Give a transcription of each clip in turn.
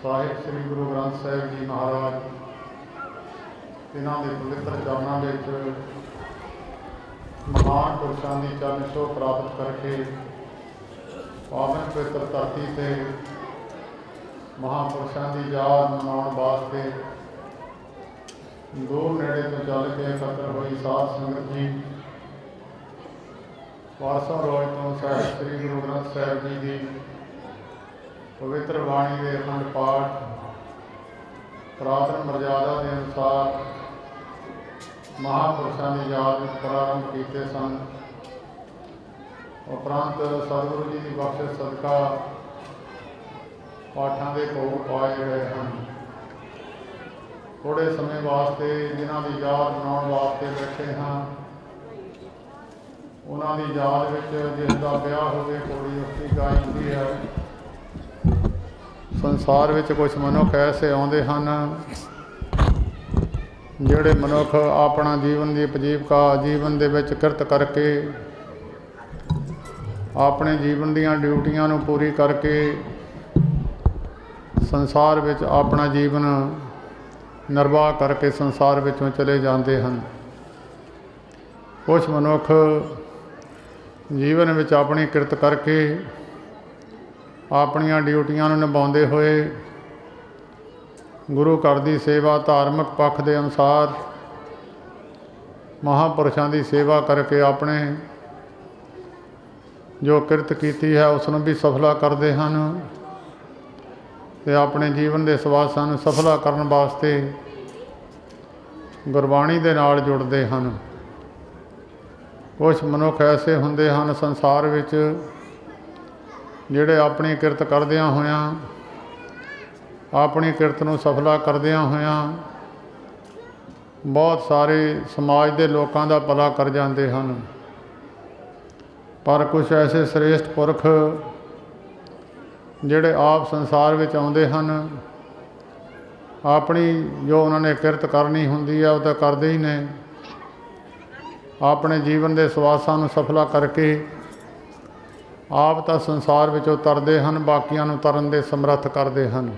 ਸਾਹਿਬ ਸ੍ਰੀ ਗੁਰੂ ਗ੍ਰੰਥ ਸਾਹਿਬ ਜੀ ਮਹਾਰਾਜ ਇਹਨਾਂ ਦੇ ਪਵਿੱਤਰ ਚਰਨਾਂ ਵਿੱਚ ਮਹਾਨ ਪੁਰਸ਼ਾਂ ਦੀ ਚਰਨ ਛੋਹ ਪ੍ਰਾਪਤ ਕਰਕੇ ਪਾਵਨ ਪਵਿੱਤਰ ਧਰਤੀ 'ਤੇ ਮਹਾਂਪੁਰਸ਼ਾਂ ਦੀ ਯਾਦ ਮਨਾਉਣ ਵਾਸਤੇ ਦੂਰ ਨੇੜੇ ਤੋਂ ਚੱਲ ਕੇ ਇਕੱਤਰ ਹੋਈ ਸਾਧ ਸੰਗਤ ਜੀ ਵਾਰਸਾ ਰੋਜ਼ ਤੋਂ ਸਾਹਿਬ ਸ੍ਰੀ ਗੁਰੂ ਗ੍ਰੰਥ ਸਾਹਿਬ ਜੀ ਦੀ ਪਵਿੱਤਰ ਬਾਣੀ ਦੇ ਅਖੰਡ ਪਾਠ ਪੁਰਾਤਨ ਮਰਜ਼ਾਦਾ ਦੇ ਅਨੁਸਾਰ ਮਹਾਂਪੁਰਸ਼ਾਂ ਦੀ ਯਾਦ ਵਿੱਚ ਪ੍ਰਾਰੰਭ ਕੀਤੇ ਸਨ। ਉਪਰੰਤ ਸਤਿਗੁਰੂ ਜੀ ਦੀ ਬਖਸ਼ਿਸ਼ ਸਦਕਾ ਪਾਠਾਂ ਦੇ ਭੋਗ ਪਾਏ ਗਏ ਹਨ। ਥੋੜ੍ਹੇ ਸਮੇਂ ਵਾਸਤੇ ਜਿਨ੍ਹਾਂ ਦੀ ਯਾਦ ਮਨਾਉਣ ਵਾਸਤੇ ਬੈਠੇ ਹਾਂ, ਉਹਨਾਂ ਦੀ ਯਾਦ ਵਿੱਚ ਜਿਸ ਦਾ ਵਿਆਹ ਹੋਵੇ ਕੁੜੀ ਉਸਦੀ ਗਾਈ ਹੁੰਦੀ ਹੈ। ਸੰਸਾਰ ਵਿੱਚ ਕੁਝ ਮਨੁੱਖ ਐਸੇ ਆਉਂਦੇ ਹਨ ਜਿਹੜੇ ਮਨੁੱਖ ਆਪਣਾ ਜੀਵਨ ਦੀ ਉਪਜੀਵਕਾ ਜੀਵਨ ਦੇ ਵਿੱਚ ਕਿਰਤ ਕਰਕੇ ਆਪਣੇ ਜੀਵਨ ਦੀਆਂ ਡਿਊਟੀਆਂ ਨੂੰ ਪੂਰੀ ਕਰਕੇ ਸੰਸਾਰ ਵਿੱਚ ਆਪਣਾ ਜੀਵਨ ਨਿਰਵਾਹ ਕਰਕੇ ਸੰਸਾਰ ਵਿੱਚੋਂ ਚਲੇ ਜਾਂਦੇ ਹਨ। ਕੁਛ ਮਨੁੱਖ ਜੀਵਨ ਵਿੱਚ ਆਪਣੀ ਕਿਰਤ ਕਰਕੇ ਆਪਣੀਆਂ ਡਿਊਟੀਆਂ ਨੂੰ ਨਿਭਾਉਂਦੇ ਹੋਏ ਗੁਰੂ ਘਰ ਦੀ ਸੇਵਾ ਧਾਰਮਿਕ ਪੱਖ ਦੇ ਅਨੁਸਾਰ ਮਹਾਂਪੁਰਸ਼ਾਂ ਦੀ ਸੇਵਾ ਕਰਕੇ ਆਪਣੇ ਜੋ ਕਿਰਤ ਕੀਤੀ ਹੈ ਉਸ ਨੂੰ ਵੀ ਸਫਲਾ ਕਰਦੇ ਹਨ ਅਤੇ ਆਪਣੇ ਜੀਵਨ ਦੇ ਸਵਾਸਾਂ ਨੂੰ ਸਫਲਾ ਕਰਨ ਵਾਸਤੇ ਗੁਰਬਾਣੀ ਦੇ ਨਾਲ ਜੁੜਦੇ ਹਨ। ਕੁਛ ਮਨੁੱਖ ਐਸੇ ਹੁੰਦੇ ਹਨ ਸੰਸਾਰ ਵਿੱਚ ਜਿਹੜੇ ਆਪਣੀ ਕਿਰਤ ਕਰਦਿਆਂ ਹੋਇਆਂ ਆਪਣੀ ਕਿਰਤ ਨੂੰ ਸਫਲਾ ਕਰਦਿਆਂ ਹੋਇਆਂ ਬਹੁਤ ਸਾਰੇ ਸਮਾਜ ਦੇ ਲੋਕਾਂ ਦਾ ਭਲਾ ਕਰ ਜਾਂਦੇ ਹਨ। ਪਰ ਕੁਛ ਐਸੇ ਸ੍ਰੇਸ਼ਟ ਪੁਰਖ ਜਿਹੜੇ ਆਪ ਸੰਸਾਰ ਵਿੱਚ ਆਉਂਦੇ ਹਨ, ਆਪਣੀ ਜੋ ਉਹਨਾਂ ਨੇ ਕਿਰਤ ਕਰਨੀ ਹੁੰਦੀ ਹੈ ਉਹ ਤਾਂ ਕਰਦੇ ਹੀ ਨੇ, ਆਪਣੇ ਜੀਵਨ ਦੇ ਸਵਾਸਾਂ ਨੂੰ ਸਫਲਾ ਕਰਕੇ ਆਪ ਤਾਂ ਸੰਸਾਰ ਵਿੱਚੋਂ ਤਰਦੇ ਹਨ, ਬਾਕੀਆਂ ਨੂੰ ਤਰਨ ਦੇ ਸਮਰੱਥ ਕਰਦੇ ਹਨ।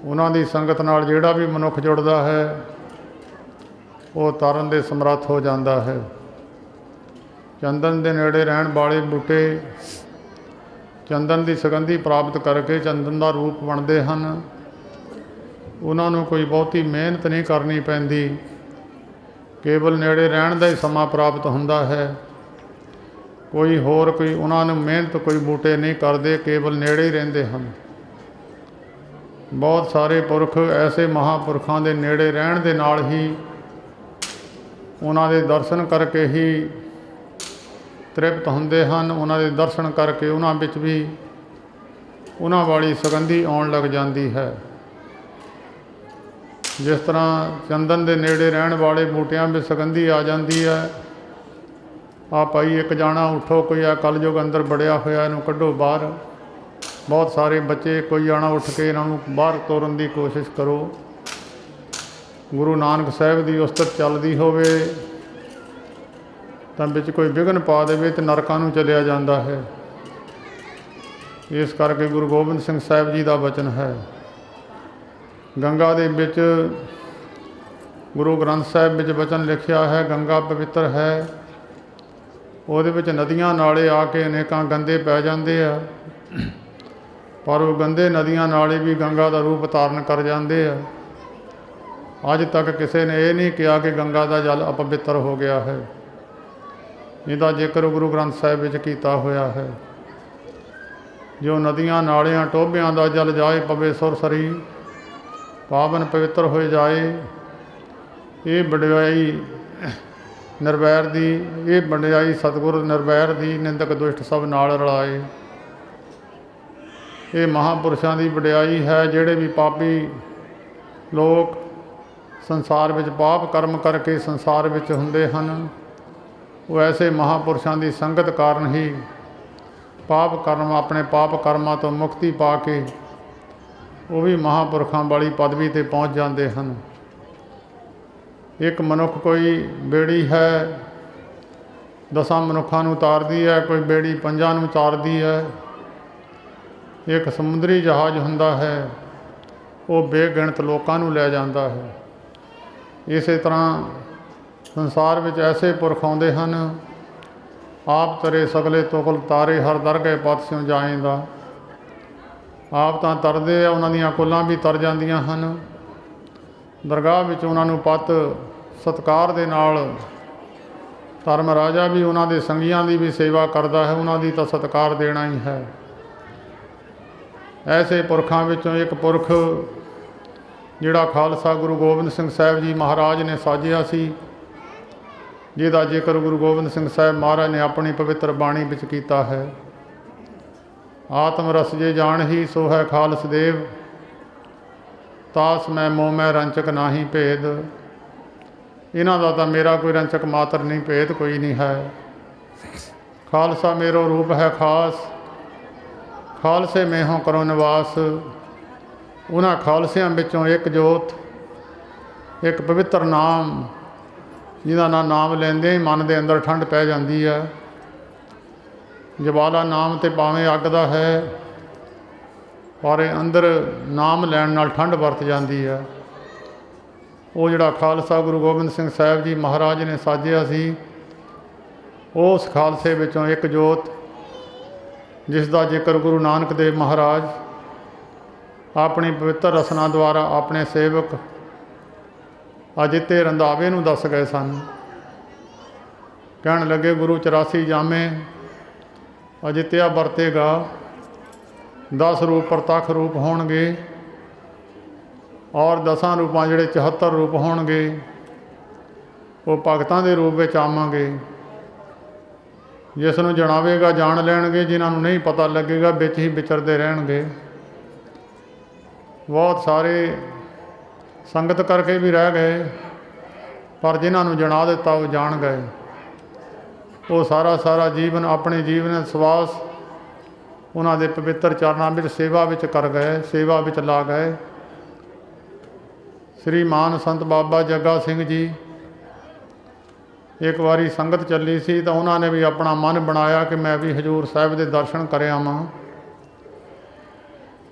ਉਹਨਾਂ ਦੀ ਸੰਗਤ ਨਾਲ ਜਿਹੜਾ ਵੀ ਮਨੁੱਖ ਜੁੜਦਾ ਹੈ ਉਹ ਤਰਨ ਦੇ ਸਮਰੱਥ ਹੋ ਜਾਂਦਾ ਹੈ। ਚੰਦਨ ਦੇ ਨੇੜੇ ਰਹਿਣ ਵਾਲੇ ਬੂਟੇ ਚੰਦਨ ਦੀ ਸੁਗੰਧੀ ਪ੍ਰਾਪਤ ਕਰਕੇ ਚੰਦਨ ਦਾ ਰੂਪ ਬਣਦੇ ਹਨ। ਉਹਨਾਂ ਨੂੰ ਕੋਈ ਬਹੁਤੀ ਮਿਹਨਤ ਨਹੀਂ ਕਰਨੀ ਪੈਂਦੀ, ਕੇਵਲ ਨੇੜੇ ਰਹਿਣ ਦਾ ਹੀ ਸਮਾਂ ਪ੍ਰਾਪਤ ਹੁੰਦਾ ਹੈ। ਕੋਈ ਉਹਨਾਂ ਨੂੰ ਮਿਹਨਤ ਕੋਈ ਬੂਟੇ ਨਹੀਂ ਕਰਦੇ, ਕੇਵਲ ਨੇੜੇ ਹੀ ਰਹਿੰਦੇ ਹਨ। ਬਹੁਤ ਸਾਰੇ ਪੁਰਖ ਐਸੇ ਮਹਾਂਪੁਰਖਾਂ ਦੇ ਨੇੜੇ ਰਹਿਣ ਦੇ ਨਾਲ ਹੀ ਉਹਨਾਂ ਦੇ ਦਰਸ਼ਨ ਕਰਕੇ ਹੀ ਤ੍ਰਿਪਤ ਹੁੰਦੇ ਹਨ। ਉਹਨਾਂ ਦੇ ਦਰਸ਼ਨ ਕਰਕੇ ਉਹਨਾਂ ਵਿੱਚ ਵੀ ਉਹਨਾਂ ਵਾਲੀ ਸੁਗੰਧੀ ਆਉਣ ਲੱਗ ਜਾਂਦੀ ਹੈ। ਜਿਸ ਤਰ੍ਹਾਂ ਚੰਦਨ ਦੇ ਨੇੜੇ ਰਹਿਣ ਵਾਲੇ ਬੂਟਿਆਂ ਵਿੱਚ ਸੁਗੰਧੀ ਆ ਜਾਂਦੀ ਹੈ। ਆ ਭਾਈ ਇੱਕ ਜਾਣਾ ਉੱਠੋ, ਕੋਈ ਆ ਕਲਯੁਗ ਅੰਦਰ ਵੜਿਆ ਹੋਇਆ, ਇਹਨੂੰ ਕੱਢੋ ਬਾਹਰ। ਬਹੁਤ ਸਾਰੇ ਬੱਚੇ ਕੋਈ ਜਾਣਾ ਉੱਠ ਕੇ ਇਹਨਾਂ ਨੂੰ ਬਾਹਰ ਤੋਰਨ ਦੀ ਕੋਸ਼ਿਸ਼ ਕਰੋ। ਗੁਰੂ ਨਾਨਕ ਸਾਹਿਬ ਦੀ ਉਸਤਤ ਚੱਲਦੀ ਹੋਵੇ ਤਾਂ ਵਿੱਚ ਕੋਈ ਵਿਘਨ ਪਾ ਦੇਵੇ ਤਾਂ ਨਰਕਾਂ ਨੂੰ ਚਲਿਆ ਜਾਂਦਾ ਹੈ। ਇਸ ਕਰਕੇ ਗੁਰੂ ਗੋਬਿੰਦ ਸਿੰਘ ਸਾਹਿਬ ਜੀ ਦਾ ਬਚਨ ਹੈ, ਗੰਗਾ ਦੇ ਵਿੱਚ ਗੁਰੂ ਗ੍ਰੰਥ ਸਾਹਿਬ ਵਿੱਚ ਬਚਨ ਲਿਖਿਆ ਹੈ, ਗੰਗਾ ਪਵਿੱਤਰ ਹੈ। ਉਹਦੇ ਵਿੱਚ ਨਦੀਆਂ ਨਾਲੇ ਆ ਕੇ ਅਨੇਕਾਂ ਗੰਦੇ ਪੈ ਜਾਂਦੇ ਆ, ਪਰ ਉਹ ਗੰਦੇ ਨਦੀਆਂ ਨਾਲੇ ਵੀ ਗੰਗਾ ਦਾ ਰੂਪ ਧਾਰਨ ਕਰ ਜਾਂਦੇ ਆ। ਅੱਜ ਤੱਕ ਕਿਸੇ ਨੇ ਇਹ ਨਹੀਂ ਕਿਹਾ ਕਿ ਗੰਗਾ ਦਾ ਜਲ ਅਪਵਿੱਤਰ ਹੋ ਗਿਆ ਹੈ। ਇਹਦਾ ਜ਼ਿਕਰ ਗੁਰੂ ਗ੍ਰੰਥ ਸਾਹਿਬ ਵਿੱਚ ਕੀਤਾ ਹੋਇਆ ਹੈ। ਜੋ ਨਦੀਆਂ ਨਾਲਿਆਂ ਟੋਭਿਆਂ ਦਾ ਜਲ ਜਾਏ ਪਵੇ ਸੁਰਸਰੀ, ਪਾਵਨ ਪਵਿੱਤਰ ਹੋਏ ਜਾਏ। ਇਹ ਵਡਿਆਈ ਨਿਰਵੈਰ ਦੀ, ਇਹ ਵਡਿਆਈ ਸਤਿਗੁਰ ਨਿਰਵੈਰ ਦੀ, ਨਿੰਦਕ ਦੁਸ਼ਟ ਸਭ ਨਾਲ ਰਲਾਏ। ਇਹ ਮਹਾਂਪੁਰਸ਼ਾਂ ਦੀ ਵਡਿਆਈ ਹੈ। ਜਿਹੜੇ ਵੀ ਪਾਪੀ ਲੋਕ ਸੰਸਾਰ ਵਿੱਚ ਪਾਪ ਕਰਮ ਕਰਕੇ ਸੰਸਾਰ ਵਿੱਚ ਹੁੰਦੇ ਹਨ, ਉਹ ਐਸੇ ਮਹਾਂਪੁਰਸ਼ਾਂ ਦੀ ਸੰਗਤ ਕਾਰਨ ਹੀ ਆਪਣੇ ਪਾਪ ਕਰਮਾਂ ਤੋਂ ਮੁਕਤੀ ਪਾ ਕੇ ਉਹ ਵੀ ਮਹਾਂਪੁਰਖਾਂ ਵਾਲੀ ਪਦਵੀ 'ਤੇ ਪਹੁੰਚ ਜਾਂਦੇ ਹਨ। ਇੱਕ ਮਨੁੱਖ ਕੋਈ ਬੇੜੀ ਹੈ 10 ਮਨੁੱਖਾਂ ਨੂੰ ਉਤਾਰਦੀ ਹੈ, ਕੋਈ ਬੇੜੀ 5 ਨੂੰ ਉਤਾਰਦੀ ਹੈ। एक समुद्री जहाज़ हुंदा है, वो बेगिणत लोकां नूं लै जांदा है। इस तरह संसार विच ऐसे पुरख आउंदे हन, आप तरे सगले तुगल तारे हर दरगह पत स्यों जाएंदा। आप तां तरदे आ, उन्हां दीयां कुल्लां भी तर जांदियां हन। दरगाह विच उन्हां नूं पत सत्कार दे नाल धर्म राजा भी उन्हां दे संगियां दी भी सेवा करदा है, उन्हां दी तां सत्कार देना ही है। ऐसे पुरखां विचों एक पुरख जिहड़ा खालसा गुरु गोबिंद सिंह साहिब जी महाराज ने साजिया सी, जिहदा जिक्र गुरु गोबिंद सिंह साहिब महाराज ने अपनी पवित्र बाणी विच कीता है। आत्म रस जे जान ही सो है खालस देव, तास मैं मोह मैं रंचक नाही भेद। इन्हां दा तां मेरा कोई रंचक मात्र नहीं, भेद कोई नहीं है। खालसा मेरो रूप है खास, खालसे में हों करो निवास। उन्हां खालसियां विचों एक जोत, एक पवित्र नाम, जिहदा नाम लैंदे ही मन दे अंदर ठंड पै जांदी है। जवाला नाम ते भावें अग दा है, पर अंदर नाम लैण नाल ठंड वरत जाती है। वो जिहड़ा खालसा गुरु गोबिंद सिंह साहिब जी महाराज ने साजिया सी, उस खालसे विचों एक जोत, जिस दा जिक्र गुरु नानक देव महाराज अपनी पवित्र रसना द्वारा अपने सेवक अजिते रंधावे नूं दस गए सन। कहण लगे गुरु 84 जामे अजित्या वरतेगा, 10 रूप प्रतख रूप होणगे, और 10 रूपां जिहड़े 74 रूप होणगे वो भगतां दे रूप विच आवांगे। जिस नूं जणावेगा जाण लैणगे, जिन्हां नूं नहीं पता लगेगा विच ही विचरदे रहणगे। बहुत सारे संगत करके भी रह गए, पर जिन्हां नूं जणा दिता वो जाण गए। वो सारा जीवन अपने जीवन सवास उन्हां दे पवित्र चरनां विच सेवा विच कर गए, सेवा विच ला गए। श्री मान संत बाबा जग्गा सिंह जी एक बारी संगत चली सी, तो उन्होंने भी अपना मन बनाया कि मैं भी हजूर साहिब के दर्शन कर आवां।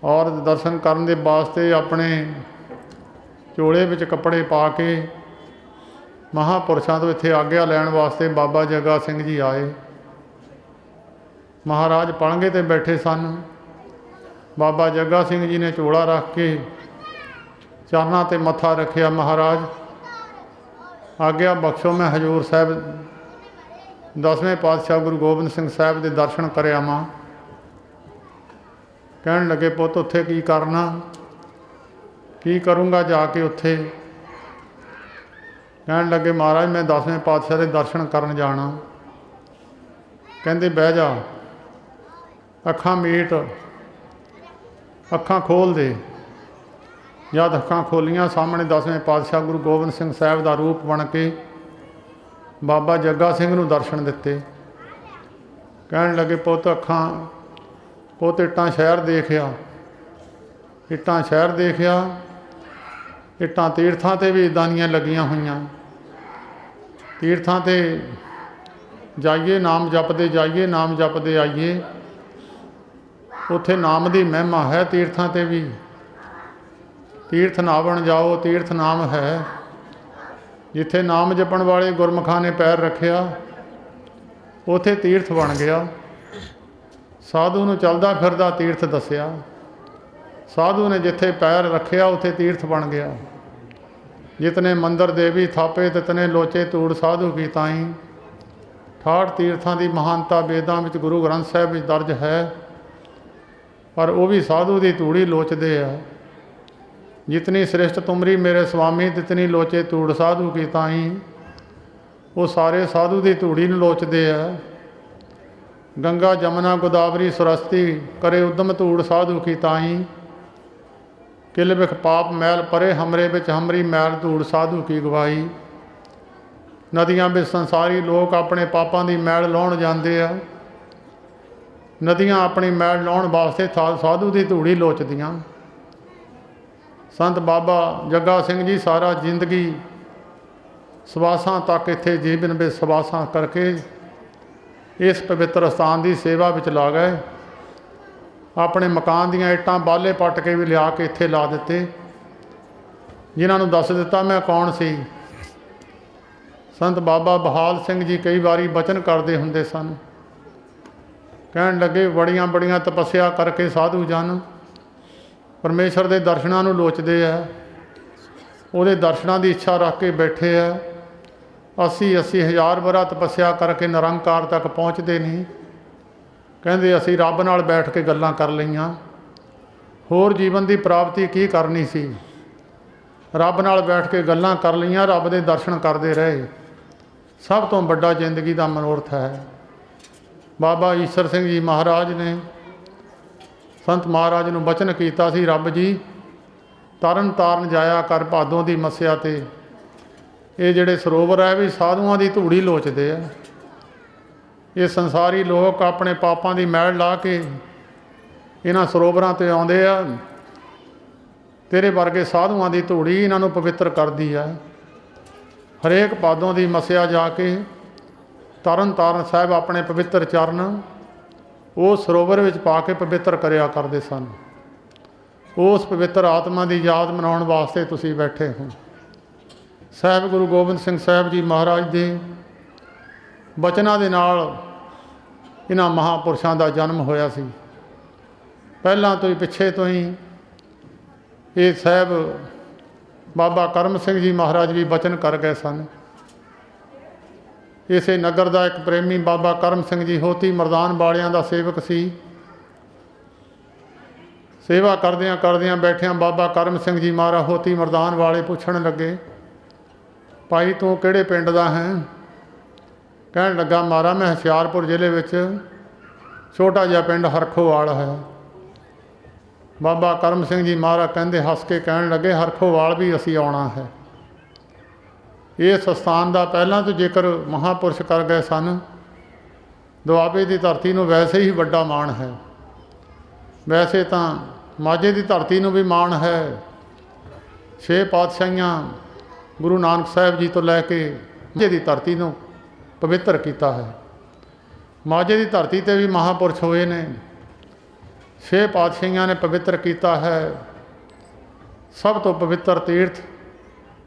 और दर्शन करने के वास्ते अपने झोले विच कपड़े पा के महापुरुषों तो इत्थे आग्या लैण वास्ते बाबा जग्गा सिंह जी आए। महाराज पलंगे ते बैठे सन। बाबा जग्गा सिंह जी ने झोला रख के चरनां ते मत्था रखिया, महाराज आग्या बख्शो मैं हजूर साहिब 10वें पातशाह गुरु गोबिंद सिंह साहिब के दर्शन कर आवां। कहण लगे पुत उत्थे की करना, की करूँगा जाके उत्थे। कहण लगे महाराज मैं 10वें पातशाह के दर्शन करन जाना। कहंदे बह जा, अखां मीट, अखां खोल दे। जद अखां खोलियां, सामने 10वें पातशाह गुरु गोबिंद सिंह साहिब का रूप बन के बाबा जग्गा सिंह नूं दर्शन दिते। कहण लगे पुत अखां, पुत इट्टां शहर देखिया, इट्टां शहर देखिया, इट्टां तीर्थां ते भी इदां दियां लगियां होईयां। तीर्थां ते जाइए नाम जपदे जाइए, नाम जपदे आइए। उत्थे नाम की महिमा है। तीर्थां ते भी तीर्थ नावण जाओ, तीर्थ नाम है। जिथे नाम जपण वाले गुरमुखां ने पैर रखिया उथे तीर्थ बन गया। साधु नूं चलदा फिरदा तीर्थ दसिया। साधु ने जिथे पैर रखिया उथे तीर्थ बन गया। जितने मंदिर देवी थापे तितने लोचे तूड़ साधु की ताई। 68 तीर्थां की महानता वेदां विच गुरु ग्रंथ साहिब विच दर्ज है, पर वो भी साधु की तूड़ी लोचदे है। जितनी श्रेष्ठ तुमरी मेरे स्वामी, तितनी लोचे तूड़ साधु की ताई। वो सारे साधु की तूड़ी नूं लोचदे है। गंगा जमुना गोदावरी सरस्वती करे उद्यम तूड़ साधु की ताई। किल बिख पाप मैल परे हमरे बिच हमरी मैल धूड़ साधु की गवाई। नदियां विच संसारी लोग अपने पापां की मैल लाउण जांदे आ। नदियां अपनी मैल लाउण वास्ते साधु की धूड़ी लोचदियां। संत बाबा जग्गा सिंह जी सारा जिंदगी सवासां तक इत्थे जीवन में सवासां करके इस पवित्र स्थान की सेवा विच ला गए। ਆਪਣੇ ਮਕਾਨ ਦੀਆਂ ਇੱਟਾਂ ਬਾਲੇ ਪੱਟ ਕੇ ਵੀ ਲਿਆ ਕੇ ਇੱਥੇ ਲਾ ਦਿੱਤੇ, ਜਿਨ੍ਹਾਂ ਨੂੰ ਦੱਸ ਦਿੱਤਾ ਮੈਂ ਕੌਣ ਸੀ। ਸੰਤ ਬਾਬਾ ਬਹਾਲ ਸਿੰਘ ਜੀ ਕਈ ਵਾਰੀ ਬਚਨ ਕਰਦੇ ਹੁੰਦੇ ਸਨ, ਕਹਿਣ ਲੱਗੇ ਬੜੀਆਂ ਬੜੀਆਂ ਤਪੱਸਿਆ ਕਰਕੇ ਸਾਧੂ ਜਨ ਪਰਮੇਸ਼ਰ ਦੇ ਦਰਸ਼ਨਾਂ ਨੂੰ ਲੋਚਦੇ ਆ, ਉਹਦੇ ਦਰਸ਼ਨਾਂ ਦੀ ਇੱਛਾ ਰੱਖ ਕੇ ਬੈਠੇ ਆ। 80 ਹਜ਼ਾਰ ਵਰਾ ਤਪੱਸਿਆ ਕਰਕੇ ਨਿਰੰਕਾਰ ਤੱਕ ਪਹੁੰਚਦੇ ਨਹੀਂ। ਕਹਿੰਦੇ ਅਸੀਂ ਰੱਬ ਨਾਲ ਬੈਠ ਕੇ ਗੱਲਾਂ ਕਰ ਲਈਆਂ, ਹੋਰ ਜੀਵਨ ਦੀ ਪ੍ਰਾਪਤੀ ਕੀ ਕਰਨੀ ਸੀ। ਰੱਬ ਨਾਲ ਬੈਠ ਕੇ ਗੱਲਾਂ ਕਰ ਲਈਆਂ, ਰੱਬ ਦੇ ਦਰਸ਼ਨ ਕਰਦੇ ਰਹੇ, ਸਭ ਤੋਂ ਵੱਡਾ ਜ਼ਿੰਦਗੀ ਦਾ ਮਨੋਰਥ ਹੈ। ਬਾਬਾ ਈਸ਼ਰ ਸਿੰਘ ਜੀ ਮਹਾਰਾਜ ਨੇ ਸੰਤ ਮਹਾਰਾਜ ਨੂੰ ਬਚਨ ਕੀਤਾ ਸੀ, ਰੱਬ ਜੀ ਤਰਨ ਤਾਰਨ ਜਾਇਆ ਕਰ ਭਾਦੋਂ ਦੀ ਮੱਸਿਆ 'ਤੇ। ਇਹ ਜਿਹੜੇ ਸਰੋਵਰ ਹੈ ਵੀ ਸਾਧੂਆਂ ਦੀ ਧੂੜੀ ਲੋਚਦੇ ਆ। ਇਹ ਸੰਸਾਰੀ ਲੋਕ ਆਪਣੇ ਪਾਪਾਂ ਦੀ ਮੈਲ ਲਾ ਕੇ ਇਹਨਾਂ ਸਰੋਵਰਾਂ 'ਤੇ ਆਉਂਦੇ ਆ। ਤੇਰੇ ਵਰਗੇ ਸਾਧੂਆਂ ਦੀ ਧੂੜੀ ਇਹਨਾਂ ਨੂੰ ਪਵਿੱਤਰ ਕਰਦੀ ਹੈ। ਹਰੇਕ ਭਾਦੋਂ ਦੀ ਮੱਸਿਆ ਜਾ ਕੇ ਤਰਨ ਤਾਰਨ ਸਾਹਿਬ ਆਪਣੇ ਪਵਿੱਤਰ ਚਰਨ ਉਹ ਸਰੋਵਰ ਵਿੱਚ ਪਾ ਕੇ ਪਵਿੱਤਰ ਕਰਿਆ ਕਰਦੇ ਸਨ। ਉਸ ਪਵਿੱਤਰ ਆਤਮਾ ਦੀ ਯਾਦ ਮਨਾਉਣ ਵਾਸਤੇ ਤੁਸੀਂ ਬੈਠੇ ਹੋ। ਸਾਹਿਬ ਗੁਰੂ ਗੋਬਿੰਦ ਸਿੰਘ ਸਾਹਿਬ ਜੀ ਮਹਾਰਾਜ ਦੇ ਬਚਨਾਂ ਦੇ ਨਾਲ ਇਹਨਾਂ ਮਹਾਂਪੁਰਸ਼ਾਂ ਦਾ ਜਨਮ ਹੋਇਆ ਸੀ। ਪਹਿਲਾਂ ਤੋਂ ਹੀ ਪਿੱਛੇ ਤੋਂ ਹੀ ਇਹ ਸਾਹਿਬ ਬਾਬਾ ਕਰਮ ਸਿੰਘ ਜੀ ਮਹਾਰਾਜ ਵੀ ਬਚਨ ਕਰ ਗਏ ਸਨ। ਇਸੇ ਨਗਰ ਦਾ ਇੱਕ ਪ੍ਰੇਮੀ ਬਾਬਾ ਕਰਮ ਸਿੰਘ ਜੀ ਹੋਤੀ ਮਰਦਾਨ ਵਾਲਿਆਂ ਦਾ ਸੇਵਕ ਸੀ। ਸੇਵਾ ਕਰਦਿਆਂ ਕਰਦਿਆਂ ਬੈਠਿਆਂ ਬਾਬਾ ਕਰਮ ਸਿੰਘ ਜੀ ਮਹਾਰਾਜ ਹੋਤੀ ਮਰਦਾਨ ਵਾਲੇ ਪੁੱਛਣ ਲੱਗੇ, ਭਾਈ ਤੂੰ ਕਿਹੜੇ ਪਿੰਡ ਦਾ ਹੈ? ਕਹਿਣ ਲੱਗਾ, ਮਹਾਰਾਜ ਮੈਂ ਹੁਸ਼ਿਆਰਪੁਰ ਜ਼ਿਲ੍ਹੇ ਵਿੱਚ ਛੋਟਾ ਜਿਹਾ ਪਿੰਡ ਹਰਖੋਵਾਲ ਹੈ। ਬਾਬਾ ਕਰਮ ਸਿੰਘ ਜੀ ਮਹਾਰਾਜ ਕਹਿੰਦੇ ਹੱਸ ਕੇ ਕਹਿਣ ਲੱਗੇ, ਹਰਖੋਵਾਲ ਵੀ ਅਸੀਂ ਆਉਣਾ ਹੈ। ਇਸ ਸਥਾਨ ਦਾ ਪਹਿਲਾਂ ਤੋਂ ਜ਼ਿਕਰ ਮਹਾਂਪੁਰਸ਼ ਕਰ ਗਏ ਸਨ। ਦੁਆਬੇ ਦੀ ਧਰਤੀ ਨੂੰ ਵੈਸੇ ਹੀ ਵੱਡਾ ਮਾਣ ਹੈ। ਵੈਸੇ ਤਾਂ ਮਾਝੇ ਦੀ ਧਰਤੀ ਨੂੰ ਵੀ ਮਾਣ ਹੈ। 6 ਪਾਤਸ਼ਾਹੀਆਂ ਗੁਰੂ ਨਾਨਕ ਸਾਹਿਬ ਜੀ ਤੋਂ ਲੈ ਕੇ ਮਾਝੇ ਦੀ ਧਰਤੀ ਨੂੰ ਪਵਿੱਤਰ ਕੀਤਾ ਹੈ। ਮਾਝੇ ਦੀ ਧਰਤੀ 'ਤੇ ਵੀ ਮਹਾਂਪੁਰਸ਼ ਹੋਏ ਨੇ। 6 ਪਾਤਸ਼ਾਹੀਆਂ ਨੇ ਪਵਿੱਤਰ ਕੀਤਾ ਹੈ। ਸਭ ਤੋਂ ਪਵਿੱਤਰ ਤੀਰਥ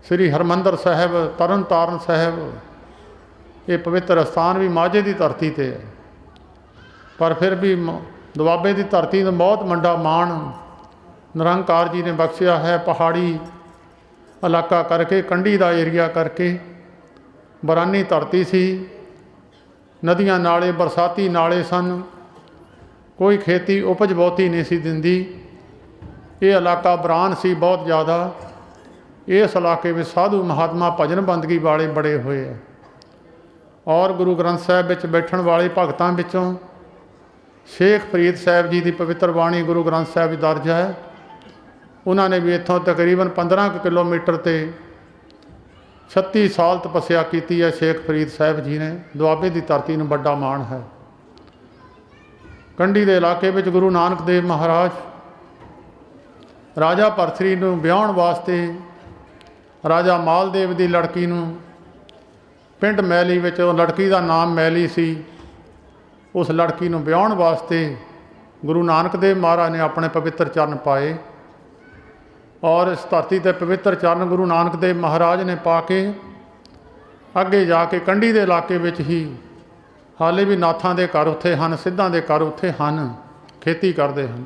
ਸ੍ਰੀ ਹਰਿਮੰਦਰ ਸਾਹਿਬ, ਤਰਨ ਤਾਰਨ ਸਾਹਿਬ, ਇਹ ਪਵਿੱਤਰ ਸਥਾਨ ਵੀ ਮਾਝੇ ਦੀ ਧਰਤੀ 'ਤੇ ਹੈ। ਪਰ ਫਿਰ ਵੀ ਦੁਆਬੇ ਦੀ ਧਰਤੀ ਨੂੰ ਬਹੁਤ ਵੱਡਾ ਮਾਣ ਨਿਰੰਕਾਰ ਜੀ ਨੇ ਬਖਸ਼ਿਆ ਹੈ। ਪਹਾੜੀ ਇਲਾਕਾ ਕਰਕੇ, ਕੰਢੀ ਦਾ ਏਰੀਆ ਕਰਕੇ, ਬਰਾਨੀ ਧਰਤੀ ਸੀ, ਨਦੀਆਂ ਨਾਲੇ ਬਰਸਾਤੀ ਨਾਲੇ ਸਨ, ਕੋਈ ਖੇਤੀ ਉਪਜ ਬਹੁਤੀ ਨਹੀਂ ਸੀ ਦਿੰਦੀ। ਇਹ ਇਲਾਕਾ ਬਰਾਨ ਸੀ ਬਹੁਤ ਜ਼ਿਆਦਾ। ਇਸ ਇਲਾਕੇ ਵਿੱਚ ਸਾਧੂ ਮਹਾਤਮਾ ਭਜਨ ਬੰਦਗੀ ਵਾਲੇ ਬੜੇ ਹੋਏ ਹੈ। ਔਰ ਗੁਰੂ ਗ੍ਰੰਥ ਸਾਹਿਬ ਵਿੱਚ ਬੈਠਣ ਵਾਲੇ ਭਗਤਾਂ ਵਿੱਚੋਂ ਸ਼ੇਖ ਫਰੀਦ ਸਾਹਿਬ ਜੀ ਦੀ ਪਵਿੱਤਰ ਬਾਣੀ ਗੁਰੂ ਗ੍ਰੰਥ ਸਾਹਿਬ ਵਿੱਚ ਦਰਜ ਹੈ। ਉਹਨਾਂ ਨੇ ਵੀ ਇੱਥੋਂ ਤਕਰੀਬਨ 15 ਕਿਲੋਮੀਟਰ 'ਤੇ 36 ਸਾਲ ਤਪੱਸਿਆ ਕੀਤੀ ਹੈ। ਸ਼ੇਖ ਫਰੀਦ ਸਾਹਿਬ ਜੀ ਨੇ ਦੁਆਬੇ ਦੀ ਧਰਤੀ ਨੂੰ ਵੱਡਾ ਮਾਣ ਹੈ। ਕੰਢੀ ਦੇ ਇਲਾਕੇ ਵਿੱਚ ਗੁਰੂ ਨਾਨਕ ਦੇਵ ਮਹਾਰਾਜ ਰਾਜਾ ਭਰਥਰੀ ਨੂੰ ਵਿਆਹੁਣ ਵਾਸਤੇ ਰਾਜਾ ਮਾਲਦੇਵ ਦੀ ਲੜਕੀ ਨੂੰ ਪਿੰਡ ਮੈਲੀ ਵਿੱਚ, ਉਹ ਲੜਕੀ ਦਾ ਨਾਮ ਮੈਲੀ ਸੀ, ਉਸ ਲੜਕੀ ਨੂੰ ਵਿਆਹੁਣ ਵਾਸਤੇ ਗੁਰੂ ਨਾਨਕ ਦੇਵ ਮਹਾਰਾਜ ਨੇ ਆਪਣੇ ਪਵਿੱਤਰ ਚਰਨ ਪਾਏ। ਔਰ ਇਸ ਧਰਤੀ 'ਤੇ ਪਵਿੱਤਰ ਚਰਨ ਗੁਰੂ ਨਾਨਕ ਦੇਵ ਮਹਾਰਾਜ ਨੇ ਪਾ ਕੇ ਅੱਗੇ ਜਾ ਕੇ ਕੰਢੀ ਦੇ ਇਲਾਕੇ ਵਿੱਚ ਹੀ ਹਾਲੇ ਵੀ ਨਾਥਾਂ ਦੇ ਘਰ ਉੱਥੇ ਹਨ, ਸਿੱਧਾਂ ਦੇ ਘਰ ਉੱਥੇ ਹਨ, ਖੇਤੀ ਕਰਦੇ ਹਨ।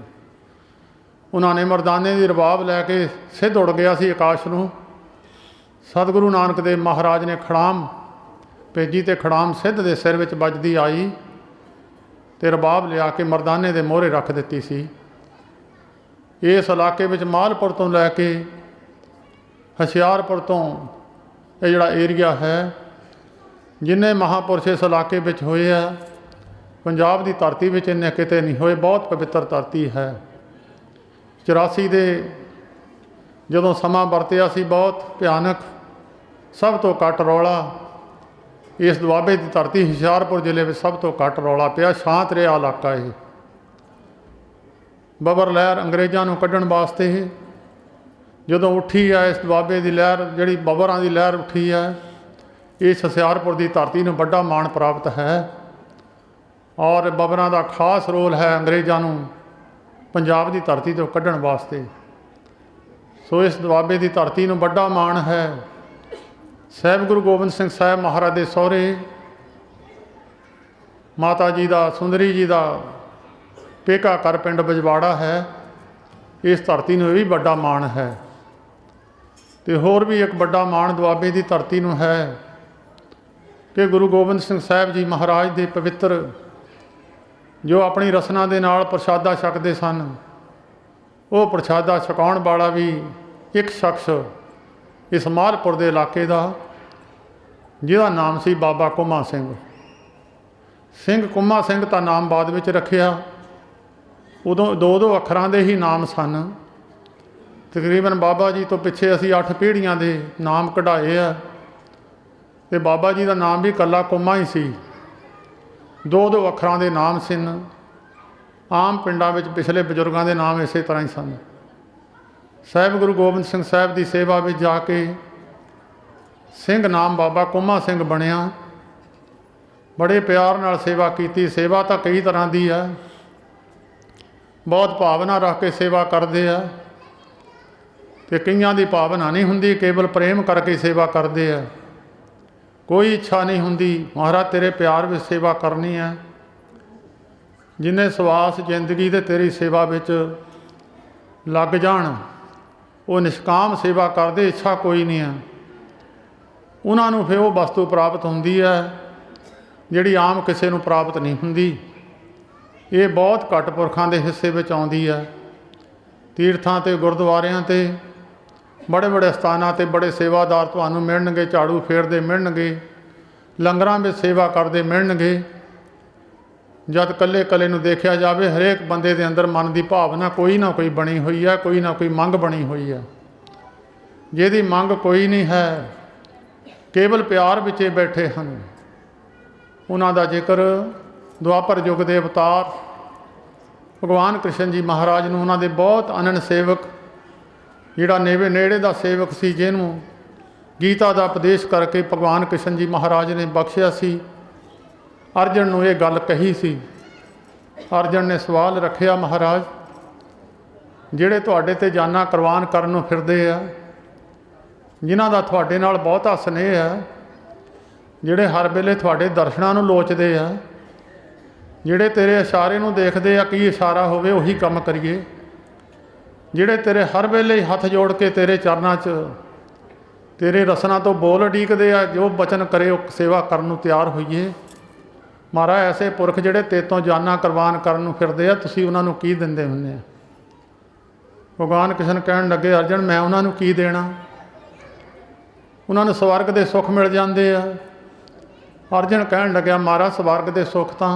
ਉਹਨਾਂ ਨੇ ਮਰਦਾਨੇ ਦੀ ਰਬਾਬ ਲੈ ਕੇ ਸਿੱਧ ਉੜ ਗਿਆ ਸੀ ਆਕਾਸ਼ ਨੂੰ। ਸਤਿਗੁਰੂ ਨਾਨਕ ਦੇਵ ਮਹਾਰਾਜ ਨੇ ਖੜਾਮ ਭੇਜੀ ਅਤੇ ਖੜਾਮ ਸਿੱਧ ਦੇ ਸਿਰ ਵਿੱਚ ਵੱਜਦੀ ਆਈ ਅਤੇ ਰਬਾਬ ਲਿਆ ਕੇ ਮਰਦਾਨੇ ਦੇ ਮੋਹਰੇ ਰੱਖ ਦਿੱਤੀ ਸੀ। ਇਸ ਇਲਾਕੇ ਵਿੱਚ ਮਾਲਪੁਰ ਤੋਂ ਲੈ ਕੇ ਹੁਸ਼ਿਆਰਪੁਰ ਤੋਂ ਇਹ ਜਿਹੜਾ ਏਰੀਆ ਹੈ, ਜਿੰਨੇ ਮਹਾਂਪੁਰਸ਼ ਇਸ ਇਲਾਕੇ ਵਿੱਚ ਹੋਏ ਆ, ਪੰਜਾਬ ਦੀ ਧਰਤੀ ਵਿੱਚ ਇੰਨੇ ਕਿਤੇ ਨਹੀਂ ਹੋਏ। ਬਹੁਤ ਪਵਿੱਤਰ ਧਰਤੀ ਹੈ। 84 ਦੇ ਜਦੋਂ ਸਮਾਂ ਵਰਤਿਆ ਸੀ, ਬਹੁਤ ਭਿਆਨਕ, ਸਭ ਤੋਂ ਘੱਟ ਰੌਲਾ ਇਸ ਦੁਆਬੇ ਦੀ ਧਰਤੀ ਹੁਸ਼ਿਆਰਪੁਰ ਜ਼ਿਲ੍ਹੇ ਵਿੱਚ ਸਭ ਤੋਂ ਘੱਟ ਰੌਲਾ ਪਿਆ। ਸ਼ਾਂਤ ਰਿਹਾ ਇਲਾਕਾ ਇਹ। ਬਬਰ ਲਹਿਰ ਅੰਗਰੇਜ਼ਾਂ ਨੂੰ ਕੱਢਣ ਵਾਸਤੇ ਜਦੋਂ ਉੱਠੀ ਹੈ, ਇਸ ਦੁਆਬੇ ਦੀ ਲਹਿਰ, ਜਿਹੜੀ ਬਬਰਾਂ ਦੀ ਲਹਿਰ ਉੱਠੀ ਹੈ, ਇਸ ਹੁਸ਼ਿਆਰਪੁਰ ਦੀ ਧਰਤੀ ਨੂੰ ਵੱਡਾ ਮਾਣ ਪ੍ਰਾਪਤ ਹੈ। ਔਰ ਬਬਰਾਂ ਦਾ ਖਾਸ ਰੋਲ ਹੈ ਅੰਗਰੇਜ਼ਾਂ ਨੂੰ पंजाब की धरती तो कढ़ण वास्ते। सो इस दुआबे की धरती नूं बड़ा माण है। साहिब गुरु गोबिंद सिंह साहिब महाराज के सहुरे माता जी का सुंदरी जी का पेका कर पिंड बजवाड़ा है। इस धरती नूं भी बड़ा माण है। तो होर भी एक बड़ा माण दुआबे की धरती नूं है कि गुरु गोबिंद सिंह साहिब जी महाराज के पवित्र जो अपनी रसना के नाल प्रसादा छकते सन, वो प्रसादा छकाउण वाला भी एक शख्स इस मालपुर के इलाके का, जिहदा नाम सी बाबा कुम्मा सिंह। सिंह कुम्मा सिंह का नाम बाद विच रखिया। उदों दो दो अखरां दे ही नाम सन। तकरीबन बाबा जी तो पिछे असी 8 पीढ़ियां दे नाम कढ़ाए आ, ते बाबा जी का नाम भी कला कुम्मा ही सी। दो दो अखरां दे नाम सन। आम पिंडां विच पिछले बजुर्गों के नाम इस तरह ही सन। साहिब गुरु गोबिंद सिंह साहिब की सेवा में जाके सिंह नाम बाबा कुम्मा सिंह बनिया। बड़े प्यार नाल सेवा की। सेवा तो कई तरह की है, बहुत भावना रख के सेवा करते हैं, तो कईयां दी भावना नहीं हुंदी, केवल प्रेम करके सेवा करते हैं। कोई इच्छा नहीं हुंदी महाराज तेरे प्यार में सेवा करनी है। जिन्हें सवास जिंदगी दे तेरी सेवा विच लग जाण, वो निष्काम सेवा करते, इच्छा कोई नहीं है। उन्होंने फिर वो वस्तु प्राप्त होंदी है जिहड़ी आम किसी नूं प्राप्त नहीं हुंदी। ये बहुत घट पुरखां दे हिस्से विच आउंदी है। तीर्थां ते गुरुद्वारियां ते बड़े बड़े स्थानां ते बड़े सेवादार तुहानूं मिलणगे, झाड़ू फेरदे मिलणगे, लंगरां विच सेवा करदे मिलणगे। जद कल्ले कल्ले नूं देखिया जावे, हरेक बंदे दे अंदर मन की भावना कोई ना कोई बनी हुई है, कोई ना कोई मंग बनी हुई है। जिहदी मंग कोई नहीं है, केवल प्यार विचे बैठे हैं। उन्हां दा जिक्र दुआपर युग के अवतार भगवान कृष्ण जी महाराज नूं, उन्हां दे बहुत अनन सेवक जिहड़ा नेड़े दा सेवक सी, जिहनूं गीता का उपदेश करके भगवान कृष्ण जी महाराज ने बख्शिया सी। अर्जन नूं ये गल कही सी। अर्जन ने सवाल रखिया, महाराज जिहड़े तुहाडे ते जाना करवान करन नूं फिरदे आ, जिन्हां दा तुहाडे नाल बहुता स्नेह है, जिहड़े हर वेले तुहाडे दर्शनां नूं लोचदे आ, जिहड़े तेरे इशारे नूं देखदे आ, की इशारा होवे उही काम करिए, जिहड़े तेरे हर वेले हथ जोड़ के तेरे चरनां च तेरे रसना तो बोल उडीकदे आ, जो बचन करे वो सेवा करन नूं तैयार होईए। महाराज ऐसे पुरख जिहड़े तेतों जाना करवान करन नूं फिरदे आ, तुसीं उन्हां नूं की दिंदे हुंदे आ? भगवान कृष्ण कहण लगे, अर्जन मैं उन्हां नूं की देना? उन्हां नूं स्वर्ग दे सुख मिल जांदे आ। अर्जन कहण लग्या, महाराज स्वर्ग दे सुख तां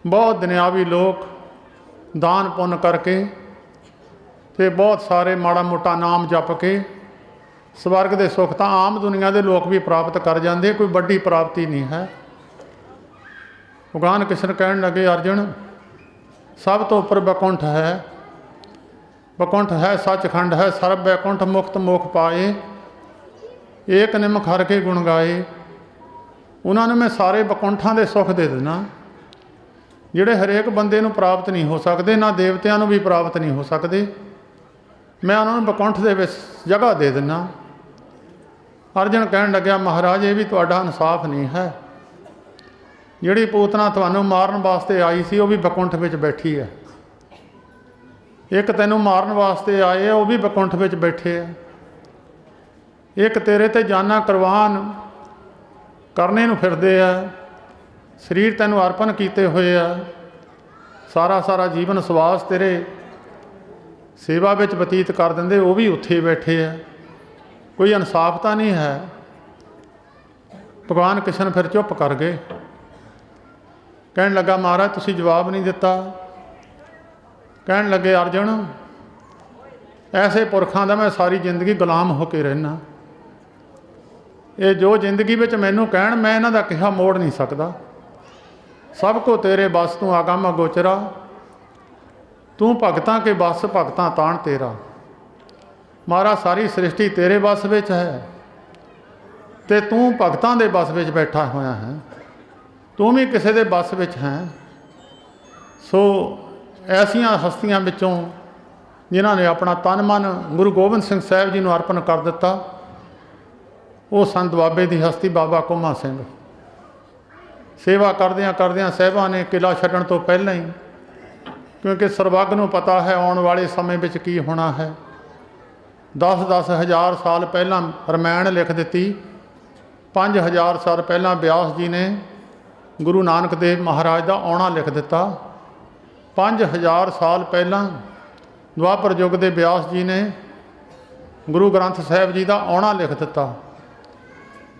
बहुत दुनियावी लोग दान पुण्य करके ते बहुत सारे माड़ा मोटा नाम जप के स्वर्ग दे सुख तां आम दुनिया के लोग भी प्राप्त कर जाते, कोई बड़ी प्राप्ति नहीं है। भगवान कृष्ण कहण लगे, अर्जन सब तो उपर बैकुंठ है। बैकुंठ है सचखंड है, सर्व बैकुंठ मुक्त मोख पाए, एक निमक हर के गुण गाए। उन्होंने मैं सारे बैकुंठां दे सुख दे देना, जिहड़े हरेक बंदे नूं प्राप्त नहीं हो सकते, ना देवतियां नूं भी प्राप्त नहीं हो सकते। मैं उन्होंने बैकुंठ दे विच जगह दे देना। अर्जन कहण लग्या, महाराज ये भी तुहाडा इंसाफ नहीं है। जिहड़ी पूतना तुहानूं मारन वास्ते आई सी, वो भी बैकुंठ विच बैठी है। एक तैनूं मारन वास्ते आए है, वो भी बैकुंठ विच बैठे है। एक तेरे ते जाना करवान करने नूं फिरदे आ, शरीर तैनूं अर्पण कीते हुए आ, सारा सारा जीवन सवास तेरे सेवा विच बतीत कर दिंदे, वो भी उत्थे बैठे है। कोई इंसाफता नहीं है। भगवान कृष्ण फिर चुप कर गए। कहण लगा, महाराज तुसीं जवाब नहीं दिता। कहण लगे, अर्जन ऐसे पुरखां दा मैं सारी जिंदगी गुलाम होके रहना। ये जो जिंदगी विच मैनूं कहण, मैं इन्हां दा किहा मोड़ नहीं सकदा। सब को तेरे बस तू आगम अगोचरा, तू भगतां के बस भगतां ताण तेरा। महाराज सारी सृष्टि तेरे बस विच है, ते तू भगतां दे बस विच बैठा होया है। तू भी किसी दे बस विच है। सो ऐसियां हस्तियां विचों जिन्हां ने अपना तन मन गुरु गोबिंद सिंह साहिब जी नूं अर्पण कर दिता, वो सन दुआबे की हस्ती बाबा कुम्हा सिंह। सेवा करदियां करदियां साहिबां ने किला छड्डण तो पहलां ही, क्योंकि सरबग नूं पता है आने वाले समय विच की होना है, 10-10 हज़ार साल पहलां रमायण लिख दी, 5000 साल पहलां व्यास जी ने गुरु नानक देव महाराज का आउणा लिख दिता, 5000 साल पहलां द्वापर युग के व्यास जी ने गुरु ग्रंथ साहिब जी का आउणा लिख दिता।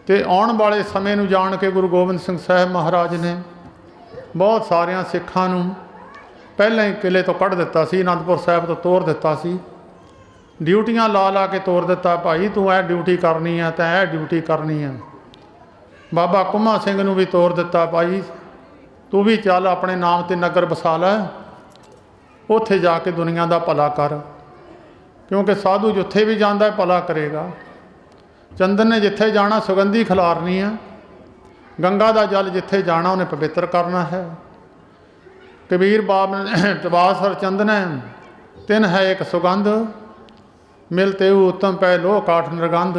तो आने वाले समय नूं जाण के गुरु गोबिंद सिंह साहिब महाराज ने बहुत सारिया सिखां नूं पहले ही किले तो कढ़ दिता सी, आनंदपुर साहिब तो तोड़ दिता सी, ड्यूटियां ला ला के तोड़ दिता, भाई तू यह ड्यूटी करनी है तो यह ड्यूटी करनी है। बाबा कुम्हा सिंह नूं भी तोड़ दिता, भाई तू भी चल अपने नाम ते नगर बसा लै, उत्थे जाके दुनिया का भला कर, क्योंकि साधु जिथे भी जाता है भला करेगा। चंदन ने जिथे जाना सुगंधी खिलारनी है, गंगा का जल जिथे जाना उन्हें पवित्र करना है। कबीर बाब बासर चंदन तिन है एक सुगंध, मिलते उत्तम पै लोह काठ निरगंध।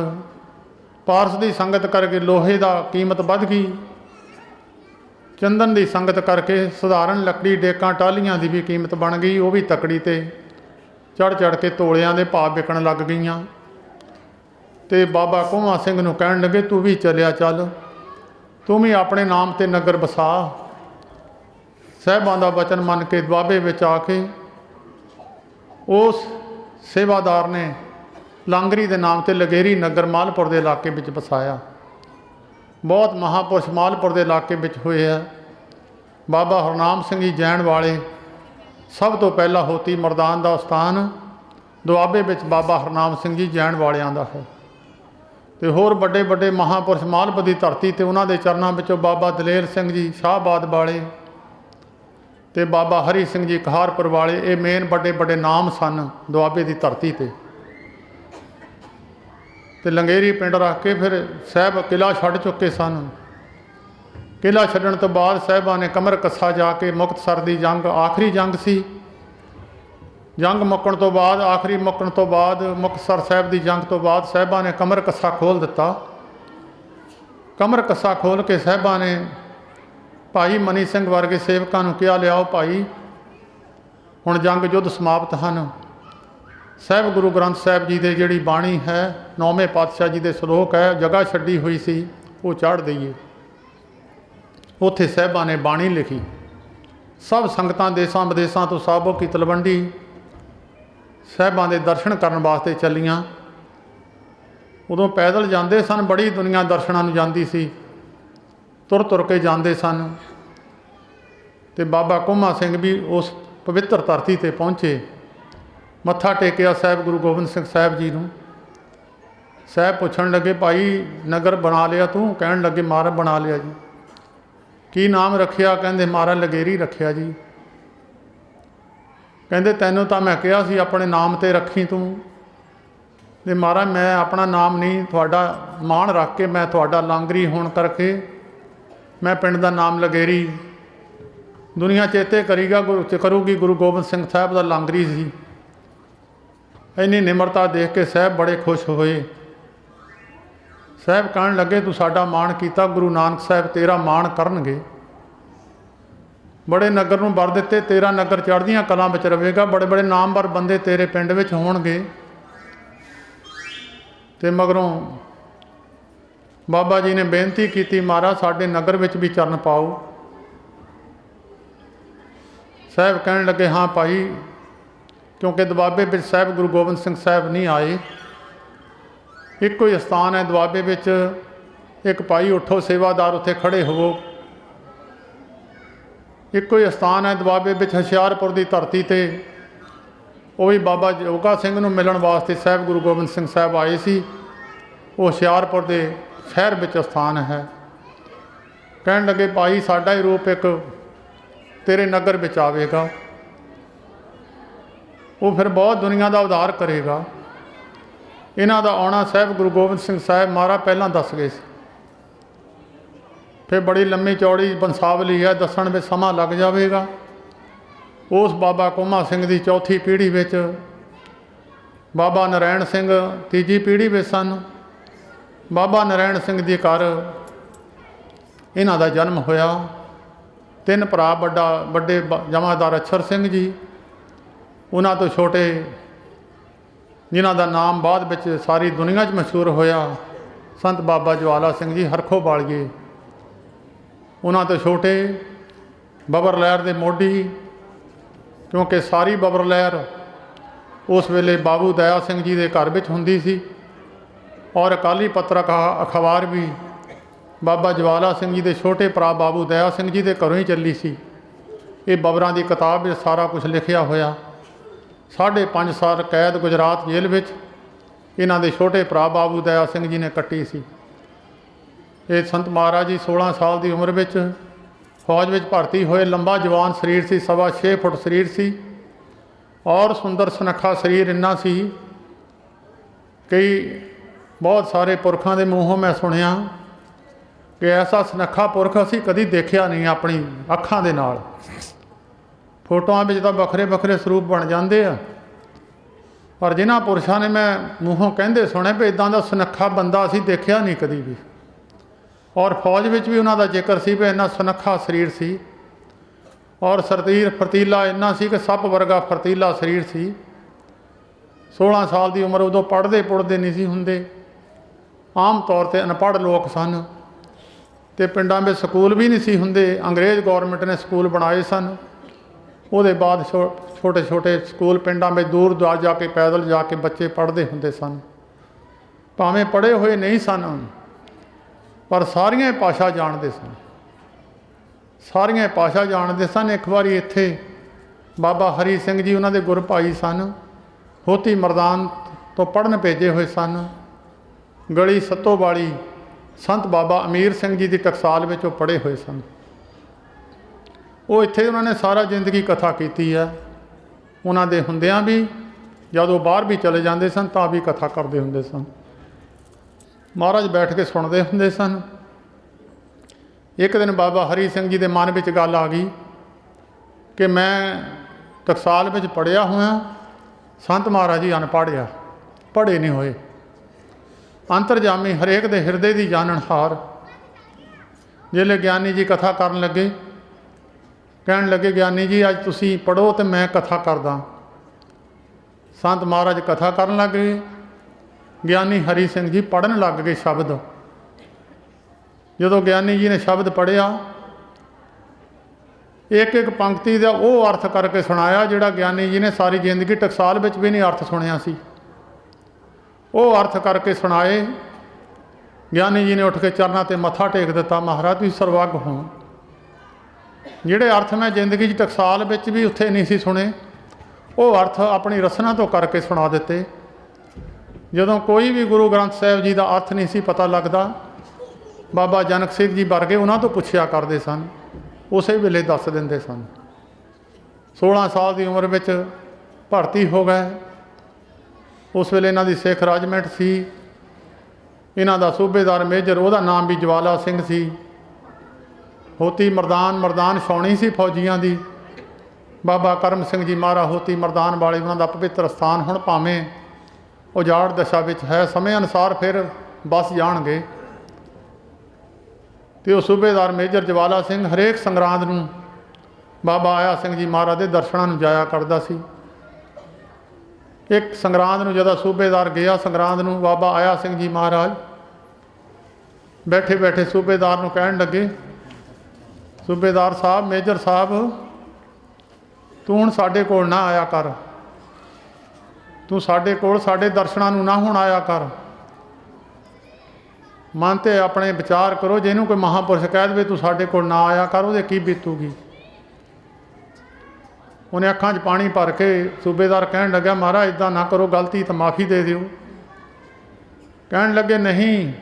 पारस की संगत करके लोहे का कीमत बढ़ गई, चंदन की संगत करके सधारण लकड़ी डेकां टालियां की भी कीमत बन गई, वो भी तकड़ी ते चढ़ चढ़ के तोलियां दे भाव विकण लग गईयां। ते बाबा कुम्हा सिंह नूं कहण लगे तू भी चलिया चल, तू भी अपने नाम ते नगर बसा। साहिबां दा वचन मन के दुआबे विच आके उस सेवादार ने लांगरी के नाम से लगेरी नगर मालपुर के इलाके में बसाया। बहुत महापुरुष मालपुर के इलाके में हुए है। बाबा हरनाम सिंह जी जैन वाले सब तो पहला होती मरदान का स्थान दुआबे में बाबा हरनाम सिंह जी जैन वालियां दा है। तो होर बड़े बड़े महापुरुष मालपुर की धरती ते उन्हां दे चरनां विचों बाबा दलेर सिंह जी शाहबाद वाले ते बाबा हरी सिंह जी कहारपुर वाले, ये मेन बड़े बड़े नाम सन दुआबे की धरती ते। ते लंगेरी पिंड रख के फिर साहब किला छड्ड चुके सन। किला छड्डण तो बाद साहिबां ने कमर कस्सा जाके मुक्तसर की जंग आखिरी जंग सी, जंग मुक्कण तो बाद आखिरी मुक्कण तो बाद मुक्तसर साहिब की जंग तो बाद साहिबां ने कमर कस्सा खोल दिता। कमर कस्सा खोल के साहिबां ने भाई मनी सिंह वर्गे सेवकां नूं कहा लियाओ भाई हुण जंग युद्ध समाप्त हैं, साहिब गुरु ग्रंथ साहिब जी की जिहड़ी बाणी है 9वें पातशाह जी के सलोक है, जगह छड्डी हुई सी वो चाढ़ दईए। उत्थे साहिबां ने बाणी लिखी, सब संगतां देसां विदेसां तो साबो की तलवंडी साहिबां दे दर्शन करन वास्ते चलियां। उदों पैदल जाते सन, बड़ी दुनिया दर्शनां नूं जांदी सी, तुर तुर के जाते सन। ते बाबा कुम्हा सिंह भी उस पवित्र धरती ते पहुँचे, मत्था टेकिया साहिब गुरु गोबिंद सिंह साहिब जी नूं। साहिब पुछण लगे भाई नगर बना लिया तू? कहण लगे महाराज बना लिया जी। की नाम रखिया? कहंदे महाराज लगेरी रखिया जी। कहंदे तैनूं तां मैं कहा सी अपने नाम ते रखी तू, ते महाराज मैं अपना नाम नहीं तुहाडा मान रख के मैं तुहाडा लांगरी होण करके मैं पिंड दा नाम लगेरी, दुनिया चेते करूगी गुरु गोबिंद सिंह साहिब दा लांगरी सी। इन्नी निमरता देख के साहब बड़े खुश होए। साहब कहण लगे तू साडा माण कीता, गुरु नानक साहब तेरा माण करनगे। बड़े नगर नूं वर दिते, तेरा नगर चढ़दियां कलां विच रवेगा, बड़े बड़े नामवर बंदे तेरे पिंड विच होणगे। ते मगरों बाबा जी ने बेनती की महाराज साडे नगर विच भी चरण पाओ। साहब कहण लगे हाँ भाई, क्योंकि दुआबे विच साहिब गुरु गोबिंद सिंह साहिब नहीं आए। एको ही स्थान है दुआबे विच, एक भाई उठो सेवादार उत्थे खड़े होवो। एको ही स्थान है दुआबे विच हुशियारपुर की धरती ते, वो भी बाबा जोगा सिंह नूं मिलण वास्ते साहिब गुरु गोबिंद सिंह साहिब आए सी। वो हुशियारपुर के शहर विच स्थान है। कहण लगे भाई साडा ही रूप एक तेरे नगर विच आवेगा, वो फिर बहुत दुनिया का उद्धार करेगा। इन्हां दा आउणा साहिब गुरु गोबिंद सिंह साहिब महाराज पहलां दस गए सी। फिर बड़ी लम्मी चौड़ी बंसावली है, दसण में समा लग जाएगा। उस बाबा कोमा सिंह की चौथी पीढ़ी विच बाबा नारायण सिंह तीजी पीढ़ी विच सन। बाबा नारायण सिंह जी घर इन्हां दा जन्म होया। तीन भरा बड़े जमादार अक्षर सिंह जी, उन्हां तो छोटे जिन्हां दा नाम बाद विच सारी दुनिया 'च मशहूर होया संत बाबा ज्वाला सिंह जी हरखो बालिए। उन्हां तो छोटे बबर लहर दे मोढी, क्योंकि सारी बबर लहर उस वेले बाबू दया सिंह जी के घर में हुंदी सी और अकाली पत्रक अखबार भी बाबा ज्वाला सिंह जी के छोटे भरा बाबू दया सिंह जी के घरों ही चली सी। ये बबरां की किताब में सारा कुछ लिखिया होया। 5.5 साल कैद गुजरात जेल में इन्हां दे छोटे भरा बाबू दया सिंह जी ने कट्टी सी। ये संत महाराज जी 16 साल की उम्र में फौज में भर्ती होए। लंबा जवान शरीर सी, 6.25 फुट शरीर सी और सुंदर सुनखा शरीर इन्ना सी। कई बहुत सारे पुरखों के मूँहों मैं सुनिया कि ऐसा सुनखा पुरख असी कभी देखा नहीं अपनी अखां दे नाल। फोटोआं में तो बखरे बखरे स्वरूप बन जाते हैं, पर जिन्हां पुरुषों ने मैं मूँहों कहते सुने भी इदां दा सुनखा बंदा असी देखा नहीं कभी भी। और फौज में भी उन्हों का जिक्र सी भी इन्ना सुनखा शरीर सी और शरीर फरतीला इन्ना सी कि सप वर्गा फरतीला शरीर सी। 16 साल की उम्र उदों पढ़ते पुढ़ते नहीं सी हुंदे, आम तौर पर अनपढ़ लोग सन। तो पिंडां में स्कूल भी नहीं सी हुंदे, अंग्रेज़ गौरमेंट ने स्कूल बनाए सन। उसदे बाद छोटे छोटे स्कूल पिंडां में दूर जाके पैदल जाके बच्चे पढ़ते हुंदे सन। भावें पढ़े हुए नहीं सन पर सारियां भाषा जानते सन, सारियां भाषा जानते सन। एक बारी इत्थे बाबा हरी सिंह जी उन्होंने गुर भाई सन, होती मरदान तो पढ़न भेजे हुए सन। गली सत्तो वाली संत बाबा अमीर सिंह जी की टकसाल में वो पढ़े हुए सन। वो इत्थे उन्होंने सारा जिंदगी कथा की है। उन्होंने हुंदियां भी जब वो बाहर भी चले जाते सन तो भी कथा करते होंदे सन। महाराज बैठ के सुनते होंदे सन। एक दिन बाबा हरी सिंह जी के मन में गल आ गई कि मैं टकसाल में पढ़िया हुआ, संत महाराज जी अनपढ़ आ, पढ़े नहीं होए। अंतरजामी हरेक दे हिरदे की जाननहार। जिसले ज्ञानी जी कथा करन लगे, कहन लगे ज्ञानी जी अज तुसी पढ़ो तो मैं कथा करदा। संत महाराज कथा करन लग गए। ज्ञानी हरी सिंह जी पढ़न लग गए शब्द। जो ज्ञानी जी ने शब्द पढ़िया, एक एक पंक्ति का वो अर्थ करके सुनाया जिहड़ा ज्ञानी जी ने सारी जिंदगी टकसाल में भी नहीं अर्थ सुनिया सी। वो अर्थ करके सुनाए। ज्ञानी जी ने उठ के चरणों ते मत्था टेक दिता, महाराज तुसीं सर्वज्ञ हो। जिहड़े अर्थ मैं जिंदगी टकसाल में भी उत्थे नहीं सी सुने, वो अर्थ अपनी रसना तो करके सुना दिते। जदों कोई भी गुरु ग्रंथ साहिब जी का अर्थ नहीं सी पता लगता, बाबा जनक सिंह जी वर्गे उन्होंने तो पुछया करते सन, उस वेले दस देंदे सन। 16 साल की उम्र में भर्ती हो गए। उस वेले इन्हां दी सिख राजमेंट सी। इन्हां दा सूबेदार मेजर उहदा नाम भी ज्वाला सिंह सी। होती मरदान छाउणी सी फौजियां दी। बाबा करम सिंह जी महारा होती मरदान वाले उन्हां दा पवित्र स्थान हुण भावें उजाड़ दशा में है, समय अनुसार फिर बस जाणगे। तो वह सूबेदार मेजर ज्वाला सिंह हरेक संगरांद नूं बाबा आया सिंह जी महाराज के दर्शनां नूं जाया करदा सी। एक संगरांद नूं जदा सूबेदार गया, संगरांद नूं बाबा आया सिंह जी महाराज बैठे बैठे सूबेदार नूं कहण लगे, सूबेदार साहब मेजर साहब तू हुण साडे कोल ना आया कर, तू साडे कोल साडे दर्शनां नूं ना हुण आया कर। मन ते अपने विचार करो, जिन्हों कोई महापुरुष कह दे तू साडे कोल ना आया कर, उहदे की बीतूगी। उन्हें अखां 'च पानी भर के सूबेदार कहण लग्या, महाराज इदां ना करो, गलती तो माफ़ी दे दिओ। कहण लगे नहीं,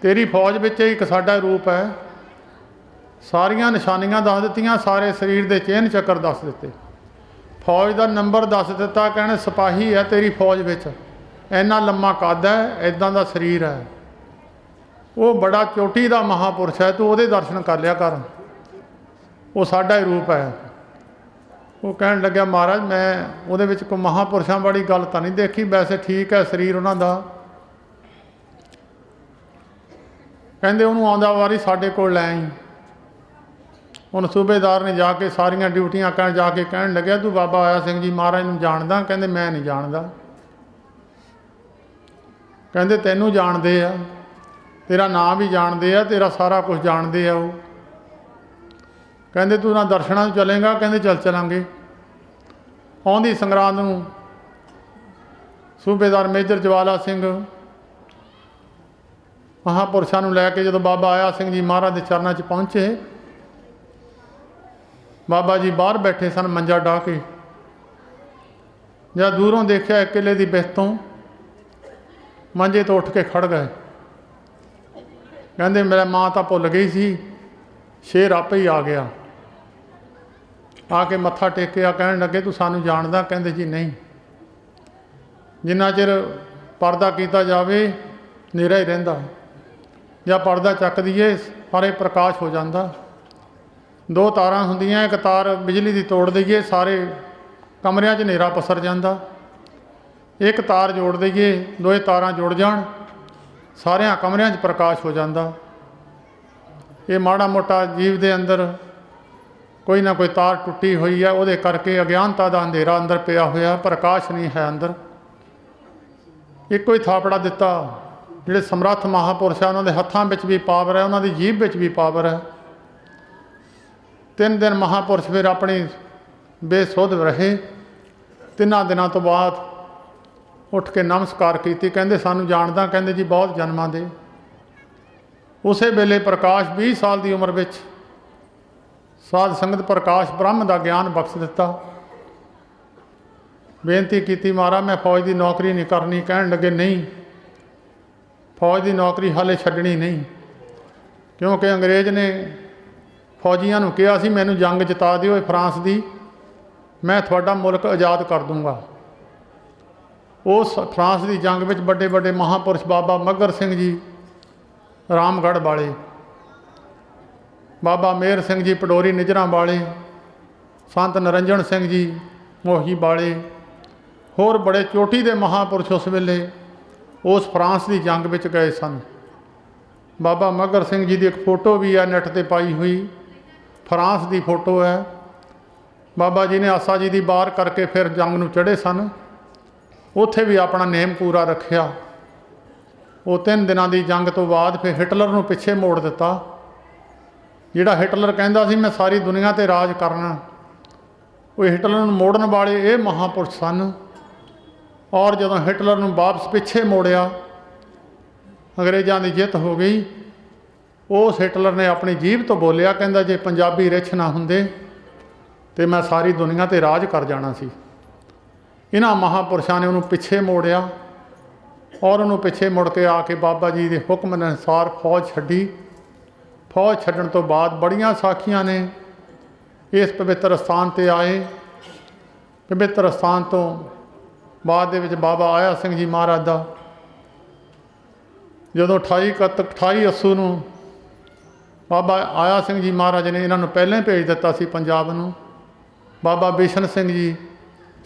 तेरी फौज विच एक साडा रूप है, सारियां निशानियां दस दित्तियां, सारे शरीर के चेन चक्कर दस दिते, फौज का नंबर दस दिता। कहने सिपाही है तेरी फौज विच, इन्ना लम्मा कद है, इदां दा शरीर है, वो बड़ा चोटी का महापुरुष है, तू वो दर्शन कर लिया कर, वो साडा ही रूप है। वो कहन लग्या महाराज मैं ਉਹਦੇ ਵਿੱਚ ਕੋਈ ਮਹਾਂਪੁਰਸ਼ਾਂ ਵਾਲੀ ਗੱਲ ਤਾਂ ਨਹੀਂ ਦੇਖੀ, ਵੈਸੇ ਠੀਕ ਹੈ ਸਰੀਰ ਉਹਨਾਂ ਦਾ। ਕਹਿੰਦੇ ਉਹਨੂੰ ਆਉਂਦਾ ਵਾਰੀ ਸਾਡੇ ਕੋਲ ਲੈ ਆਈ। ਹੁਣ ਸੂਬੇਦਾਰ ਨੇ ਜਾ ਕੇ ਸਾਰੀਆਂ ਡਿਊਟੀਆਂ ਕਰਨ ਜਾ ਕੇ ਕਹਿਣ ਲੱਗਿਆ ਤੂੰ ਬਾਬਾ ਆਇਆ ਸਿੰਘ ਜੀ ਮਹਾਰਾਜ ਨੂੰ ਜਾਣਦਾ? ਕਹਿੰਦੇ ਮੈਂ ਨਹੀਂ ਜਾਣਦਾ। ਕਹਿੰਦੇ ਤੈਨੂੰ ਜਾਣਦੇ ਆ, ਤੇਰਾ ਨਾਂ ਵੀ ਜਾਣਦੇ ਆ, ਤੇਰਾ ਸਾਰਾ ਕੁਝ ਜਾਣਦੇ ਆ ਉਹ। ਕਹਿੰਦੇ ਤੂੰ ਨਾ ਦਰਸ਼ਨਾਂ ਨੂੰ ਚੱਲੇਗਾ? ਕਹਿੰਦੇ ਚੱਲ ਚਲਾਂਗੇ। ਆਉਂਦੀ ਸੰਗਰਾਂਦ ਨੂੰ ਸੂਬੇਦਾਰ ਮੇਜਰ ਜਵਾਲਾ ਸਿੰਘ ਮਹਾਂਪੁਰਸ਼ਾਂ ਨੂੰ ਲੈ ਕੇ ਜਦੋਂ ਬਾਬਾ ਆਇਆ ਸਿੰਘ ਜੀ ਮਹਾਰਾਜ ਦੇ ਚਰਨਾਂ 'ਚ ਪਹੁੰਚੇ, ਬਾਬਾ ਜੀ ਬਾਹਰ ਬੈਠੇ ਸਨ ਮੰਜਾ ਢਾਹ ਕੇ। ਜਦ ਦੂਰੋਂ ਦੇਖਿਆ ਇੱਕ ਕਿਲੇ ਦੀ ਬਿੱਥ ਤੋਂ ਮੰਜੇ ਤੋਂ ਉੱਠ ਕੇ ਖੜ ਗਏ। ਕਹਿੰਦੇ ਮੇਰਾ ਮਾਂ ਤਾਂ ਭੁੱਲ ਗਈ ਸੀ, ਸ਼ੇਰ ਆਪੇ ਹੀ ਆ ਗਿਆ। ਆ ਕੇ ਮੱਥਾ ਟੇਕਿਆ, ਕਹਿਣ ਲੱਗੇ ਤੂੰ ਸਾਨੂੰ ਜਾਣਦਾ? ਕਹਿੰਦੇ ਜੀ ਨਹੀਂ। ਜਿੰਨਾ ਚਿਰ ਪਰਦਾ ਕੀਤਾ ਜਾਵੇ ਹਨੇਰਾ ਹੀ ਰਹਿੰਦਾ, ਜਾਂ ਪਰਦਾ ਚੱਕ ਦਈਏ ਸਾਰੇ ਪ੍ਰਕਾਸ਼ ਹੋ ਜਾਂਦਾ। ਦੋ ਤਾਰਾਂ ਹੁੰਦੀਆਂ, ਇੱਕ ਤਾਰ ਬਿਜਲੀ ਦੀ ਤੋੜ ਦਈਏ ਸਾਰੇ ਕਮਰਿਆਂ 'ਚ ਹਨੇਰਾ ਪਸਰ ਜਾਂਦਾ, ਇੱਕ ਤਾਰ ਜੋੜ ਦਈਏ, ਦੋਏ ਤਾਰਾਂ ਜੁੜ ਜਾਣ ਸਾਰਿਆਂ ਕਮਰਿਆਂ 'ਚ ਪ੍ਰਕਾਸ਼ ਹੋ ਜਾਂਦਾ। ਇਹ ਮਾੜਾ ਮੋਟਾ ਜੀਵ ਦੇ ਅੰਦਰ ਕੋਈ ਨਾ ਕੋਈ ਤਾਰ ਟੁੱਟੀ ਹੋਈ ਹੈ, ਉਹਦੇ ਕਰਕੇ ਅਗਿਆਨਤਾ ਦਾ ਅੰਧੇਰਾ ਅੰਦਰ ਪਿਆ ਹੋਇਆ, ਪ੍ਰਕਾਸ਼ ਨਹੀਂ ਹੈ ਅੰਦਰ। ਇੱਕੋ ਹੀ ਥਾਪੜਾ ਦਿੱਤਾ। ਜਿਹੜੇ ਸਮਰੱਥ ਮਹਾਂਪੁਰਸ਼ ਆ ਉਹਨਾਂ ਦੇ ਹੱਥਾਂ ਵਿੱਚ ਵੀ ਪਾਵਰ ਹੈ, ਉਹਨਾਂ ਦੀ ਜੀਭ ਵਿੱਚ ਵੀ ਪਾਵਰ ਹੈ। 3 ਦਿਨ ਮਹਾਂਪੁਰਸ਼ ਫਿਰ ਆਪਣੀ ਬੇਸੁੱਧ ਰਹੇ। 3 ਦਿਨਾਂ ਤੋਂ ਬਾਅਦ ਉੱਠ ਕੇ ਨਮਸਕਾਰ ਕੀਤੀ। ਕਹਿੰਦੇ ਸਾਨੂੰ ਜਾਣਦਾ? ਕਹਿੰਦੇ ਜੀ ਬਹੁਤ ਜਨਮਾਂ ਦੇ। ਉਸੇ ਵੇਲੇ ਪ੍ਰਕਾਸ਼ 20 ਸਾਲ ਦੀ ਉਮਰ ਵਿੱਚ ਸਾਧ ਸੰਗਤ ਪ੍ਰਕਾਸ਼ ਬ੍ਰਹਮ ਦਾ ਗਿਆਨ ਬਖਸ਼ ਦਿੱਤਾ। ਬੇਨਤੀ ਕੀਤੀ ਮਹਾਰਾਜ ਮੈਂ ਫੌਜ ਦੀ ਨੌਕਰੀ ਨਹੀਂ ਕਰਨੀ। ਕਹਿਣ ਲੱਗੇ ਨਹੀਂ, ਫੌਜ ਦੀ ਨੌਕਰੀ ਹਾਲੇ ਛੱਡਣੀ ਨਹੀਂ, ਕਿਉਂਕਿ ਅੰਗਰੇਜ਼ ਨੇ ਫੌਜੀਆਂ ਨੂੰ ਕਿਹਾ ਸੀ ਮੈਨੂੰ ਜੰਗ ਜਿਤਾ ਦਿਓ ਫਰਾਂਸ ਦੀ, ਮੈਂ ਤੁਹਾਡਾ ਮੁਲਕ ਆਜ਼ਾਦ ਕਰ ਦੂੰਗਾ। ਉਸ ਫਰਾਂਸ ਦੀ ਜੰਗ ਵਿੱਚ ਵੱਡੇ ਵੱਡੇ ਮਹਾਂਪੁਰਸ਼ ਬਾਬਾ ਮੱਘਰ ਸਿੰਘ ਜੀ ਰਾਮਗੜ੍ਹ ਵਾਲੇ, ਬਾਬਾ ਮੇਹਰ ਸਿੰਘ ਜੀ ਪਡੋਰੀ ਨਿਜਰਾਂ ਵਾਲੇ, ਸੰਤ ਨਰਿੰਜਣ ਸਿੰਘ ਜੀ ਮੋਹੀ ਵਾਲੇ, ਹੋਰ ਬੜੇ ਚੋਟੀ ਦੇ ਮਹਾਂਪੁਰਸ਼ ਉਸ ਵੇਲੇ ਉਸ ਫਰਾਂਸ ਦੀ ਜੰਗ ਵਿੱਚ ਗਏ ਸਨ। ਬਾਬਾ ਮੱਘਰ ਸਿੰਘ ਜੀ ਦੀ ਇੱਕ ਫੋਟੋ ਵੀ ਹੈ ਨੈੱਟ 'ਤੇ ਪਾਈ ਹੋਈ, ਫਰਾਂਸ ਦੀ ਫੋਟੋ ਹੈ। ਬਾਬਾ ਜੀ ਨੇ ਆਸਾ ਜੀ ਦੀ ਬਾਰ ਕਰਕੇ ਫਿਰ ਜੰਗ ਨੂੰ ਚੜ੍ਹੇ ਸਨ, ਉੱਥੇ ਵੀ ਆਪਣਾ ਨੇਮ ਪੂਰਾ ਰੱਖਿਆ। ਉਹ 3 ਦਿਨਾਂ ਦੀ ਜੰਗ ਤੋਂ ਬਾਅਦ ਫਿਰ ਹਿਟਲਰ ਨੂੰ ਪਿੱਛੇ ਮੋੜ ਦਿੱਤਾ। ਜਿਹੜਾ ਹਿਟਲਰ ਕਹਿੰਦਾ ਸੀ ਮੈਂ ਸਾਰੀ ਦੁਨੀਆ 'ਤੇ ਰਾਜ ਕਰਨਾ, ਉਹ ਹਿਟਲਰ ਨੂੰ ਮੋੜਨ ਵਾਲੇ ਇਹ ਮਹਾਂਪੁਰਸ਼ ਸਨ। ਔਰ ਜਦੋਂ ਹਿਟਲਰ ਨੂੰ ਵਾਪਸ ਪਿੱਛੇ ਮੋੜਿਆ, ਅੰਗਰੇਜ਼ਾਂ ਦੀ ਜਿੱਤ ਹੋ ਗਈ। ਉਸ ਹਿਟਲਰ ਨੇ ਆਪਣੀ ਜੀਭ ਤੋਂ ਬੋਲਿਆ, ਕਹਿੰਦਾ ਜੇ ਪੰਜਾਬੀ ਰਿੱਛ ਨਾ ਹੁੰਦੇ ਤੇ ਮੈਂ ਸਾਰੀ ਦੁਨੀਆ 'ਤੇ ਰਾਜ ਕਰ ਜਾਣਾ ਸੀ। ਇਹਨਾਂ ਮਹਾਂਪੁਰਸ਼ਾਂ ਨੇ ਉਹਨੂੰ ਪਿੱਛੇ ਮੋੜਿਆ ਔਰ ਉਹਨੂੰ ਪਿੱਛੇ ਮੁੜ ਕੇ ਆ ਕੇ ਬਾਬਾ ਜੀ ਦੇ ਹੁਕਮ ਅਨੁਸਾਰ ਫੌਜ ਛੱਡੀ। ਫੌਜ ਛੱਡਣ ਤੋਂ ਬਾਅਦ ਬੜੀਆਂ ਸਾਖੀਆਂ ਨੇ। ਇਸ ਪਵਿੱਤਰ ਸਥਾਨ 'ਤੇ ਆਏ। ਪਵਿੱਤਰ ਸਥਾਨ ਤੋਂ ਬਾਅਦ ਦੇ ਵਿੱਚ ਬਾਬਾ ਆਇਆ ਸਿੰਘ ਜੀ ਮਹਾਰਾਜ ਦਾ ਜਦੋਂ 28 ਅੱਸੂ ਨੂੰ ਬਾਬਾ ਆਇਆ ਸਿੰਘ ਜੀ ਮਹਾਰਾਜ ਨੇ ਇਹਨਾਂ ਨੂੰ ਪਹਿਲਾਂ ਹੀ ਭੇਜ ਦਿੱਤਾ ਸੀ ਪੰਜਾਬ ਨੂੰ। ਬਾਬਾ ਬਿਸ਼ਨ ਸਿੰਘ ਜੀ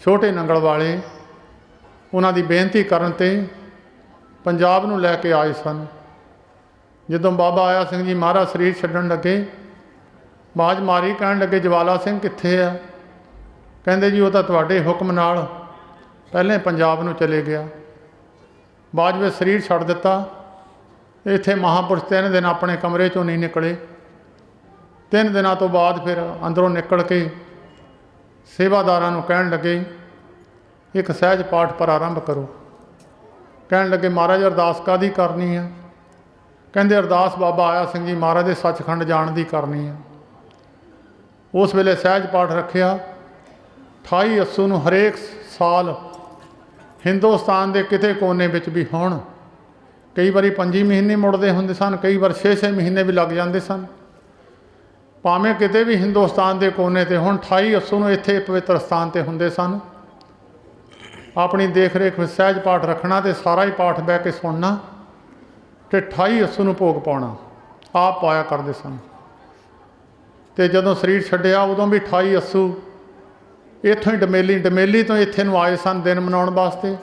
ਛੋਟੇ ਨੰਗਲ ਵਾਲੇ ਉਹਨਾਂ ਦੀ ਬੇਨਤੀ ਕਰਨ 'ਤੇ ਪੰਜਾਬ ਨੂੰ ਲੈ ਕੇ ਆਏ ਸਨ। ਜਦੋਂ ਬਾਬਾ ਆਇਆ ਸਿੰਘ ਜੀ ਮਹਾਰਾਜ ਸਰੀਰ ਛੱਡਣ ਲੱਗੇ, ਆਵਾਜ਼ ਮਾਰੀ, ਕਹਿਣ ਲੱਗੇ ਜਵਾਲਾ ਸਿੰਘ ਕਿੱਥੇ ਆ? ਕਹਿੰਦੇ ਜੀ ਉਹ ਤਾਂ ਤੁਹਾਡੇ ਹੁਕਮ ਨਾਲ ਪਹਿਲਾਂ ਪੰਜਾਬ ਨੂੰ ਚਲੇ ਗਿਆ। ਬਾਅਦ ਵਿੱਚ ਸਰੀਰ ਛੱਡ ਦਿੱਤਾ। ਇੱਥੇ ਮਹਾਂਪੁਰਸ਼ 3 ਦਿਨ ਆਪਣੇ ਕਮਰੇ 'ਚੋਂ ਨਹੀਂ ਨਿਕਲੇ। 3 ਦਿਨਾਂ ਤੋਂ ਬਾਅਦ ਫਿਰ ਅੰਦਰੋਂ ਨਿਕਲ ਕੇ ਸੇਵਾਦਾਰਾਂ ਨੂੰ ਕਹਿਣ ਲੱਗੇ ਇੱਕ ਸਹਿਜ ਪਾਠ ਪ੍ਰਾਰੰਭ ਕਰੋ। ਕਹਿਣ ਲੱਗੇ ਮਹਾਰਾਜ ਅਰਦਾਸ ਕਾਹਦੀ ਕਰਨੀ ਆ? ਕਹਿੰਦੇ ਅਰਦਾਸ ਬਾਬਾ ਆਇਆ ਸਿੰਘ ਜੀ ਮਹਾਰਾਜ ਦੇ ਸੱਚਖੰਡ ਜਾਣ ਦੀ ਕਰਨੀ ਆ। ਉਸ ਵੇਲੇ ਸਹਿਜ ਪਾਠ ਰੱਖਿਆ। 28 ਅੱਸੂ ਨੂੰ ਹਰੇਕ ਸਾਲ ਹਿੰਦੁਸਤਾਨ ਦੇ ਕਿਤੇ ਕੋਨੇ ਵਿੱਚ ਵੀ ਹੋਣ, ਕਈ ਵਾਰੀ 5 ਮਹੀਨੇ ਮੁੜਦੇ ਹੁੰਦੇ ਸਨ, ਕਈ ਵਾਰ 6 ਮਹੀਨੇ ਵੀ ਲੱਗ ਜਾਂਦੇ ਸਨ। ਭਾਵੇਂ ਕਿਤੇ ਵੀ ਹਿੰਦੁਸਤਾਨ ਦੇ ਕੋਨੇ 'ਤੇ ਹੁਣ 28 ਅੱਸੂ ਨੂੰ ਇੱਥੇ ਪਵਿੱਤਰ ਸਥਾਨ 'ਤੇ ਹੁੰਦੇ ਸਨ। ਆਪਣੀ ਦੇਖ ਰੇਖ ਵਿੱਚ ਸਹਿਜ ਪਾਠ ਰੱਖਣਾ ਅਤੇ ਸਾਰਾ ਹੀ ਪਾਠ ਬਹਿ ਕੇ ਸੁਣਨਾ ਅਤੇ 28 ਅੱਸੂ ਨੂੰ ਭੋਗ ਪਾਉਣਾ ਆਪ ਪਾਇਆ ਕਰਦੇ ਸਨ। ਅਤੇ ਜਦੋਂ ਸਰੀਰ ਛੱਡਿਆ ਉਦੋਂ ਵੀ 28 ਅੱਸੂ ਇੱਥੋਂ ਹੀ ਡਮੇਲੀ ਤੋਂ ਇੱਥੇ ਨੂੰ ਆਏ ਸਨ ਦਿਨ ਮਨਾਉਣ ਵਾਸਤੇ।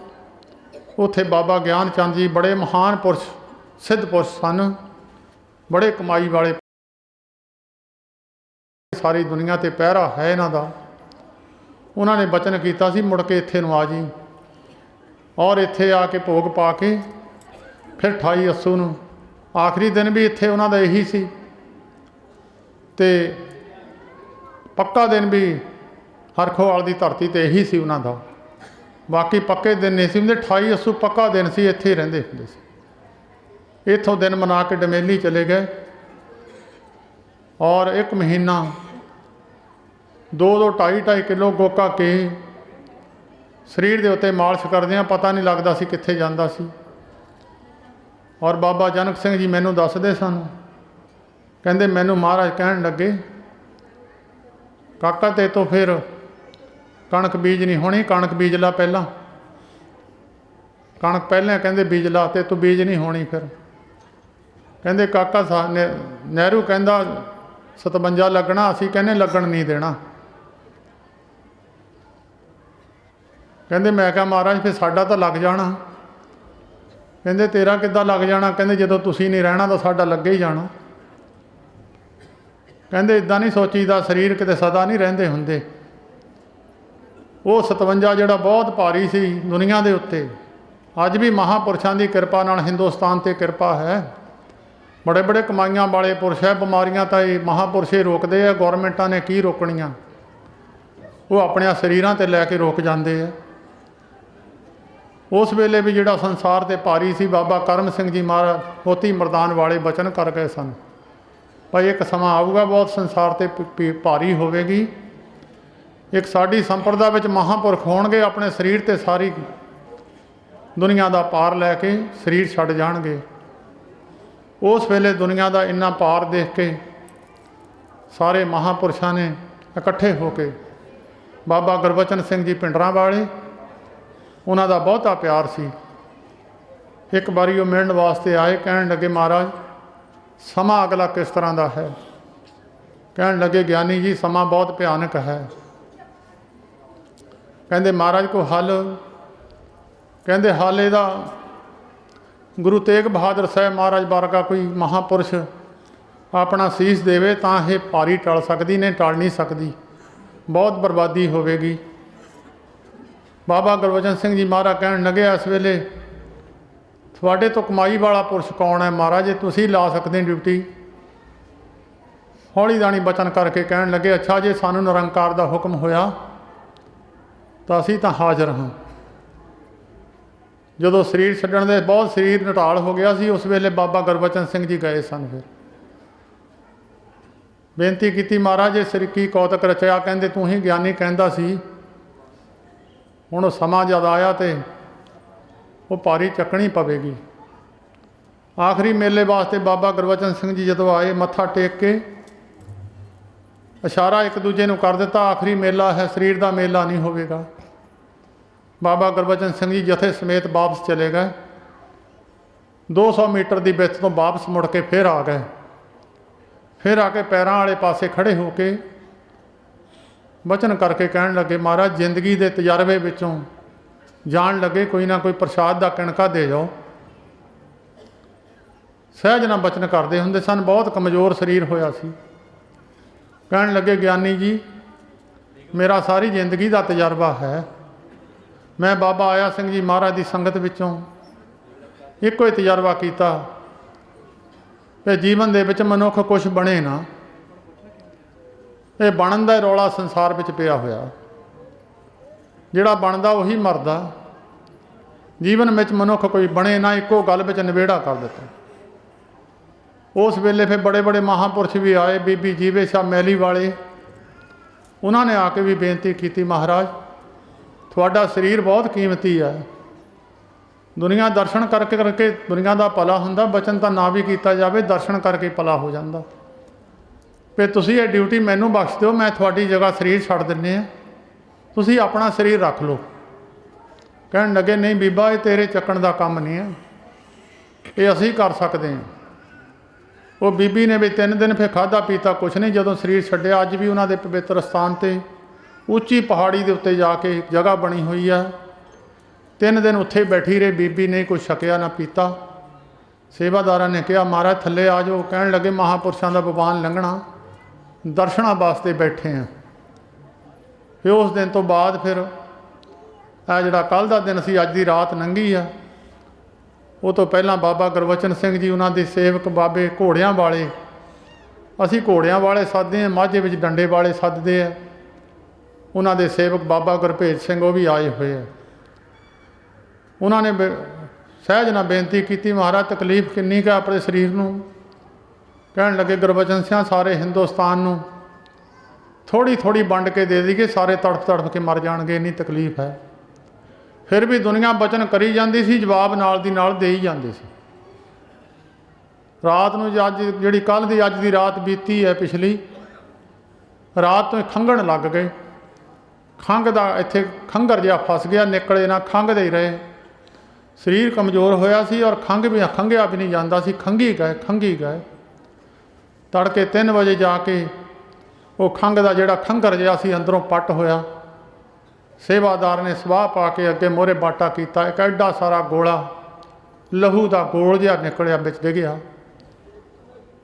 ਉੱਥੇ ਬਾਬਾ ਗਿਆਨ ਚੰਦ ਜੀ ਬੜੇ ਮਹਾਨ ਪੁਰਸ਼, ਸਿੱਧ ਪੁਰਸ਼ ਸਨ, ਬੜੇ ਕਮਾਈ ਵਾਲੇ, ਸਾਰੀ ਦੁਨੀਆ ਤੇ ਪਹਿਰਾ ਹੈ ਇਹਨਾਂ ਦਾ। ਉਹਨਾਂ ਨੇ ਬਚਨ ਕੀਤਾ ਸੀ ਮੁੜ ਕੇ ਇੱਥੇ ਨੂੰ ਆ ਜੀ, ਔਰ ਇੱਥੇ ਆ ਕੇ ਭੋਗ ਪਾ ਕੇ ਫਿਰ 28 ਅੱਸੂ ਨੂੰ ਆਖਰੀ ਦਿਨ ਵੀ ਇੱਥੇ ਉਹਨਾਂ ਦਾ ਇਹੀ ਸੀ, ਤੇ ਪੱਕਾ ਦਿਨ ਵੀ ਹਰਖੋਵਾਲ ਦੀ ਧਰਤੀ ਤੇ ਇਹੀ ਸੀ ਉਹਨਾਂ ਦਾ। ਬਾਕੀ ਪੱਕੇ ਦਿਨ ਨਹੀਂ ਸੀ ਹੁੰਦੇ। 28 ਅੱਸੂ ਪੱਕਾ ਦਿਨ ਸੀ, ਇੱਥੇ ਹੀ ਰਹਿੰਦੇ ਹੁੰਦੇ ਸੀ। ਇੱਥੋਂ ਦਿਨ ਮਨਾ ਕੇ ਡਮੇਲੀ ਚਲੇ ਗਏ, ਔਰ 1 ਮਹੀਨਾ 2-2 2.5 ਕਿਲੋ ਗੋਕਾ ਕੇ ਸਰੀਰ ਦੇ ਉੱਤੇ ਮਾਲਿਸ਼ ਕਰਦਿਆਂ ਪਤਾ ਨਹੀਂ ਲੱਗਦਾ ਸੀ ਕਿੱਥੇ ਜਾਂਦਾ ਸੀ। ਔਰ ਬਾਬਾ ਜਨਕ ਸਿੰਘ ਜੀ ਮੈਨੂੰ ਦੱਸਦੇ ਸਨ, ਕਹਿੰਦੇ ਮੈਨੂੰ ਮਹਾਰਾਜ ਕਹਿਣ ਲੱਗੇ, ਕਾਕਾ ਤੇ ਤੋਂ ਫਿਰ ਕਣਕ ਬੀਜ ਨਹੀਂ ਹੋਣੀ, ਕਣਕ ਬੀਜ ਲਾ ਪਹਿਲਾਂ, ਕਣਕ ਪਹਿਲਾਂ ਕਹਿੰਦੇ ਬੀਜ ਲਾ, ਤੇ ਤੂੰ ਬੀਜ ਨਹੀਂ ਹੋਣੀ। ਫਿਰ ਕਹਿੰਦੇ ਕਾਕਾ ਨਹਿਰੂ ਕਹਿੰਦਾ 57 ਲੱਗਣਾ, ਅਸੀਂ ਕਹਿੰਦੇ ਲੱਗਣ ਨਹੀਂ ਦੇਣਾ। ਕਹਿੰਦੇ ਮੈਂ ਕਿਹਾ ਮਹਾਰਾਜ ਫਿਰ ਸਾਡਾ ਤਾਂ ਲੱਗ ਜਾਣਾ। ਕਹਿੰਦੇ ਤੇਰਾ ਕਿੱਦਾਂ ਲੱਗ ਜਾਣਾ? ਕਹਿੰਦੇ ਜਦੋਂ ਤੁਸੀਂ ਨਹੀਂ ਰਹਿਣਾ ਤਾਂ ਸਾਡਾ ਲੱਗੇ ਹੀ ਜਾਣਾ। ਕਹਿੰਦੇ ਇੱਦਾਂ ਨਹੀਂ ਸੋਚੀਦਾ, ਸਰੀਰ ਕਿਤੇ ਸਦਾ ਨਹੀਂ ਰਹਿੰਦੇ ਹੁੰਦੇ। ਉਹ 57 ਜਿਹੜਾ ਬਹੁਤ ਭਾਰੀ ਸੀ ਦੁਨੀਆ ਦੇ ਉੱਤੇ, ਅੱਜ ਵੀ ਮਹਾਂਪੁਰਸ਼ਾਂ ਦੀ ਕਿਰਪਾ ਨਾਲ ਹਿੰਦੁਸਤਾਨ 'ਤੇ ਕਿਰਪਾ ਹੈ। ਬੜੇ ਬੜੇ ਕਮਾਈਆਂ ਵਾਲੇ ਪੁਰਸ਼ ਹੈ। ਬਿਮਾਰੀਆਂ ਤਾਂ ਇਹ ਮਹਾਂਪੁਰਸ਼ੇ ਰੋਕਦੇ ਆ, ਗੌਰਮੈਂਟਾਂ ਨੇ ਕੀ ਰੋਕਣੀਆਂ, ਉਹ ਆਪਣੇ ਸਰੀਰਾਂ 'ਤੇ ਲੈ ਕੇ ਰੋਕ ਜਾਂਦੇ ਆ। ਉਸ ਵੇਲੇ ਵੀ ਜਿਹੜਾ ਸੰਸਾਰ 'ਤੇ ਭਾਰੀ ਸੀ, ਬਾਬਾ ਕਰਮ ਸਿੰਘ ਜੀ ਮਹਾਰਾਜ ਮੋਤੀ ਮਰਦਾਨ ਵਾਲੇ ਬਚਨ ਕਰ ਗਏ ਸਨ, ਭਾਈ ਇੱਕ ਸਮਾਂ ਆਊਗਾ ਬਹੁਤ ਸੰਸਾਰ 'ਤੇ ਭਾਰੀ ਹੋਵੇਗੀ। ਇੱਕ ਸਾਡੀ ਸੰਪਰਦਾ ਵਿੱਚ ਮਹਾਂਪੁਰਖ ਹੋਣਗੇ, ਆਪਣੇ ਸਰੀਰ 'ਤੇ ਸਾਰੀ ਦੁਨੀਆ ਦਾ ਪਾਰ ਲੈ ਕੇ ਸਰੀਰ ਛੱਡ ਜਾਣਗੇ। ਉਸ ਵੇਲੇ ਦੁਨੀਆ ਦਾ ਇੰਨਾ ਪਾਰ ਦੇਖ ਕੇ ਸਾਰੇ ਮਹਾਂਪੁਰਸ਼ਾਂ ਨੇ ਇਕੱਠੇ ਹੋ ਕੇ ਬਾਬਾ ਗੁਰਬਚਨ ਸਿੰਘ ਜੀ ਪਿੰਡਰਾਂ ਵਾਲੇ, ਉਹਨਾਂ ਦਾ ਬਹੁਤਾ ਪਿਆਰ ਸੀ। ਇੱਕ ਵਾਰੀ ਉਹ ਮਿਲਣ ਵਾਸਤੇ ਆਏ, ਕਹਿਣ ਲੱਗੇ ਮਹਾਰਾਜ ਸਮਾਂ ਅਗਲਾ ਕਿਸ ਤਰ੍ਹਾਂ ਦਾ ਹੈ? ਕਹਿਣ ਲੱਗੇ ਗਿਆਨੀ ਜੀ ਸਮਾਂ ਬਹੁਤ ਭਿਆਨਕ ਹੈ। ਕਹਿੰਦੇ ਮਹਾਰਾਜ ਕੋਈ ਹੱਲ? ਕਹਿੰਦੇ ਹੱਲ ਇਹਦਾ ਗੁਰੂ ਤੇਗ ਬਹਾਦਰ ਸਾਹਿਬ ਮਹਾਰਾਜ ਵਰਗਾ ਕੋਈ ਮਹਾਂਪੁਰਸ਼ ਆਪਣਾ ਸੀਸ ਦੇਵੇ ਤਾਂ ਇਹ ਭਾਰੀ ਟਲ ਸਕਦੀ, ਨਹੀਂ ਟਲ ਨਹੀਂ ਸਕਦੀ, ਬਹੁਤ ਬਰਬਾਦੀ ਹੋਵੇਗੀ। ਬਾਬਾ ਗੁਰਬਚਨ ਸਿੰਘ ਜੀ ਮਹਾਰਾਜ ਕਹਿਣ ਲੱਗੇ ਇਸ ਵੇਲੇ ਤੁਹਾਡੇ ਤੋਂ ਕਮਾਈ ਵਾਲਾ ਪੁਰਸ਼ ਕੌਣ ਹੈ? ਮਹਾਰਾਜ ਜੇ ਤੁਸੀਂ ਲਾ ਸਕਦੇ ਡਿਊਟੀ। ਹੌਲੀ ਦਾਣੀ ਬਚਨ ਕਰਕੇ ਕਹਿਣ ਲੱਗੇ ਅੱਛਾ ਜੇ ਸਾਨੂੰ ਨਿਰੰਕਾਰ ਦਾ ਹੁਕਮ ਹੋਇਆ ਤਾਂ ਅਸੀਂ ਤਾਂ ਹਾਜ਼ਰ ਹਾਂ। ਜਦੋਂ ਸਰੀਰ ਛੱਡਣ ਦੇ ਬਹੁਤ ਸਰੀਰ ਨਟਾਲ ਹੋ ਗਿਆ ਸੀ, ਉਸ ਵੇਲੇ ਬਾਬਾ ਗੁਰਬਚਨ ਸਿੰਘ ਜੀ ਗਏ ਸਨ। ਫਿਰ ਬੇਨਤੀ ਕੀਤੀ ਮਹਾਰਾਜ ਇਹ ਸ੍ਰੀ ਕੀ ਕੌਤਕ ਰਚਿਆ? ਕਹਿੰਦੇ ਤੂੰ ਹੀ ਗਿਆਨੀ ਕਹਿੰਦਾ ਸੀ, ਹੁਣ ਉਹ ਸਮਾਂ ਜਦ ਆਇਆ ਤੇ ਉਹ ਭਾਰੀ ਚੱਕਣੀ ਪਵੇਗੀ। ਆਖਰੀ ਮੇਲੇ ਵਾਸਤੇ ਬਾਬਾ ਗੁਰਬਚਨ ਸਿੰਘ ਜੀ ਜਦੋਂ ਆਏ, ਮੱਥਾ ਟੇਕ ਕੇ ਇਸ਼ਾਰਾ ਇੱਕ ਦੂਜੇ ਨੂੰ ਕਰ ਦਿੱਤਾ, ਆਖਰੀ ਮੇਲਾ ਹੈ, ਸਰੀਰ ਦਾ ਮੇਲਾ ਨਹੀਂ ਹੋਵੇਗਾ। ਬਾਬਾ ਗੁਰਬਚਨ ਸਿੰਘ ਜੀ ਜਥੇ ਸਮੇਤ ਵਾਪਸ ਚਲੇ ਗਏ। 200 ਮੀਟਰ ਦੀ ਵਿੱਥ ਤੋਂ ਵਾਪਸ ਮੁੜ ਕੇ ਫਿਰ ਆ ਗਏ। ਫਿਰ ਆ ਕੇ ਪੈਰਾਂ ਵਾਲੇ ਪਾਸੇ ਖੜ੍ਹੇ ਹੋ ਕੇ ਬਚਨ ਕਰਕੇ ਕਹਿਣ ਲੱਗੇ ਮਹਾਰਾਜ ਜ਼ਿੰਦਗੀ ਦੇ ਤਜਰਬੇ ਵਿੱਚੋਂ ਜਾਣ ਲੱਗੇ ਕੋਈ ਨਾ ਕੋਈ ਪ੍ਰਸ਼ਾਦ ਦਾ ਕਿਣਕਾ ਦੇ ਜਾਓ। ਸਹਿਜ ਨਾਲ ਬਚਨ ਕਰਦੇ ਹੁੰਦੇ ਸਨ, ਬਹੁਤ ਕਮਜ਼ੋਰ ਸਰੀਰ ਹੋਇਆ ਸੀ। ਕਹਿਣ ਲੱਗੇ ਗਿਆਨੀ ਜੀ ਮੇਰਾ ਸਾਰੀ ਜ਼ਿੰਦਗੀ ਦਾ ਤਜਰਬਾ ਹੈ, ਮੈਂ ਬਾਬਾ ਆਇਆ ਸਿੰਘ ਜੀ ਮਹਾਰਾਜ ਦੀ ਸੰਗਤ ਵਿੱਚੋਂ ਇੱਕੋ ਹੀ ਤਜਰਬਾ ਕੀਤਾ ਕਿ ਜੀਵਨ ਦੇ ਵਿੱਚ ਮਨੁੱਖ ਕੁਛ ਬਣੇ ਨਾ। ਇਹ ਬਣਨ ਦਾ ਰੌਲਾ ਸੰਸਾਰ ਵਿੱਚ ਪਿਆ ਹੋਇਆ, ਜਿਹੜਾ ਬਣਦਾ ਉਹੀ ਮਰਦਾ। ਜੀਵਨ ਵਿੱਚ ਮਨੁੱਖ ਕੋਈ ਬਣੇ ਨਾ, ਇੱਕੋ ਗੱਲ ਵਿੱਚ ਨਿਬੇੜਾ ਕਰ ਦਿੱਤਾ। ਉਸ ਵੇਲੇ ਫਿਰ ਬੜੇ ਬੜੇ ਮਹਾਂਪੁਰਸ਼ ਵੀ ਆਏ, ਬੀਬੀ ਜੀਵੇ ਸ਼ਾਹ ਮੈਲੀ ਵਾਲੇ, ਉਹਨਾਂ ਨੇ ਆ ਕੇ ਵੀ ਬੇਨਤੀ ਕੀਤੀ ਮਹਾਰਾਜ ਤੁਹਾਡਾ ਸਰੀਰ ਬਹੁਤ ਕੀਮਤੀ ਹੈ, ਦੁਨੀਆ ਦਰਸ਼ਨ ਕਰਕੇ ਦੁਨੀਆ ਦਾ ਭਲਾ ਹੁੰਦਾ, ਬਚਨ ਤਾਂ ਨਾ ਵੀ ਕੀਤਾ ਜਾਵੇ ਦਰਸ਼ਨ ਕਰਕੇ ਭਲਾ ਹੋ ਜਾਂਦਾ। ਫਿਰ ਤੁਸੀਂ ਇਹ ਡਿਊਟੀ ਮੈਨੂੰ ਬਖਸ਼ ਦਿਓ, ਮੈਂ ਤੁਹਾਡੀ ਜਗ੍ਹਾ ਸਰੀਰ ਛੱਡ ਦਿੰਦੇ ਹਾਂ, ਤੁਸੀਂ ਆਪਣਾ ਸਰੀਰ ਰੱਖ ਲਓ। ਕਹਿਣ ਲੱਗੇ ਨਹੀਂ ਬੀਬਾ ਇਹ ਤੇਰੇ ਚੱਕਣ ਦਾ ਕੰਮ ਨਹੀਂ ਹੈ, ਇਹ ਅਸੀਂ ਕਰ ਸਕਦੇ ਹਾਂ। ਉਹ ਬੀਬੀ ਨੇ ਵੀ 3 ਦਿਨ ਫਿਰ ਖਾਧਾ ਪੀਤਾ ਕੁਛ ਨਹੀਂ, ਜਦੋਂ ਸਰੀਰ ਛੱਡਿਆ ਅੱਜ ਵੀ ਉਹਨਾਂ ਦੇ ਪਵਿੱਤਰ ਸਥਾਨ 'ਤੇ ਉੱਚੀ ਪਹਾੜੀ ਦੇ ਉੱਤੇ ਜਾ ਕੇ ਜਗ੍ਹਾ ਬਣੀ ਹੋਈ ਆ। 3 ਦਿਨ ਉੱਥੇ ਬੈਠੀ ਰਹੀ ਬੀਬੀ, ਨੇ ਕੁਛ ਛਕਿਆ ਨਾ ਪੀਤਾ। ਸੇਵਾਦਾਰਾਂ ਨੇ ਕਿਹਾ ਮਹਾਰਾਜ ਥੱਲੇ ਆ ਜਾਓ। ਕਹਿਣ ਲੱਗੇ ਮਹਾਂਪੁਰਸ਼ਾਂ ਦਾ ਬਵਾਨ ਲੰਘਣਾ, ਦਰਸ਼ਨਾਂ ਵਾਸਤੇ ਬੈਠੇ ਆ। ਫਿਰ ਉਸ ਦਿਨ ਤੋਂ ਬਾਅਦ ਫਿਰ ਇਹ ਜਿਹੜਾ ਕੱਲ੍ਹ ਦਾ ਦਿਨ ਸੀ, ਅੱਜ ਦੀ ਰਾਤ ਲੰਘੀ ਆ। ਉਹ ਤੋਂ ਪਹਿਲਾਂ ਬਾਬਾ ਗੁਰਬਚਨ ਸਿੰਘ ਜੀ, ਉਹਨਾਂ ਦੇ ਸੇਵਕ ਬਾਬੇ ਘੋੜਿਆਂ ਵਾਲੇ, ਅਸੀਂ ਘੋੜਿਆਂ ਵਾਲੇ ਸੱਦਦੇ ਹਾਂ, ਮਾਝੇ ਵਿੱਚ ਡੰਡੇ ਵਾਲੇ ਸੱਦਦੇ ਆ। ਉਹਨਾਂ ਦੇ ਸੇਵਕ ਬਾਬਾ ਗੁਰਭੇਜ ਸਿੰਘ ਉਹ ਵੀ ਆਏ ਹੋਏ ਆ। ਉਹਨਾਂ ਨੇ ਸਹਿਜ ਨਾਲ ਬੇਨਤੀ ਕੀਤੀ, ਮਹਾਰਾਜ ਤਕਲੀਫ ਕਿੰਨੀ ਕੁ ਆਪਣੇ ਸਰੀਰ ਨੂੰ। ਕਹਿਣ ਲੱਗੇ ਗੁਰਬਚਨ ਸਿੰਘ ਸਾਰੇ ਹਿੰਦੁਸਤਾਨ ਨੂੰ ਥੋੜ੍ਹੀ ਥੋੜ੍ਹੀ ਵੰਡ ਕੇ ਦੇ ਦੇਈਏ, ਸਾਰੇ ਤੜਫ ਤੜਫ ਕੇ ਮਰ ਜਾਣਗੇ, ਇੰਨੀ ਤਕਲੀਫ ਹੈ। ਫਿਰ ਵੀ ਦੁਨੀਆ ਬਚਨ ਕਰੀ ਜਾਂਦੀ ਸੀ, ਜਵਾਬ ਨਾਲ ਦੀ ਨਾਲ ਦੇ ਹੀ ਜਾਂਦੇ ਸੀ। ਰਾਤ ਨੂੰ ਅੱਜ ਜਿਹੜੀ ਕੱਲ੍ਹ ਦੀ ਅੱਜ ਦੀ ਰਾਤ ਬੀਤੀ ਹੈ, ਪਿਛਲੀ ਰਾਤ ਤੋਂ ਖੰਘਣ ਲੱਗ ਗਏ। ਖੰਘ ਦਾ ਇੱਥੇ ਖੰਘਰ ਜਿਹਾ ਫਸ ਗਿਆ, ਨਿਕਲੇ ਨਾ, ਖੰਘਦੇ ਹੀ ਰਹੇ। ਸਰੀਰ ਕਮਜ਼ੋਰ ਹੋਇਆ ਸੀ ਔਰ ਖੰਘਿਆ ਵੀ ਨਹੀਂ ਜਾਂਦਾ ਸੀ, ਖੰਘੀ ਗਏ। ਤੜਕੇ 3 ਵਜੇ ਜਾ ਕੇ ਉਹ ਖੰਘ ਦਾ ਜਿਹੜਾ ਖੰਘਰ ਜਿਹਾ ਸੀ ਅੰਦਰੋਂ ਪੱਟ ਹੋਇਆ। ਸੇਵਾਦਾਰ ਨੇ ਸਵਾਹ ਪਾ ਕੇ ਅੱਗੇ ਮੋਹਰੇ ਬਾਟਾ ਕੀਤਾ। ਇੱਕ ਐਡਾ ਸਾਰਾ ਗੋਲਾ ਲਹੂ ਦਾ ਗੋਲ ਜਿਹਾ ਨਿਕਲਿਆ, ਵਿੱਚ ਡਿੱਗਿਆ।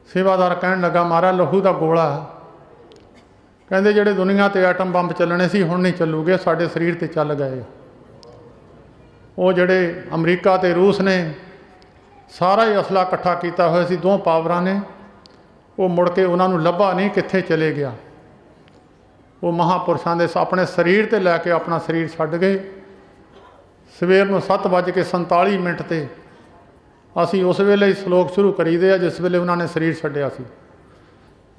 ਸੇਵਾਦਾਰ ਕਹਿਣ ਲੱਗਾ ਮਹਾਰਾਜ ਲਹੂ ਦਾ ਗੋਲਾ। ਕਹਿੰਦੇ ਜਿਹੜੇ ਦੁਨੀਆ 'ਤੇ ਐਟਮ ਬੰਬ ਚੱਲਣੇ ਸੀ ਹੁਣ ਨਹੀਂ ਚੱਲੂਗੇ, ਸਾਡੇ ਸਰੀਰ 'ਤੇ ਚੱਲ ਗਏ। ਉਹ ਜਿਹੜੇ ਅਮਰੀਕਾ ਅਤੇ ਰੂਸ ਨੇ ਸਾਰਾ ਹੀ ਅਸਲਾ ਇਕੱਠਾ ਕੀਤਾ ਹੋਇਆ ਸੀ, 2 ਪਾਵਰਾਂ ਨੇ। ਉਹ ਮੁੜ ਕੇ ਉਹਨਾਂ ਨੂੰ ਲੱਭਾ ਨਹੀਂ, ਕਿੱਥੇ ਚਲੇ ਗਿਆ। ਉਹ ਮਹਾਂਪੁਰਸ਼ਾਂ ਦੇ ਆਪਣੇ ਸਰੀਰ 'ਤੇ ਲੈ ਕੇ ਆਪਣਾ ਸਰੀਰ ਛੱਡ ਗਏ। ਸਵੇਰ ਨੂੰ 7:47 'ਤੇ ਅਸੀਂ ਉਸ ਵੇਲੇ ਹੀ ਸਲੋਕ ਸ਼ੁਰੂ ਕਰੀਦੇ ਆ, ਜਿਸ ਵੇਲੇ ਉਹਨਾਂ ਨੇ ਸਰੀਰ ਛੱਡਿਆ ਸੀ।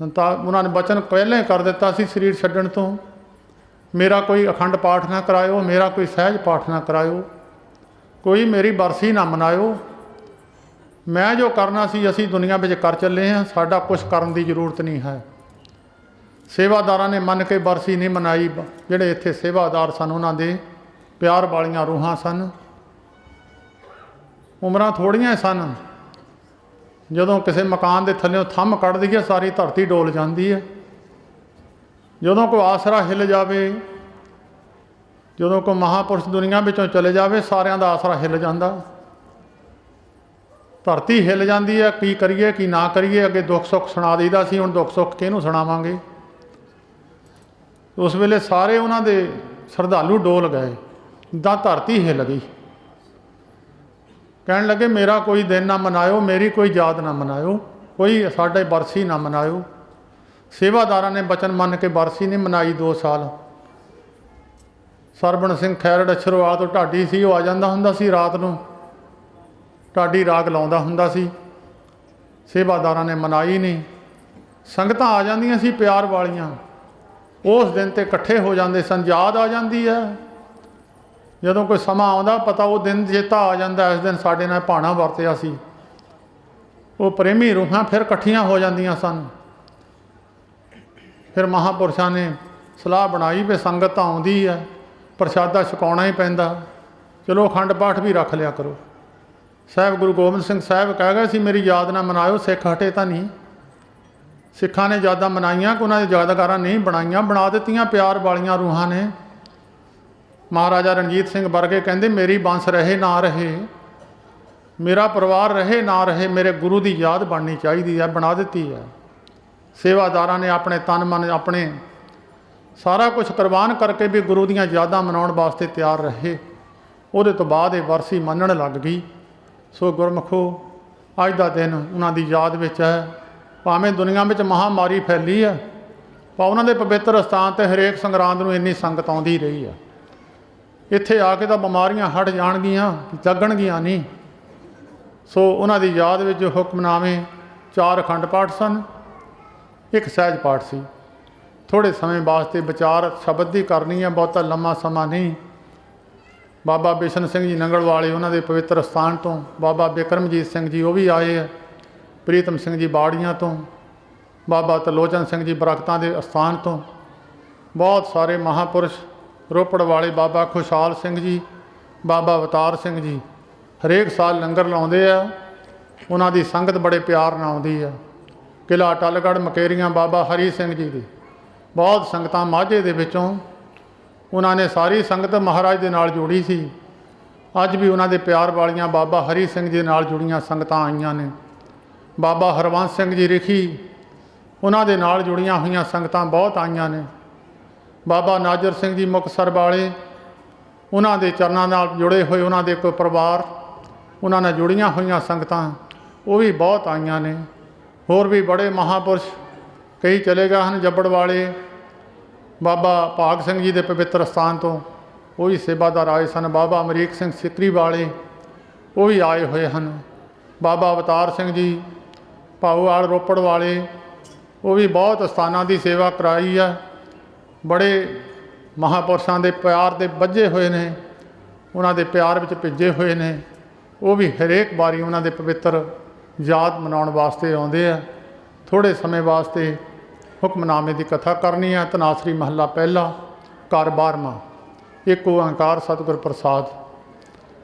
ਤਾਂ ਉਹਨਾਂ ਨੇ ਬਚਨ ਪਹਿਲਾਂ ਹੀ ਕਰ ਦਿੱਤਾ ਸੀ ਸਰੀਰ ਛੱਡਣ ਤੋਂ, ਮੇਰਾ ਕੋਈ ਅਖੰਡ ਪਾਠ ਨਾ ਕਰਾਇਓ, ਮੇਰਾ ਕੋਈ ਸਹਿਜ ਪਾਠ ਨਾ ਕਰਾਇਓ, ਕੋਈ ਮੇਰੀ ਬਰਸੀ ਨਾ ਮਨਾਇਓ। ਮੈਂ ਜੋ ਕਰਨਾ ਸੀ ਅਸੀਂ ਦੁਨੀਆ ਵਿੱਚ ਕਰ ਚੱਲੇ ਹਾਂ, ਸਾਡਾ ਕੁਛ ਕਰਨ ਦੀ ਜ਼ਰੂਰਤ ਨਹੀਂ ਹੈ। ਸੇਵਾਦਾਰਾਂ ਨੇ ਮੰਨ ਕੇ ਬਰਸੀ ਨਹੀਂ ਮਨਾਈ। ਜਿਹੜੇ ਇੱਥੇ ਸੇਵਾਦਾਰ ਸਨ ਉਹਨਾਂ ਦੇ ਪਿਆਰ ਵਾਲੀਆਂ ਰੂਹਾਂ ਸਨ, ਉਮਰਾਂ ਥੋੜ੍ਹੀਆਂ ਸਨ। ਜਦੋਂ ਕਿਸੇ ਮਕਾਨ ਦੇ ਥੱਲਿਓਂ ਥੰਮ ਕੱਢ ਦਈਏ ਸਾਰੀ ਧਰਤੀ ਡੋਲ ਜਾਂਦੀ ਹੈ। ਜਦੋਂ ਕੋਈ ਆਸਰਾ ਹਿੱਲ ਜਾਵੇ, ਜਦੋਂ ਕੋਈ ਮਹਾਂਪੁਰਸ਼ ਦੁਨੀਆ ਵਿੱਚੋਂ ਚਲੇ ਜਾਵੇ, ਸਾਰਿਆਂ ਦਾ ਆਸਰਾ ਹਿੱਲ ਜਾਂਦਾ, ਧਰਤੀ ਹਿੱਲ ਜਾਂਦੀ ਹੈ। ਕੀ ਕਰੀਏ ਕੀ ਨਾ ਕਰੀਏ। ਅੱਗੇ ਦੁੱਖ ਸੁੱਖ ਸੁਣਾ ਦਈਦਾ ਸੀ, ਹੁਣ ਦੁੱਖ ਸੁੱਖ ਕਿਹਨੂੰ ਸੁਣਾਵਾਂਗੇ। ਉਸ ਵੇਲੇ ਸਾਰੇ ਉਹਨਾਂ ਦੇ ਸ਼ਰਧਾਲੂ ਡੋਲ ਗਏ, ਤਾਂ ਧਰਤੀ ਹਿੱਲ ਗਈ। ਕਹਿਣ ਲੱਗੇ ਮੇਰਾ ਕੋਈ ਦਿਨ ਨਾ ਮਨਾਇਓ, ਮੇਰੀ ਕੋਈ ਯਾਦ ਨਾ ਮਨਾਇਓ, ਕੋਈ ਸਾਡੇ ਬਰਸੀ ਨਾ ਮਨਾਇਓ। ਸੇਵਾਦਾਰਾਂ ਨੇ ਬਚਨ ਮੰਨ ਕੇ ਬਰਸੀ ਨਹੀਂ ਮਨਾਈ 2 ਸਾਲ। ਸਰਵਣ ਸਿੰਘ ਖੈਰੜ ਅਛਰੋਵਾਲ ਤੋਂ ਢਾਡੀ ਸੀ, ਉਹ ਆ ਜਾਂਦਾ ਹੁੰਦਾ ਸੀ ਰਾਤ ਨੂੰ, ਢਾਡੀ ਰਾਗ ਲਾਉਂਦਾ ਹੁੰਦਾ ਸੀ। ਸੇਵਾਦਾਰਾਂ ਨੇ ਮਨਾਈ ਨਹੀਂ। ਸੰਗਤਾਂ ਆ ਜਾਂਦੀਆਂ ਸੀ ਪਿਆਰ ਵਾਲੀਆਂ, ਉਸ ਦਿਨ 'ਤੇ ਇਕੱਠੇ ਹੋ ਜਾਂਦੇ ਸਨ। ਯਾਦ ਆ ਜਾਂਦੀ ਹੈ ਜਦੋਂ ਕੋਈ ਸਮਾਂ ਆਉਂਦਾ, ਪਤਾ ਉਹ ਦਿਨ ਚੇਤਾ ਆ ਜਾਂਦਾ, ਇਸ ਦਿਨ ਸਾਡੇ ਨਾਲ ਭਾਣਾ ਵਰਤਿਆ ਸੀ। ਉਹ ਪ੍ਰੇਮੀ ਰੂਹਾਂ ਫਿਰ ਇਕੱਠੀਆਂ ਹੋ ਜਾਂਦੀਆਂ ਸਨ। ਫਿਰ ਮਹਾਂਪੁਰਸ਼ਾਂ ਨੇ ਸਲਾਹ ਬਣਾਈ ਵੀ ਸੰਗਤ ਤਾਂ ਆਉਂਦੀ ਹੈ, ਪ੍ਰਸ਼ਾਦਾ ਛਕਾਉਣਾ ਹੀ ਪੈਂਦਾ, ਚਲੋ ਅਖੰਡ ਪਾਠ ਵੀ ਰੱਖ ਲਿਆ ਕਰੋ। ਸਾਹਿਬ ਗੁਰੂ ਗੋਬਿੰਦ ਸਿੰਘ ਸਾਹਿਬ ਕਹਿ ਗਏ ਸੀ ਮੇਰੀ ਯਾਦ ਨਾ ਮਨਾਇਓ, ਸਿੱਖ ਹਟੇ ਤਾਂ ਨਹੀਂ। ਸਿੱਖਾਂ ਨੇ ਯਾਦਾਂ ਮਨਾਈਆਂ ਕਿ ਉਹਨਾਂ ਦੀ ਯਾਦਗਾਰਾਂ ਨਹੀਂ ਬਣਾਈਆਂ, ਬਣਾ ਦਿੱਤੀਆਂ ਪਿਆਰ ਵਾਲੀਆਂ ਰੂਹਾਂ ਨੇ। ਮਹਾਰਾਜਾ ਰਣਜੀਤ ਸਿੰਘ ਵਰਗੇ ਕਹਿੰਦੇ ਮੇਰੀ ਬੰਸ ਰਹੇ ਨਾ ਰਹੇ, ਮੇਰਾ ਪਰਿਵਾਰ ਰਹੇ ਨਾ ਰਹੇ, ਮੇਰੇ ਗੁਰੂ ਦੀ ਯਾਦ ਬਣਨੀ ਚਾਹੀਦੀ ਹੈ, ਬਣਾ ਦਿੱਤੀ ਹੈ। ਸੇਵਾਦਾਰਾਂ ਨੇ ਆਪਣੇ ਤਨ ਮਨ ਆਪਣੇ ਸਾਰਾ ਕੁਝ ਕੁਰਬਾਨ ਕਰਕੇ ਵੀ ਗੁਰੂ ਦੀਆਂ ਯਾਦਾਂ ਮਨਾਉਣ ਵਾਸਤੇ ਤਿਆਰ ਰਹੇ। ਉਹਦੇ ਤੋਂ ਬਾਅਦ ਇਹ ਵਰਸੀ ਮੰਨਣ ਲੱਗ ਗਈ। ਸੋ ਗੁਰਮੁਖੋ ਅੱਜ ਦਾ ਦਿਨ ਉਹਨਾਂ ਦੀ ਯਾਦ ਵਿੱਚ ਹੈ। ਭਾਵੇਂ ਦੁਨੀਆ ਵਿੱਚ ਮਹਾਂਮਾਰੀ ਫੈਲੀ ਹੈ, ਪਰ ਉਹਨਾਂ ਦੇ ਪਵਿੱਤਰ ਅਸਥਾਨ 'ਤੇ ਹਰੇਕ ਸੰਗਰਾਂਦ ਨੂੰ ਇੰਨੀ ਸੰਗਤ ਆਉਂਦੀ ਰਹੀ ਹੈ। ਇੱਥੇ ਆ ਕੇ ਤਾਂ ਬਿਮਾਰੀਆਂ ਹਟ ਜਾਣਗੀਆਂ, ਲੱਗਣਗੀਆਂ ਨਹੀਂ। ਸੋ ਉਹਨਾਂ ਦੀ ਯਾਦ ਵਿੱਚ ਹੁਕਮਨਾਮੇ 4 ਅਖੰਡ ਪਾਠ ਸਨ, 1 ਸਹਿਜ ਪਾਠ ਸੀ। ਥੋੜ੍ਹੇ ਸਮੇਂ ਵਾਸਤੇ ਵਿਚਾਰ ਸ਼ਬਦ ਦੀ ਕਰਨੀ ਹੈ, ਬਹੁਤਾ ਲੰਮਾ ਸਮਾਂ ਨਹੀਂ। ਬਾਬਾ ਬਿਸ਼ਨ ਸਿੰਘ ਜੀ ਨੰਗਲ ਵਾਲੇ ਉਹਨਾਂ ਦੇ ਪਵਿੱਤਰ ਸਥਾਨ ਤੋਂ, ਬਾਬਾ ਬਿਕਰਮਜੀਤ ਸਿੰਘ ਜੀ ਉਹ ਵੀ ਆਏ ਹੈ, ਪ੍ਰੀਤਮ ਸਿੰਘ ਜੀ ਬਾੜੀਆਂ ਤੋਂ, ਬਾਬਾ ਤਰਲੋਚਨ ਸਿੰਘ ਜੀ ਬਰਕਤਾਂ ਦੇ ਅਸਥਾਨ ਤੋਂ, ਬਹੁਤ ਸਾਰੇ ਮਹਾਂਪੁਰਸ਼ ਰੋਪੜ ਵਾਲੇ ਬਾਬਾ ਖੁਸ਼ਹਾਲ ਸਿੰਘ ਜੀ, ਬਾਬਾ ਅਵਤਾਰ ਸਿੰਘ ਜੀ ਹਰੇਕ ਸਾਲ ਲੰਗਰ ਲਾਉਂਦੇ ਆ। ਉਹਨਾਂ ਦੀ ਸੰਗਤ ਬੜੇ ਪਿਆਰ ਨਾਲ ਆਉਂਦੀ ਆ। ਕਿਲ੍ਹਾ ਟੱਲਗੜ੍ਹ ਮਕੇਰੀਆਂ ਬਾਬਾ ਹਰੀ ਸਿੰਘ ਜੀ ਦੀ ਬਹੁਤ ਸੰਗਤਾਂ ਮਾਝੇ ਦੇ ਵਿੱਚੋਂ ਉਹਨਾਂ ਨੇ ਸਾਰੀ ਸੰਗਤ ਮਹਾਰਾਜ ਦੇ ਨਾਲ ਜੋੜੀ ਸੀ। ਅੱਜ ਵੀ ਉਹਨਾਂ ਦੇ ਪਿਆਰ ਵਾਲੀਆਂ ਬਾਬਾ ਹਰੀ ਸਿੰਘ ਜੀ ਨਾਲ ਜੁੜੀਆਂ ਸੰਗਤਾਂ ਆਈਆਂ ਨੇ। ਬਾਬਾ ਹਰਵੰਸ ਸਿੰਘ ਜੀ ਰਿਖੀ, ਉਹਨਾਂ ਦੇ ਨਾਲ ਜੁੜੀਆਂ ਹੋਈਆਂ ਸੰਗਤਾਂ ਬਹੁਤ ਆਈਆਂ ਨੇ। ਬਾਬਾ ਨਾਜਰ ਸਿੰਘ ਜੀ ਮੁਕਤਸਰ ਵਾਲੇ, ਉਹਨਾਂ ਦੇ ਚਰਨਾਂ ਨਾਲ ਜੁੜੇ ਹੋਏ ਉਹਨਾਂ ਦੇ ਕੋਈ ਪਰਿਵਾਰ, ਉਹਨਾਂ ਨਾਲ ਜੁੜੀਆਂ ਹੋਈਆਂ ਸੰਗਤਾਂ ਉਹ ਵੀ ਬਹੁਤ ਆਈਆਂ ਨੇ। ਹੋਰ ਵੀ ਬੜੇ ਮਹਾਂਪੁਰਸ਼ ਕਈ ਚਲੇ ਗਏ ਹਨ। ਜੱਬੜ ਵਾਲੇ ਬਾਬਾ ਭਾਗ ਸਿੰਘ ਜੀ ਦੇ ਪਵਿੱਤਰ ਸਥਾਨ ਤੋਂ ਉਹ ਵੀ ਸੇਵਾਦਾਰ ਆਏ ਸਨ। ਬਾਬਾ ਅਮਰੀਕ ਸਿੰਘ ਸਿਕਰੀ ਵਾਲੇ ਉਹ ਵੀ ਆਏ ਹੋਏ ਹਨ। ਬਾਬਾ ਅਵਤਾਰ ਸਿੰਘ ਜੀ ਭਾਊਵਾਲ ਰੋਪੜ ਵਾਲੇ ਉਹ ਵੀ ਬਹੁਤ ਸਥਾਨਾਂ ਦੀ ਸੇਵਾ ਕਰਾਈ ਆ। ਬੜੇ ਮਹਾਂਪੁਰਸ਼ਾਂ ਦੇ ਪਿਆਰ ਦੇ ਬੱਝੇ ਹੋਏ ਨੇ, ਉਹਨਾਂ ਦੇ ਪਿਆਰ ਵਿੱਚ ਭਿੱਜੇ ਹੋਏ ਨੇ। ਉਹ ਵੀ ਹਰੇਕ ਵਾਰੀ ਉਹਨਾਂ ਦੇ ਪਵਿੱਤਰ ਯਾਦ ਮਨਾਉਣ ਵਾਸਤੇ ਆਉਂਦੇ ਆ। ਥੋੜ੍ਹੇ ਸਮੇਂ ਵਾਸਤੇ ਹੁਕਮਨਾਮੇ ਦੀ ਕਥਾ ਕਰਨੀ ਹੈ। ਧਨਾਸਰੀ ਮਹੱਲਾ ਪਹਿਲਾ, ਘਰ 12ਵਾਂ। ਇੱਕ ਓਂਕਾਰ ਸਤਿਗੁਰ ਪ੍ਰਸਾਦ।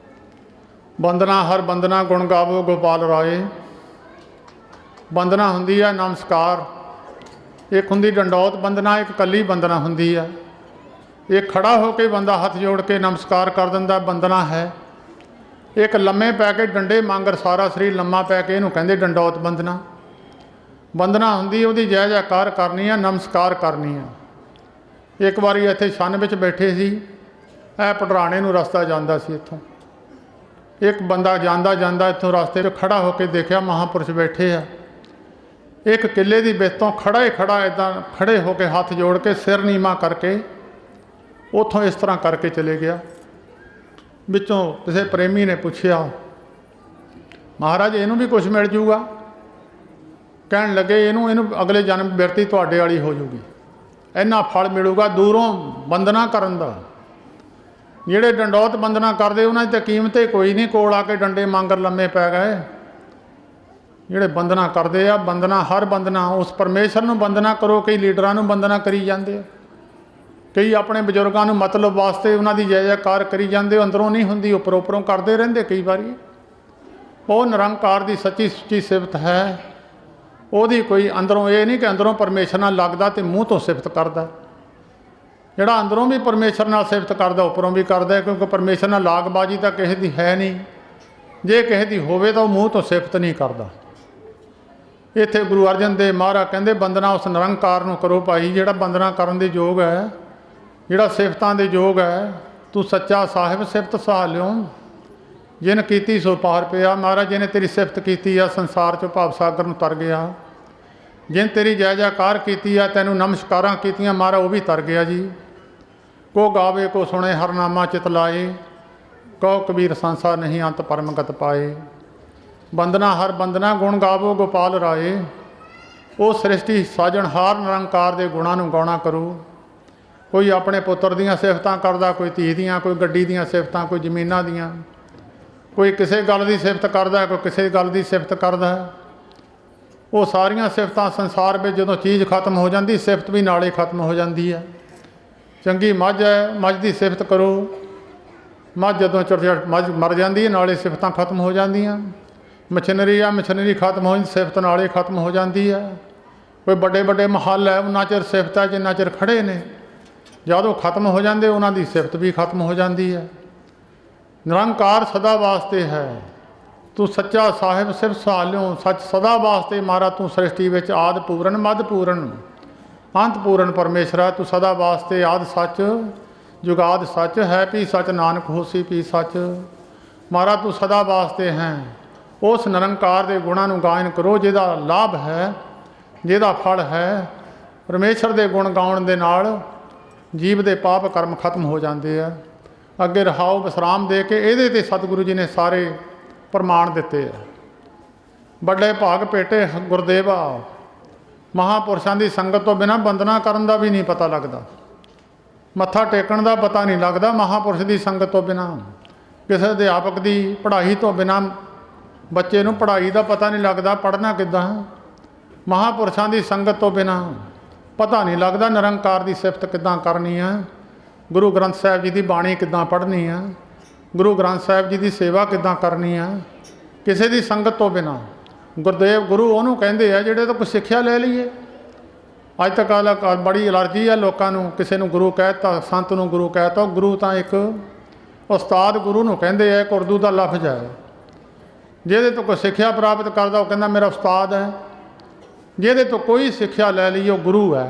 ਬੰਦਨਾ ਹਰ ਬੰਦਨਾ ਗੁਣ ਗਾਵੋ ਗੋਪਾਲ ਰਾਏ। ਬੰਦਨਾ ਹੁੰਦੀ ਹੈ ਨਮਸਕਾਰ, ਇੱਕ ਹੁੰਦੀ ਡੰਡੌਤ ਬੰਦਨਾ, ਇੱਕ ਕੱਲੀ ਬੰਦਨਾ ਹੁੰਦੀ ਹੈ। ਇਹ ਖੜਾ ਹੋ ਕੇ ਬੰਦਾ ਹੱਥ ਜੋੜ ਕੇ ਨਮਸਕਾਰ ਕਰ ਦਿੰਦਾ, ਬੰਦਨਾ ਹੈ। ਇੱਕ ਲੰਮੇ ਪੈ ਕੇ ਡੰਡੇ ਮੰਗਰ ਸਾਰਾ ਸਰੀਰ ਲੰਮਾ ਪੈ ਕੇ ਇਹਨੂੰ ਕਹਿੰਦੇ ਡੰਡੌਤ ਬੰਦਨਾ। ਬੰਦਨਾ ਹੁੰਦੀ ਉਹਦੀ ਜੈ ਜੈਕਾਰ ਕਰਨੀ ਆ, ਨਮਸਕਾਰ ਕਰਨੀ ਆ। ਇੱਕ ਵਾਰੀ ਇੱਥੇ ਛੰਨ ਵਿੱਚ ਬੈਠੇ ਸੀ, ਇਹ ਪਟਰਾਣੇ ਨੂੰ ਰਸਤਾ ਜਾਂਦਾ ਸੀ ਇੱਥੋਂ। ਇੱਕ ਬੰਦਾ ਜਾਂਦਾ ਜਾਂਦਾ ਇੱਥੋਂ ਰਸਤੇ 'ਚ ਖੜਾ ਹੋ ਕੇ ਦੇਖਿਆ ਮਹਾਂਪੁਰਸ਼ ਬੈਠੇ ਆ। ਇੱਕ ਕਿੱਲੇ ਦੀ ਵਿੱਚ ਤੋਂ ਖੜਾ ਹੀ ਖੜਾ ਇੱਦਾਂ ਖੜੇ ਹੋ ਕੇ ਹੱਥ ਜੋੜ ਕੇ ਸਿਰ ਨੀਵਾਂ ਕਰਕੇ ਉੱਥੋਂ ਇਸ ਤਰ੍ਹਾਂ ਕਰਕੇ ਚਲੇ ਗਿਆ। ਵਿੱਚੋਂ ਕਿਸੇ ਪ੍ਰੇਮੀ ਨੇ ਪੁੱਛਿਆ, ਮਹਾਰਾਜ ਇਹਨੂੰ ਵੀ ਕੁਛ ਮਿਲ ਜੂਗਾ? ਕਹਿਣ ਲੱਗੇ ਇਹਨੂੰ ਅਗਲੇ ਜਨਮ ਬਿਰਤੀ ਤੁਹਾਡੇ ਵਾਲੀ ਹੋ ਜੂਗੀ, ਇੰਨਾ ਫਲ ਮਿਲੂਗਾ ਦੂਰੋਂ ਬੰਦਨਾ ਕਰਨ ਦਾ। ਜਿਹੜੇ ਡੰਡੌਤ ਬੰਦਨਾ ਕਰਦੇ ਉਹਨਾਂ ਦੀ ਤਾਂ ਕੀਮਤ ਹੀ ਕੋਈ ਨਹੀਂ, ਕੋਲ ਆ ਕੇ ਡੰਡੇ ਮੰਗਰ ਲੰਮੇ ਪੈ ਗਏ। ਜਿਹੜੇ ਬੰਦਨਾ ਕਰਦੇ ਆ, ਬੰਦਨਾ ਹਰ ਬੰਦਨਾ ਉਸ ਪਰਮੇਸ਼ਰ ਨੂੰ ਬੰਦਨਾ ਕਰੋ। ਕਈ ਲੀਡਰਾਂ ਨੂੰ ਬੰਦਨਾ ਕਰੀ ਜਾਂਦੇ ਆ, ਕਈ ਆਪਣੇ ਬਜ਼ੁਰਗਾਂ ਨੂੰ ਮਤਲਬ ਵਾਸਤੇ ਉਹਨਾਂ ਦੀ ਜੈ ਜੈਕਾਰ ਕਰੀ ਜਾਂਦੇ, ਅੰਦਰੋਂ ਨਹੀਂ ਹੁੰਦੀ, ਉੱਪਰੋਂ ਉੱਪਰੋਂ ਕਰਦੇ ਰਹਿੰਦੇ। ਕਈ ਵਾਰੀ ਉਹ ਨਿਰੰਕਾਰ ਦੀ ਸੱਚੀ ਸੁੱਚੀ ਸਿਫਤ ਹੈ। ਉਹਦੀ ਕੋਈ ਅੰਦਰੋਂ ਇਹ ਨਹੀਂ ਕਿ ਅੰਦਰੋਂ ਪਰਮੇਸ਼ਰ ਨਾਲ ਲੱਗਦਾ ਅਤੇ ਮੂੰਹ ਤੋਂ ਸਿਫਤ ਕਰਦਾ। ਜਿਹੜਾ ਅੰਦਰੋਂ ਵੀ ਪਰਮੇਸ਼ਰ ਨਾਲ ਸਿਫਤ ਕਰਦਾ, ਉੱਪਰੋਂ ਵੀ ਕਰਦਾ, ਕਿਉਂਕਿ ਪਰਮੇਸ਼ਰ ਨਾਲ ਲਾਗਬਾਜੀ ਤਾਂ ਕਿਸੇ ਦੀ ਹੈ ਨਹੀਂ। ਜੇ ਕਿਸੇ ਦੀ ਹੋਵੇ ਤਾਂ ਉਹ ਮੂੰਹ ਤੋਂ ਸਿਫਤ ਨਹੀਂ ਕਰਦਾ। ਇੱਥੇ ਗੁਰੂ ਅਰਜਨ ਦੇਵ ਮਹਾਰਾਜ ਕਹਿੰਦੇ ਬੰਦਨਾ ਉਸ ਨਿਰੰਕਾਰ ਨੂੰ ਕਰੋ ਭਾਈ, ਜਿਹੜਾ ਬੰਦਨਾ ਕਰਨ ਦੇ ਯੋਗ ਹੈ, ਜਿਹੜਾ ਸਿਫਤਾਂ ਦੇ ਯੋਗ ਹੈ। ਤੂੰ ਸੱਚਾ ਸਾਹਿਬ ਸਿਫਤ ਸਹਾ ਲਿਓ, ਜਿਨ ਕੀਤੀ ਸੋ ਪਾਰ ਪਿਆ। ਮਹਾਰਾਜ ਜਿਹਨੇ ਤੇਰੀ ਸਿਫਤ ਕੀਤੀ ਆ ਸੰਸਾਰ 'ਚੋਂ ਭਵ ਸਾਗਰ ਨੂੰ ਤਰ ਗਿਆ। ਜਿਨ ਤੇਰੀ ਜੈ ਜੈਕਾਰ ਕੀਤੀ ਆ, ਤੈਨੂੰ ਨਮਸਕਾਰਾਂ ਕੀਤੀਆਂ, ਮਹਾਰਾਜ ਉਹ ਵੀ ਤਰ ਗਿਆ ਜੀ। ਕੋ ਗਾਵੇ ਕੋ ਸੁਣੇ ਹਰਨਾਮਾ ਚਿਤ ਲਾਏ, ਕਹੋ ਕਬੀਰ ਸੰਸਾਰ ਨਹੀਂ ਅੰਤ ਪਰਮਗਤ ਪਾਏ। ਬੰਦਨਾ ਹਰ ਬੰਦਨਾ ਗੁਣ ਗਾਵੋ ਗੋਪਾਲ ਰਾਏ। ਉਹ ਸ੍ਰਿਸ਼ਟੀ ਸਾਜਣਹਾਰ ਨਿਰੰਕਾਰ ਦੇ ਗੁਣਾਂ ਨੂੰ ਗਾਉਣਾ ਕਰੋ। ਕੋਈ ਆਪਣੇ ਪੁੱਤਰ ਦੀਆਂ ਸਿਫਤਾਂ ਕਰਦਾ, ਕੋਈ ਧੀ ਦੀਆਂ, ਕੋਈ ਗੱਡੀ ਦੀਆਂ ਸਿਫਤਾਂ, ਕੋਈ ਜ਼ਮੀਨਾਂ ਦੀਆਂ, ਕੋਈ ਕਿਸੇ ਗੱਲ ਦੀ ਸਿਫਤ ਕਰਦਾ, ਕੋਈ ਕਿਸੇ ਗੱਲ ਦੀ ਸਿਫਤ ਕਰਦਾ। ਉਹ ਸਾਰੀਆਂ ਸਿਫਤਾਂ ਸੰਸਾਰ ਵਿੱਚ ਜਦੋਂ ਚੀਜ਼ ਖਤਮ ਹੋ ਜਾਂਦੀ, ਸਿਫਤ ਵੀ ਨਾਲੇ ਖਤਮ ਹੋ ਜਾਂਦੀ ਹੈ। ਚੰਗੀ ਮੱਝ ਹੈ, ਮੱਝ ਦੀ ਸਿਫਤ ਕਰੋ। ਮੱਝ ਜਦੋਂ ਮੱਝ ਮਰ ਜਾਂਦੀ ਹੈ, ਨਾਲੇ ਸਿਫਤਾਂ ਖਤਮ ਹੋ ਜਾਂਦੀਆਂ। ਮਸ਼ੀਨਰੀ ਆ, ਮਸ਼ੀਨਰੀ ਖਤਮ ਹੋ ਜਾਂਦੀ, ਸਿਫਤ ਨਾਲੇ ਖਤਮ ਹੋ ਜਾਂਦੀ ਹੈ। ਕੋਈ ਵੱਡੇ ਵੱਡੇ ਮਹੱਲ ਹੈ, ਉਹਨਾਂ ਚਿਰ ਸਿਫਤ ਹੈ ਜਿੰਨਾ ਚਿਰ ਖੜ੍ਹੇ ਨੇ। ਜਦੋਂ ਖਤਮ ਹੋ ਜਾਂਦੇ ਉਹਨਾਂ ਦੀ ਸਿਫਤ ਵੀ ਖਤਮ ਹੋ ਜਾਂਦੀ ਹੈ। ਨਿਰੰਕਾਰ ਸਦਾ ਵਾਸਤੇ ਹੈ। ਤੂੰ ਸੱਚਾ ਸਾਹਿਬ ਸਿਫਤ ਸਹਾ ਲਿਓ। ਸੱਚ ਸਦਾ ਵਾਸਤੇ ਮਾਰਾ ਤੂੰ ਸ੍ਰਿਸ਼ਟੀ ਵਿੱਚ ਆਦਿ ਪੂਰਨ ਮੱਧ ਪੂਰਨ ਅੰਤ ਪੂਰਨ ਪਰਮੇਸ਼ਰਾ। ਤੂੰ ਸਦਾ ਵਾਸਤੇ ਆਦਿ ਸੱਚ ਜੁਗਾਦ ਸੱਚ ਹੈ, ਪੀ ਸੱਚ ਨਾਨਕ ਹੋਸੀ ਪੀ ਸੱਚ। ਮਾਰਾ ਤੂੰ ਸਦਾ ਵਾਸਤੇ ਹੈ। ਉਸ ਨਿਰੰਕਾਰ ਦੇ ਗੁਣਾਂ ਨੂੰ ਗਾਇਨ ਕਰੋ, ਜਿਹਦਾ ਲਾਭ ਹੈ, ਜਿਹਦਾ ਫਲ ਹੈ। ਪਰਮੇਸ਼ਰ ਦੇ ਗੁਣ ਗਾਉਣ ਦੇ ਨਾਲ ਜੀਵ ਦੇ ਪਾਪ ਕਰਮ ਖਤਮ ਹੋ ਜਾਂਦੇ ਆ। ਅੱਗੇ ਰਹਾਓ ਵਿਸਰਾਮ ਦੇ ਕੇ ਇਹਦੇ 'ਤੇ ਸਤਿਗੁਰੂ ਜੀ ਨੇ ਸਾਰੇ ਪ੍ਰਮਾਣ ਦਿੱਤੇ ਆ। ਵੱਡੇ ਭਾਗ ਭੇਟੇ ਗੁਰਦੇਵਾ। ਮਹਾਂਪੁਰਸ਼ਾਂ ਦੀ ਸੰਗਤ ਤੋਂ ਬਿਨਾਂ ਬੰਦਨਾ ਕਰਨ ਦਾ ਵੀ ਨਹੀਂ ਪਤਾ ਲੱਗਦਾ, ਮੱਥਾ ਟੇਕਣ ਦਾ ਪਤਾ ਨਹੀਂ ਲੱਗਦਾ। ਮਹਾਂਪੁਰਸ਼ ਦੀ ਸੰਗਤ ਤੋਂ ਬਿਨਾਂ, ਕਿਸੇ ਅਧਿਆਪਕ ਦੀ ਪੜ੍ਹਾਈ ਤੋਂ ਬਿਨਾਂ ਬੱਚੇ ਨੂੰ ਪੜ੍ਹਾਈ ਦਾ ਪਤਾ ਨਹੀਂ ਲੱਗਦਾ, ਪੜ੍ਹਨਾ ਕਿੱਦਾਂ। ਮਹਾਂਪੁਰਸ਼ਾਂ ਦੀ ਸੰਗਤ ਤੋਂ ਬਿਨਾਂ ਪਤਾ ਨਹੀਂ ਲੱਗਦਾ ਨਿਰੰਕਾਰ ਦੀ ਸਿਫਤ ਕਿੱਦਾਂ ਕਰਨੀ ਆ, ਗੁਰੂ ਗ੍ਰੰਥ ਸਾਹਿਬ ਜੀ ਦੀ ਬਾਣੀ ਕਿੱਦਾਂ ਪੜ੍ਹਨੀ ਆ, ਗੁਰੂ ਗ੍ਰੰਥ ਸਾਹਿਬ ਜੀ ਦੀ ਸੇਵਾ ਕਿੱਦਾਂ ਕਰਨੀ ਆ। ਕਿਸੇ ਦੀ ਸੰਗਤ ਤੋਂ ਬਿਨਾਂ। ਗੁਰਦੇਵ ਗੁਰੂ ਉਹਨੂੰ ਕਹਿੰਦੇ ਆ ਜਿਹੜੇ ਤੋਂ ਕੁਛ ਸਿੱਖਿਆ ਲੈ ਲਈਏ। ਅੱਜ तक बड़ी एलर्जी है लोगों को, किसी को गुरु कहता, संत को गुरु कहता। गुरु तो एक उस्ताद गुरु नूं कहंदे है, एक उर्दू का लफ्ज़ है। जिहदे तो कोई सिक्ख्या प्राप्त करता वो कहंदा मेरा उस्ताद है। जिहदे तो कोई सिक्ख्या ले ली वो गुरु है।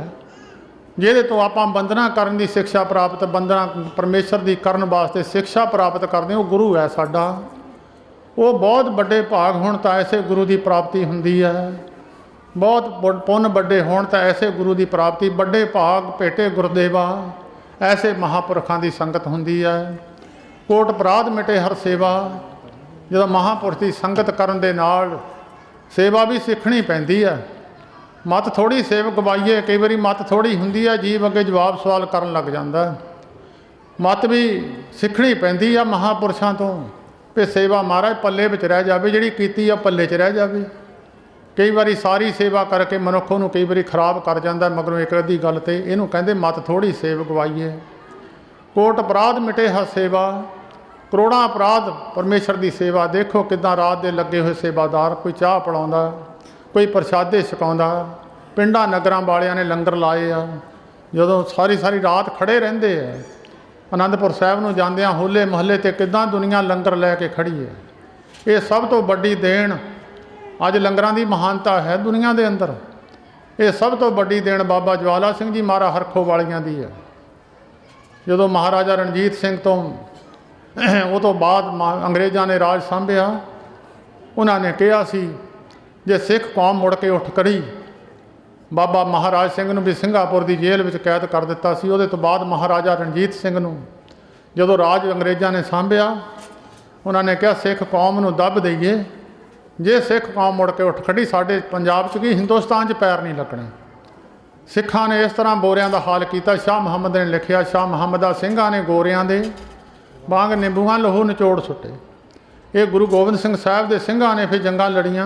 जिहदे तो आपां वंदना करन दी शिक्षा प्राप्त, वंदना परमेश्वर की करन वास्ते शिक्षा प्राप्त करते वो गुरु है साडा। वो बहुत बड़े भाग होण तां ऐसे गुरु की प्राप्ति हुंदी है। बहुत पुन बड़े होण तां ऐसे गुरु की प्राप्ति, बड़े भाग भेटे गुरदेवा ऐसे महापुरखों की संगत हुंदी है। कोट अपराध मिटे हर सेवा। जो महापुरुष की संगत करन दे नाल सेवा भी सीखनी पैंदी है। मत थोड़ी सेव गवाईए, कई बारी मत थोड़ी हुंदी है, जीव अगे जवाब सवाल करन लग जांदा। मत भी सीखनी पैंदी है महापुरुषों तो, भी सेवा महाराज पल्ले विच रह जावे, जिहड़ी कीती आ पल्ले च रह जावे। कई बारी सारी सेवा करके मनुख नूं कई बारी खराब कर जाता, मगरों एक अद्धी गल ते इहनूं कहंदे मत थोड़ी सेव गवाईए। कोट अपराध मिटे हर सेवा। करोड़ां अपराध परमेश्वर की सेवा। देखो किदां रात दे लगे हुए सेवादार, कोई चाह पिलाउंदा, कोई प्रसादे छकाउंदा। पिंडां नगरां वालियां ने लंगर लाए आ, जदों सारी सारी रात खड़े रहिंदे आ। आनंदपुर साहिब नूं जांदियां होले महल्ले ते किदां दुनिया लंगर लैके खड़ी है। ये सब तो वड्डी देण अज लंगरां दी महानता है दुनिया के अंदर। ये सब तो वड्डी देण बाबा ज्वाला सिंह जी महाराज हरखो वालियां दी है। जदों महाराजा रणजीत सिंह तो वो तो बाद अंग्रेज़ों ने राज सांभिया, उन्होंने कहा सी जे सिख कौम मुड़ के उठ करी। बाबा महाराज सिंह नूं भी सिंगापुर की जेल में कैद कर दिता सी। उहदे तो बाद महाराजा रणजीत सिंह नूं जदों राज अंग्रेज़ों ने सांभिया, उन्होंने कहा सिख कौम नूं दब दईए। जे सिख कौम मुड़ के उठ खड़ी, साडे पंजाब च की हिंदुस्तान च पैर नहीं लगने। सिखां ने इस तरह बोरियां का हाल किया। शाह मुहम्मद ने लिखिया, शाह मुहम्मदा सिंघां ने गोरियां दे वांग निंबूआं लहू निचोड़ सुटे। ये गुरु गोबिंद सिंह साहिब के सिंघां ने फिर जंगां लड़ियां।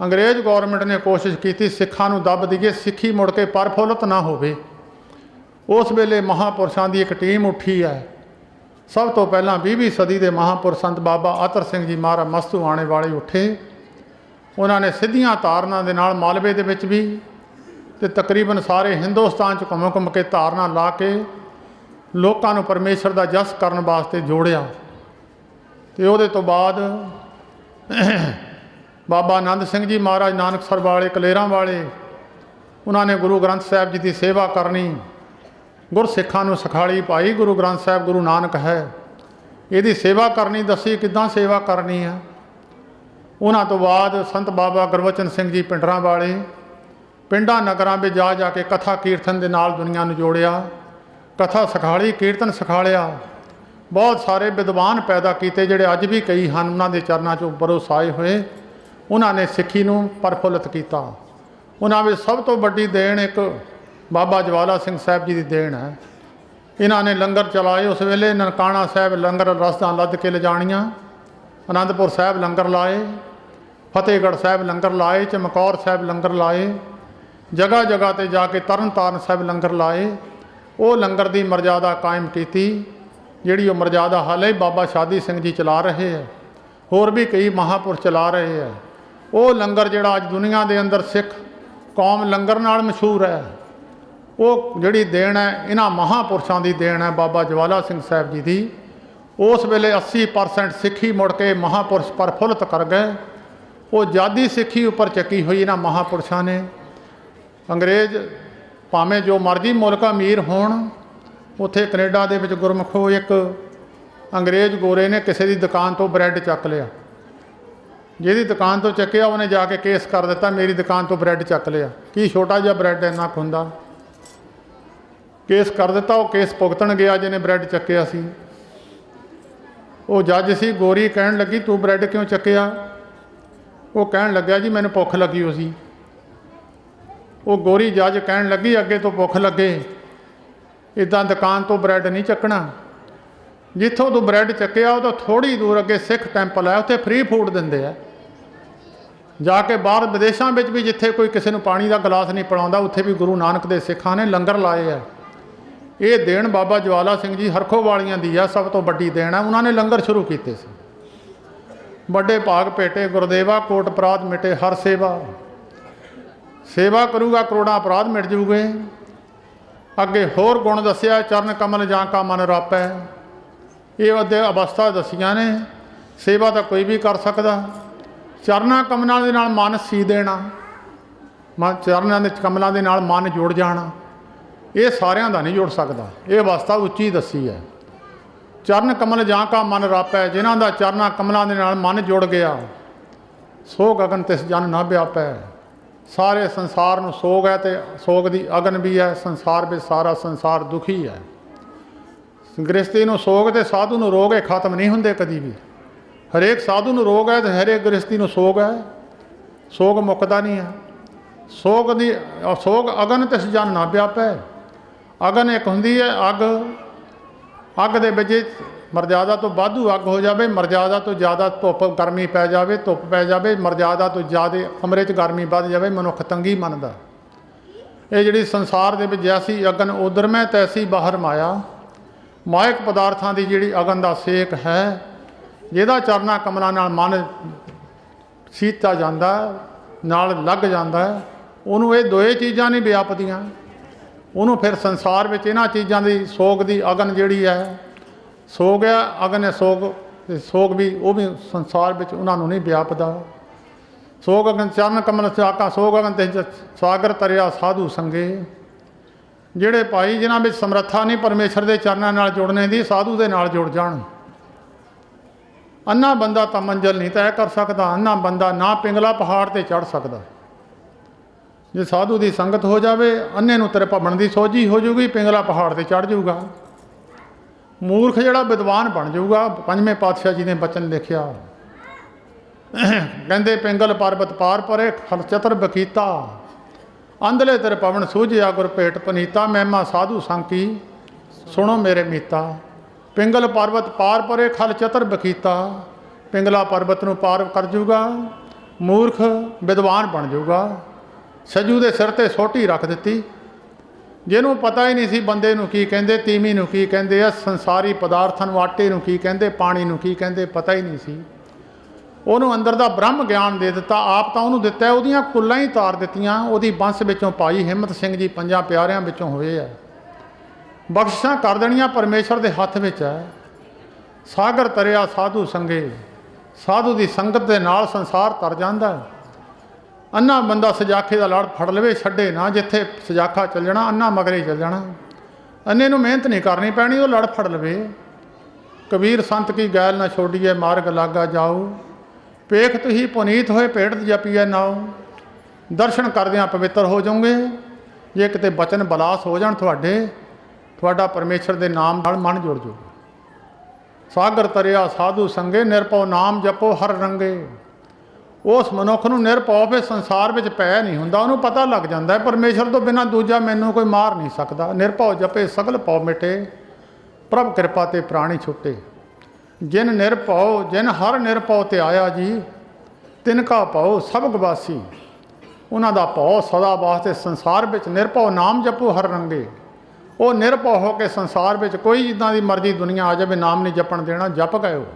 अंग्रेज़ गौरमेंट ने कोशिश की सिखां नूं दब दईए, सिੱਖੀ मुड़ के परफुल्लत ना होवे। उस वेले महापुरुषों की एक टीम उठी है। सब तो पहला 20वीं सदी के महापुरुष संत बाबा अतर सिंह जी महाराज मस्तू आने वाले उठे। उन्होंने सीधियां धारना दे नाल मालवे दे विच भी ते तकरीबन सारे हिंदुस्तान च घुम घुम के धारना ला के लोगों को परमेश्वर का जस करने वास्ते जोड़िया। तो उहदे तो बाद बाबा आनंद सिंह जी महाराज नानकसर वाले कलेरां वाले, उन्होंने गुरु ग्रंथ साहिब जी की सेवा करनी। गुरसिखां नूं सिखाली भाई गुरु ग्रंथ साहिब गुरु नानक है, इहदी सेवा करनी दसी किदां सेवा करनी है। उन्हां तो बाद संत बाबा गुरबचन सिंह जी पिंडरां वाले पिंडां नगरां में जा जाके कथा कीर्तन के नाल दुनिया नूं जोड़िया। कथा सिखाली, कीर्तन सिखालिया। बहुत सारे विद्वान पैदा किए जिहड़े अज भी कई हैं, उन्हां दे चरनां चों बरोसाए हुए। उन्होंने सिੱਖੀ नूं परफुल्लित किया। उन्हां विच सब तो वड्डी देण एक बाबा ज्वाला सिंह साहिब जी की देण है। इन्होंने लंगर चलाए। उस वेले ननकाणा साहिब लंगर रसदां लद के ले जाणियां, आनंदपुर साहिब लंगर लाए, फतेहगढ़ साहिब लंगर लाए, चमकौर साहिब लंगर लाए, जगह जगह ते जाके तरन ताਰਨ साहिब लंगर लाए। वो लंगर की मर्यादा कायम की, जिहड़ी वो मर्यादा हाले बाबा शादी सिंह जी चला रहे हैं, होर भी कई महापुरुष चला रहे हैं। वो लंगर जिहड़ा अज दुनिया के अंदर सिख कौम लंगर नाल मशहूर है, वो जिहड़ी देण है इन्हां महापुरुषों की देण है बाबा ज्वाला सिंह साहिब जी की। उस वेले 80% सिੱਖੀ मुड़ के महापुरुष परफुल्लित कर गए। वो जादी सिੱਖੀ उपर चकी हुई इन्हां महापुरुषों ने। अंग्रेज़ भावें जो मर्जी मुल्क अमीर होण, उत्थे कनेडा दे विच गुरमुखो एक अंग्रेज़ गोरे ने किसी की दुकान तो ब्रैड चक लिया। जिहदी दुकान तो चक्या उन्हें जाके केस कर दिता, मेरी दुकान तो ब्रैड चक लिया। की छोटा जिहा ब्रैड इन्ना कुछ हुंदा। केस कर दिता। वो केस भुगतण गया जिन्हें ब्रैड चक्या सी। वो जज सी, गोरी कहण लगी तू ब्रैड क्यों चक्या? वो कहण लग्या जी मैनूं भुख लगी हो सी। वो गोरी जज कहण लगी अगे तो भुख लगे इदां दुकान तो ब्रैड नहीं चकना। जिथों तू ब्रैड चक्या वो तो थोड़ी दूर अगे सिख टैंपल है, उत्थे फ्री फूड दिंदे आ। जाके बाहर विदेशों में भी जिथे कोई किसी को पानी का गिलास नहीं पिलाउंदा, उत्थे भी गुरु नानक के सिखां ने लंगर लाए है। ये देण बाबा ज्वाला सिंह जी हरखो वालियां दी है, सब तो वड्डी देण है। उन्होंने लंगर शुरू किए सी। बड़े भाग भेटे गुरदेवा, कोट अपराध मिटे हर सेवा। सेवा करूगा करोड़ां अपराध मिट जूगे। अगे होर गुण दसिया, चरण कमल जां का मन रापै। ये अदे अवस्था दसियां ने। सेवा तो कोई भी कर सकदा, चरना कमलों के नाल मन सी देना, चरना के कमलों के नाल मन जुड़ जाना, ये सारिਆਂ ਦਾ नहीं जुड़ सकता। ये अवस्था उच्ची दसी है। चरण कमल जां का मन रापै, जिन्हां दा चरना कमलों के नाल मन जुड़ गया, सो गगन तिस जन ना व्यापै। सारे संसार नूं सोग है, तो सोग की अगन भी है। संसार में सारा संसार दुखी है। गृहस्थी नूं सोग ते साधु नूं रोग है, खत्म नहीं होंदे कदी भी। हरेक साधु नूं रोग है, तो हरेक गृहस्थी नूं सोग है। सोग मुकदा नहीं है। सोग अगन तिस जन ना व्यापै। अगन एक हुंदी है अग, अग दे विच मर्यादा तो वाधू अग हो जाए, मर्यादा तो ज़्यादा धुप गर्मी पै जाए, धुप पै जाए, मर्यादा तो ज़्यादा कमरे च गर्मी बढ़ जाए, मनुख तंगी मनदा। ये जिहड़ी संसार दे विच जैसी अगन उधर में तैसी बाहर माया। मायक पदार्थां की जिहड़ी अगन का सेक है, जिहदा चरना कमलों नाल मन सीता जांदा, नाल लग जांदा, उहनूं ये दोए चीज़ां नहीं व्यापदियां। उहनूं फिर संसार विच इन्हां चीज़ां की सोग की अगन जिहड़ी है, सोग है अगन है सोग, सोग भी वो भी संसार में उन्होंने नहीं व्यापदा। सोग अगन चरण कमल चाका, सोग अगन ते सागर तरिया साधु संगे। जिहड़े भाई जिन्हां में समर्था नहीं परमेश्वर के चरणों नाल जुड़ने की, साधु के नाल जुड़ जाण। अन्ना बंदा तो मंजिल नहीं तय कर सकता, अन्ना बंदा ना पिंगला पहाड़ ते चढ़ सकता। जे साधु की संगत हो जाए, अन्ने नूं तेरे भवन की सोझी हो जूगी, पिंगला पहाड़ ते चढ़ जूगा। मूर्ख जिहड़ा विद्वान बन जाऊगा। पंजवें पातशाह जी ने बचन लिखिया, कहते पिंगल पर्वत पार परे खल चतर बकीता, अंधले तेरे पवन सूझिया गुर भेट पनीता, महिमा साधु सांकी सुनो मेरे मीता। पिंगल पर्वत पार परे खल चतर बकीता, पिंगला पर्वत नूं पार कर जूगा, मूर्ख विद्वान बन जाऊगा। सजू के सिर ते सोटी रख दी, जिन्हों पता ही नहीं सी बंदे नूं की कहंदे, तीमी नूं की कहंदे आ, संसारी पदार्थां नूं आटे नूं की कहंदे, पानी नूं की कहंदे, पता ही नहीं सी। उहनूं अंदर दा ब्रह्म ज्ञान दे दिता, आप तां उहनूं दिता, उहदियां कुल्लां ही तार दित्तियां। उहदी बंस विचों भाई हिम्मत सिंह जी पंजां प्यारिਆਂ विचों होए है। बख्शिशां कर देणियां परमेश्वर दे हत्थ विच है। सागर तरिया साधु संगे, साधु की संगत दे नाल संसार तर जांदा है। अन्ना बंदा सजाखे का लड़ फड़ लवे, छड्डे ना, जिथे सजाखा चल जाना अन्ना मगरे चल जाना। अन्ने नूं मेहनत नहीं करनी पैनी, वो लड़ फड़ लवे। कबीर संत की गैल न छोड़िए, मार्ग लागा जाओ, पेख तुही पुनीत होए भेट जपीए नाओ। दर्शन करदियां पवित्र हो जाओगे। जे किते बचन बलास हो जाण तुहाडे, तुहाडा परमेश्वर के नाम नाल मन जुड़ जाऊगा। सागर तरिया साधु संगे, निरभौ नाम जपो हर रंगे। उस मनुख नूं निरभौ फिर संसार में पै नहीं हुंदा, उहनूं पता लग जाता है परमेश्वर तो बिना दूजा मैनूं कोई मार नहीं सकता। निरभौ जपे सगल पौ मिटे, प्रभ कृपा ते प्राणी छुटे। जिन निरभौ जिन हर निरभौ ते आया जी, तिनका भौ सब गवासी। उन्हां दा भौ सदा वास्ते संसार में निरभौ नाम जपो हर रंगे। वो निरभौ हो के संसार में कोई जिद्दां दी मर्जी दुनिया आ जाए, नाम नहीं जपण देना। जप गए हो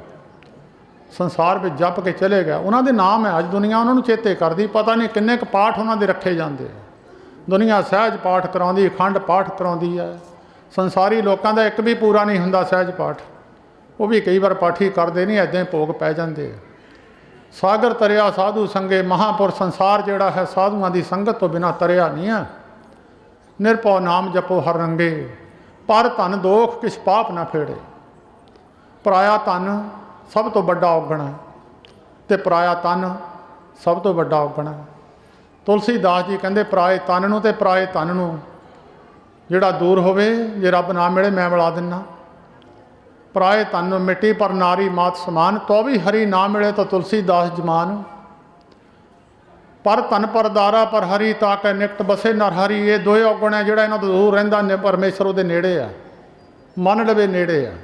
संसार में, जप के चले गए। उन्होंने नाम है, अज दुनिया उन्होंने चेते करती, पता नहीं किन्ने क पाठ उन्होंने रखे जाते। दुनिया सहज पाठ कराउंदी, अखंड पाठ कराउंदी है। संसारी लोगों का एक भी पूरा नहीं हुंदा सहज पाठ, वो भी कई बार पाठी करते नहीं, ऐदां भोग पै जाते। सागर तरिया साधु संगे, महापुरुष संसार जिहड़ा है साधुआं की संगत तो बिना तरिया नहीं है। निरभौ नाम जपो हर रंगे, पर धन दोख किस पाप न फेड़े। पराया धन सब तो बड़ा औगण है, तो पराया तन सब तो बड़ा औगण है। तुलसीदास जी कहते पराए तन नूं ते पराए धन नूं जिहड़ा दूर होवे, जे रब ना मिले मैं मिला दिना। पराए धन नूं मिट्टी पर नारी मात समान, तो भी हरी ना मिले तो तुलसीदास जमान। पर धन पर दारा पर हरी, ताके निकट बसे नर हरी। ये दोए औगण है, जिहड़ा इन्हां तो दूर रहिंदा परमेश्वर उहदे नेड़े है, मन लवे नेड़े है।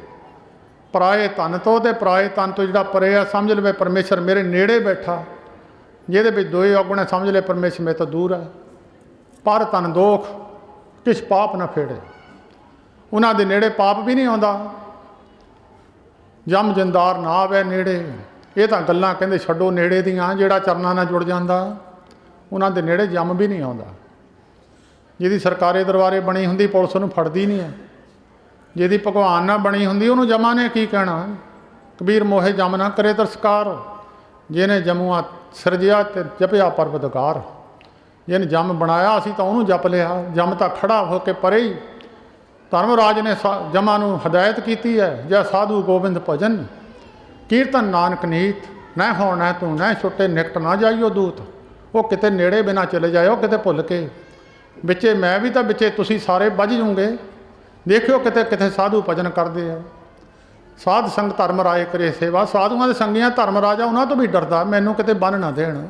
पराए धन तो ते पराए धन तो जिहड़ा परे है, समझ लवे परमेश्वर मेरे नेड़े बैठा। जिहदे विच दोए औगण है, समझ ले परमेश्वर मेरे तो दूर है। पर धन दोख किस पाप न फेड़े, उन्हां दे नेड़े पाप भी नहीं आउंदा। जम जिंदार ना आवे नेड़े। ये तां गल्लां कहंदे छड्डो नेड़े दियां, जिहड़ा चरनां नाल जुड़ जांदा ਉਹਨਾਂ ਦੇ ਨੇੜੇ ਜੰਮ ਵੀ ਨਹੀਂ ਆਉਂਦਾ। ਜਿਹਦੀ ਸਰਕਾਰੀ ਦਰਬਾਰੇ ਬਣੀ ਹੁੰਦੀ ਪੁਲਿਸ ਉਹਨੂੰ ਫੜਦੀ ਨਹੀਂ ਹੈ। ਜਿਹਦੀ ਭਗਵਾਨ ਨਾਲ ਬਣੀ ਹੁੰਦੀ ਉਹਨੂੰ ਜਮਾਂ ਨੇ ਕੀ ਕਹਿਣਾ। ਕਬੀਰ ਮੋਹੇ ਜਮ ਨਾ ਕਰੇ ਤਰਸਕਾਰ, ਜਿਹਨੇ ਜਮੂਆ ਸਿਰਜਿਆ ਤੇ ਜਪਿਆ ਪਰਵਦਗਾਰ। ਜਿਹਨੇ ਜੰਮ ਬਣਾਇਆ ਅਸੀਂ ਤਾਂ ਉਹਨੂੰ ਜਪ ਲਿਆ। ਜੰਮ ਤਾਂ ਖੜਾ ਹੋ ਕੇ ਪਰੇ ਹੀ। ਧਰਮਰਾਜ ਨੇ ਜਮਾਂ ਨੂੰ ਹਦਾਇਤ ਕੀਤੀ ਹੈ, ਜੈ ਸਾਧੂ ਗੋਬਿੰਦ ਭਜਨ ਕੀਰਤਨ ਨਾਨਕ ਨੀਤ, ਨਾ ਹੋਣ ਨਾ ਤੂੰ ਨਾ ਛੁੱਟੇ ਨਿਕਟ ਨਾ ਜਾਈਓ ਦੂਤ। ਉਹ ਕਿਤੇ ਨੇੜੇ ਬਿਨਾ ਚਲੇ ਜਾਇਓ, ਕਿਤੇ ਭੁੱਲ ਕੇ। ਵਿੱਚੇ ਮੈਂ ਵੀ ਤਾਂ ਵਿੱਚੇ ਤੁਸੀਂ ਸਾਰੇ ਬੱਝ ਜੂਗੇ। ਦੇਖਿਓ ਕਿਤੇ ਕਿਤੇ ਸਾਧੂ ਭਜਨ ਕਰਦੇ ਆ। ਸਾਧ ਸੰਗ ਧਰਮ ਰਾਏ ਕਰੇ ਸੇਵਾ। ਸਾਧੂਆਂ ਦੇ ਸੰਗੀਆਂ ਧਰਮ ਰਾਜਾ ਉਹਨਾਂ ਤੋਂ ਵੀ ਡਰਦਾ, ਮੈਨੂੰ ਕਿਤੇ ਬੰਨ ਨਾ ਦੇਣ।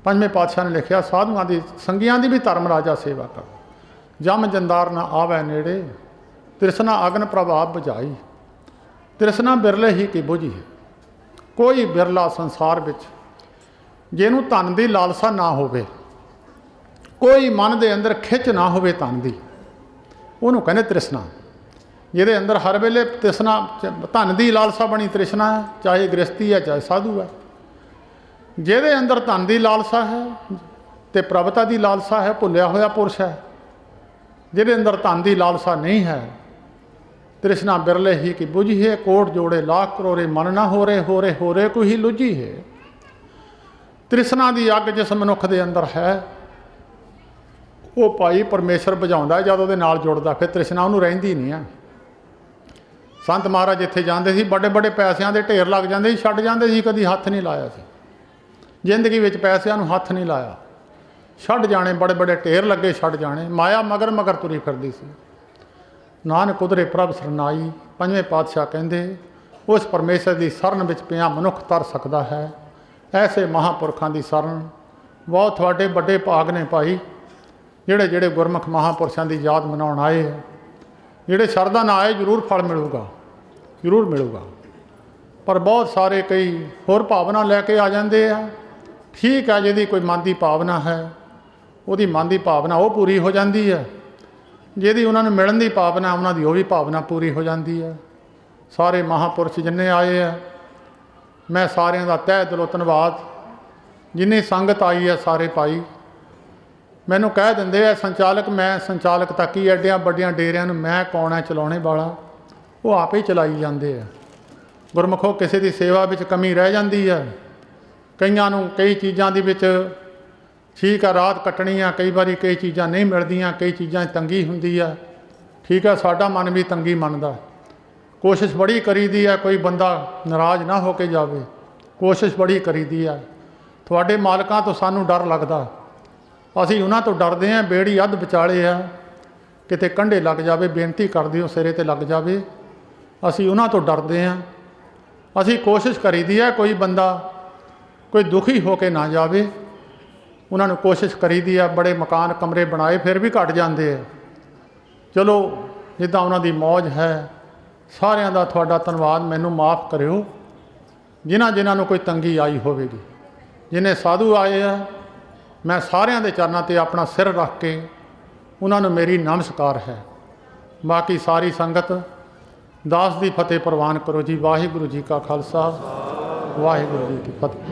ਪੰਜਵੇਂ ਪਾਤਸ਼ਾਹ ਨੇ ਲਿਖਿਆ ਸਾਧੂਆਂ ਦੀ ਸੰਗੀਆਂ ਦੀ ਵੀ ਧਰਮ ਰਾਜਾ ਸੇਵਾ ਕਰ। ਜਮ ਜੰਦਾਰ ਨਾ ਆਵੈ ਨੇੜੇ, ਤ੍ਰਿਸ਼ਨਾ ਅਗਨ ਪ੍ਰਭਾਵ ਬੁਝਾਈ। ਤ੍ਰਿਸ਼ਨਾ ਬਿਰਲੇ ਹੀ ਕੀ ਬੁਝੀ, ਕੋਈ ਬਿਰਲਾ ਸੰਸਾਰ ਵਿੱਚ ਜਿਹਨੂੰ ਧਨ ਦੀ ਲਾਲਸਾ ਨਾ ਹੋਵੇ, ਕੋਈ ਮਨ ਦੇ ਅੰਦਰ ਖਿੱਚ ਨਾ ਹੋਵੇ ਧਨ ਦੀ, ਉਹਨੂੰ ਕਹਿੰਦੇ ਤ੍ਰਿਸ਼ਨਾ। ਜਿਹਦੇ ਅੰਦਰ ਹਰ ਵੇਲੇ ਤ੍ਰਿਸ਼ਨਾ, ਧਨ ਦੀ ਲਾਲਸਾ ਬਣੀ ਤ੍ਰਿਸ਼ਨਾ ਹੈ, ਚਾਹੇ ਗ੍ਰਸਤੀ ਹੈ ਚਾਹੇ ਸਾਧੂ ਹੈ। ਜਿਹਦੇ ਅੰਦਰ ਧਨ ਦੀ ਲਾਲਸਾ ਹੈ ਤੇ ਪ੍ਰਭਤਾ ਦੀ ਲਾਲਸਾ ਹੈ, ਭੁੱਲਿਆ ਹੋਇਆ ਪੁਰਸ਼ ਹੈ। ਜਿਹਦੇ ਅੰਦਰ ਧਨ ਦੀ ਲਾਲਸਾ ਨਹੀਂ ਹੈ, ਤ੍ਰਿਸ਼ਨਾ ਬਿਰਲੇ ਹੀ ਕੀ ਬੁਝੀ ਹੈ। ਕੋਟ ਜੋੜੇ ਲੱਖ ਕਰੋੜੇ ਮਨ ਨਾ ਹੋ ਰੇ ਕੋਈ ਹੀ ਲੁਝੀ ਹੈ। ਤ੍ਰਿਸ਼ਨਾ ਦੀ ਅੱਗ ਜਿਸ ਮਨੁੱਖ ਦੇ ਅੰਦਰ ਹੈ, ਉਹ ਭਾਈ ਪਰਮੇਸ਼ਰ ਬੁਝਾਉਂਦਾ। ਜਦ ਉਹਦੇ ਨਾਲ ਜੁੜਦਾ ਫਿਰ ਤ੍ਰਿਸ਼ਨਾ ਉਹਨੂੰ ਰਹਿੰਦੀ ਨਹੀਂ ਆ। ਸੰਤ ਮਹਾਰਾਜ ਜਿੱਥੇ ਜਾਂਦੇ ਸੀ ਵੱਡੇ ਵੱਡੇ ਪੈਸਿਆਂ ਦੇ ਢੇਰ ਲੱਗ ਜਾਂਦੇ ਸੀ, ਛੱਡ ਜਾਂਦੇ ਸੀ, ਕਦੀ ਹੱਥ ਨਹੀਂ ਲਾਇਆ ਸੀ ਜ਼ਿੰਦਗੀ ਵਿੱਚ। ਪੈਸਿਆਂ ਨੂੰ ਹੱਥ ਨਹੀਂ ਲਾਇਆ, ਛੱਡ ਜਾਣੇ। ਬੜੇ ਬੜੇ ਢੇਰ ਲੱਗੇ, ਛੱਡ ਜਾਣੇ। ਮਾਇਆ ਮਗਰ ਮਗਰ ਤੁਰੀ ਫਿਰਦੀ ਸੀ। ਨਾਨਕ ਕੁਦਰੇ ਪ੍ਰਭ ਸਰਨਾਈ। ਪੰਜਵੇਂ ਪਾਤਸ਼ਾਹ ਕਹਿੰਦੇ ਉਸ ਪਰਮੇਸ਼ਰ ਦੀ ਸ਼ਰਨ ਵਿੱਚ ਪਿਆ ਮਨੁੱਖ ਤਰ ਸਕਦਾ ਹੈ। ਐਸੇ ਮਹਾਂਪੁਰਖਾਂ ਦੀ ਸ਼ਰਨ ਬਹੁਤ ਤੁਹਾਡੇ ਵੱਡੇ ਭਾਗ ਨੇ ਭਾਈ, ਜਿਹੜੇ ਜਿਹੜੇ ਗੁਰਮੁਖ ਮਹਾਂਪੁਰਸ਼ਾਂ ਦੀ ਯਾਦ ਮਨਾਉਣ ਆਏ ਹੈ। ਜਿਹੜੇ ਸ਼ਰਧਾ ਨਾਲ ਆਏ ਜ਼ਰੂਰ ਫਲ ਮਿਲੂਗਾ, ਜ਼ਰੂਰ ਮਿਲੂਗਾ। ਪਰ ਬਹੁਤ ਸਾਰੇ ਕਈ ਹੋਰ ਭਾਵਨਾ ਲੈ ਕੇ ਆ ਜਾਂਦੇ ਆ। ਠੀਕ ਹੈ, ਜਿਹਦੀ ਕੋਈ ਮਨ ਦੀ ਭਾਵਨਾ ਹੈ, ਉਹਦੀ ਮਨ ਦੀ ਭਾਵਨਾ ਉਹ ਪੂਰੀ ਹੋ ਜਾਂਦੀ ਹੈ। ਜਿਹਦੀ ਉਹਨਾਂ ਨੂੰ ਮਿਲਣ ਦੀ ਭਾਵਨਾ, ਉਹਨਾਂ ਦੀ ਉਹ ਵੀ ਭਾਵਨਾ ਪੂਰੀ ਹੋ ਜਾਂਦੀ ਹੈ। ਸਾਰੇ ਮਹਾਂਪੁਰਸ਼ ਜਿੰਨੇ ਆਏ ਆ, ਮੈਂ ਸਾਰਿਆਂ ਦਾ ਤਹਿ ਦਿਲੋਂ ਧੰਨਵਾਦ। ਜਿੰਨੀ ਸੰਗਤ ਆਈ ਹੈ ਸਾਰੇ ਭਾਈ ਮੈਨੂੰ ਕਹਿ ਦਿੰਦੇ ਆ ਸੰਚਾਲਕ, ਮੈਂ ਸੰਚਾਲਕ ਤੱਕ ਹੀ ਐਡਿਆਂ ਵੱਡੀਆਂ ਡੇਰਿਆਂ ਨੂੰ ਮੈਂ ਕੌਣ ਹੈ ਚਲਾਉਣੇ ਵਾਲਾ। ਉਹ ਆਪੇ ਹੀ ਚਲਾਈ ਜਾਂਦੇ ਆ। ਗੁਰਮੁਖੋ ਕਿਸੇ ਦੀ ਸੇਵਾ ਵਿੱਚ ਕਮੀ ਰਹਿ ਜਾਂਦੀ ਹੈ। ਕਈਆਂ ਨੂੰ ਕਈ ਚੀਜ਼ਾਂ ਦੇ ਵਿੱਚ ਠੀਕ ਆ ਰਾਤ ਕੱਟਣੀ ਆ, ਕਈ ਵਾਰੀ ਕਈ ਚੀਜ਼ਾਂ ਨਹੀਂ ਮਿਲਦੀਆਂ, ਕਈ ਚੀਜ਼ਾਂ 'ਚ ਤੰਗੀ ਹੁੰਦੀ ਆ। ਠੀਕ ਆ, ਸਾਡਾ ਮਨ ਵੀ ਤੰਗੀ ਮੰਨਦਾ। ਕੋਸ਼ਿਸ਼ ਬੜੀ ਕਰੀਦੀ ਆ ਕੋਈ ਬੰਦਾ ਨਾਰਾਜ਼ ਨਾ ਹੋ ਕੇ ਜਾਵੇ, ਕੋਸ਼ਿਸ਼ ਬੜੀ ਕਰੀਦੀ ਆ। ਤੁਹਾਡੇ ਮਾਲਕਾਂ ਤੋਂ ਸਾਨੂੰ ਡਰ ਲੱਗਦਾ, ਅਸੀਂ ਉਹਨਾਂ ਤੋਂ ਡਰਦੇ ਹਾਂ। ਬੇੜੀ ਅੱਧ ਵਿਚਾਲੇ ਆ, ਕਿਤੇ ਕੰਢੇ ਲੱਗ ਜਾਵੇ, ਬੇਨਤੀ ਕਰਦੇ ਹੋ ਸਿਰੇ 'ਤੇ ਲੱਗ ਜਾਵੇ, ਅਸੀਂ ਉਹਨਾਂ ਤੋਂ ਡਰਦੇ ਹਾਂ। ਅਸੀਂ ਕੋਸ਼ਿਸ਼ ਕਰੀਦੀ ਹੈ ਕੋਈ ਬੰਦਾ ਕੋਈ ਦੁਖੀ ਹੋ ਕੇ ਨਾ ਜਾਵੇ, ਉਹਨਾਂ ਨੂੰ ਕੋਸ਼ਿਸ਼ ਕਰੀਦੀ ਆ। ਬੜੇ ਮਕਾਨ ਕਮਰੇ ਬਣਾਏ ਫਿਰ ਵੀ ਘਟ ਜਾਂਦੇ ਆ। ਚਲੋ ਜਿੱਦਾਂ ਉਹਨਾਂ ਦੀ ਮੌਜ ਹੈ। ਸਾਰਿਆਂ ਦਾ ਤੁਹਾਡਾ ਧੰਨਵਾਦ। ਮੈਨੂੰ ਮਾफ़ ਕਰਿਓ ਜਿਨ੍ਹਾਂ ਨੂੰ ਕੋਈ ਤੰਗੀ ਆਈ ਹੋਵੇਗੀ। ਜਿੰਨੇ ਸਾਧੂ ਆਏ ਆ, ਮੈਂ ਸਾਰਿਆਂ ਦੇ ਚਰਨਾਂ 'ਤੇ ਆਪਣਾ ਸਿਰ ਰੱਖ ਕੇ ਉਹਨਾਂ ਨੂੰ ਮੇਰੀ ਨਮਸਕਾਰ ਹੈ। ਬਾਕੀ ਸਾਰੀ ਸੰਗਤ ਦਾਸ ਦੀ ਫਤਿਹ ਪ੍ਰਵਾਨ ਕਰੋ ਜੀ। ਵਾਹਿਗੁਰੂ ਜੀ ਕਾ ਖਾਲਸਾ, ਵਾਹਿਗੁਰੂ ਜੀ ਕੀ ਫਤਿਹ।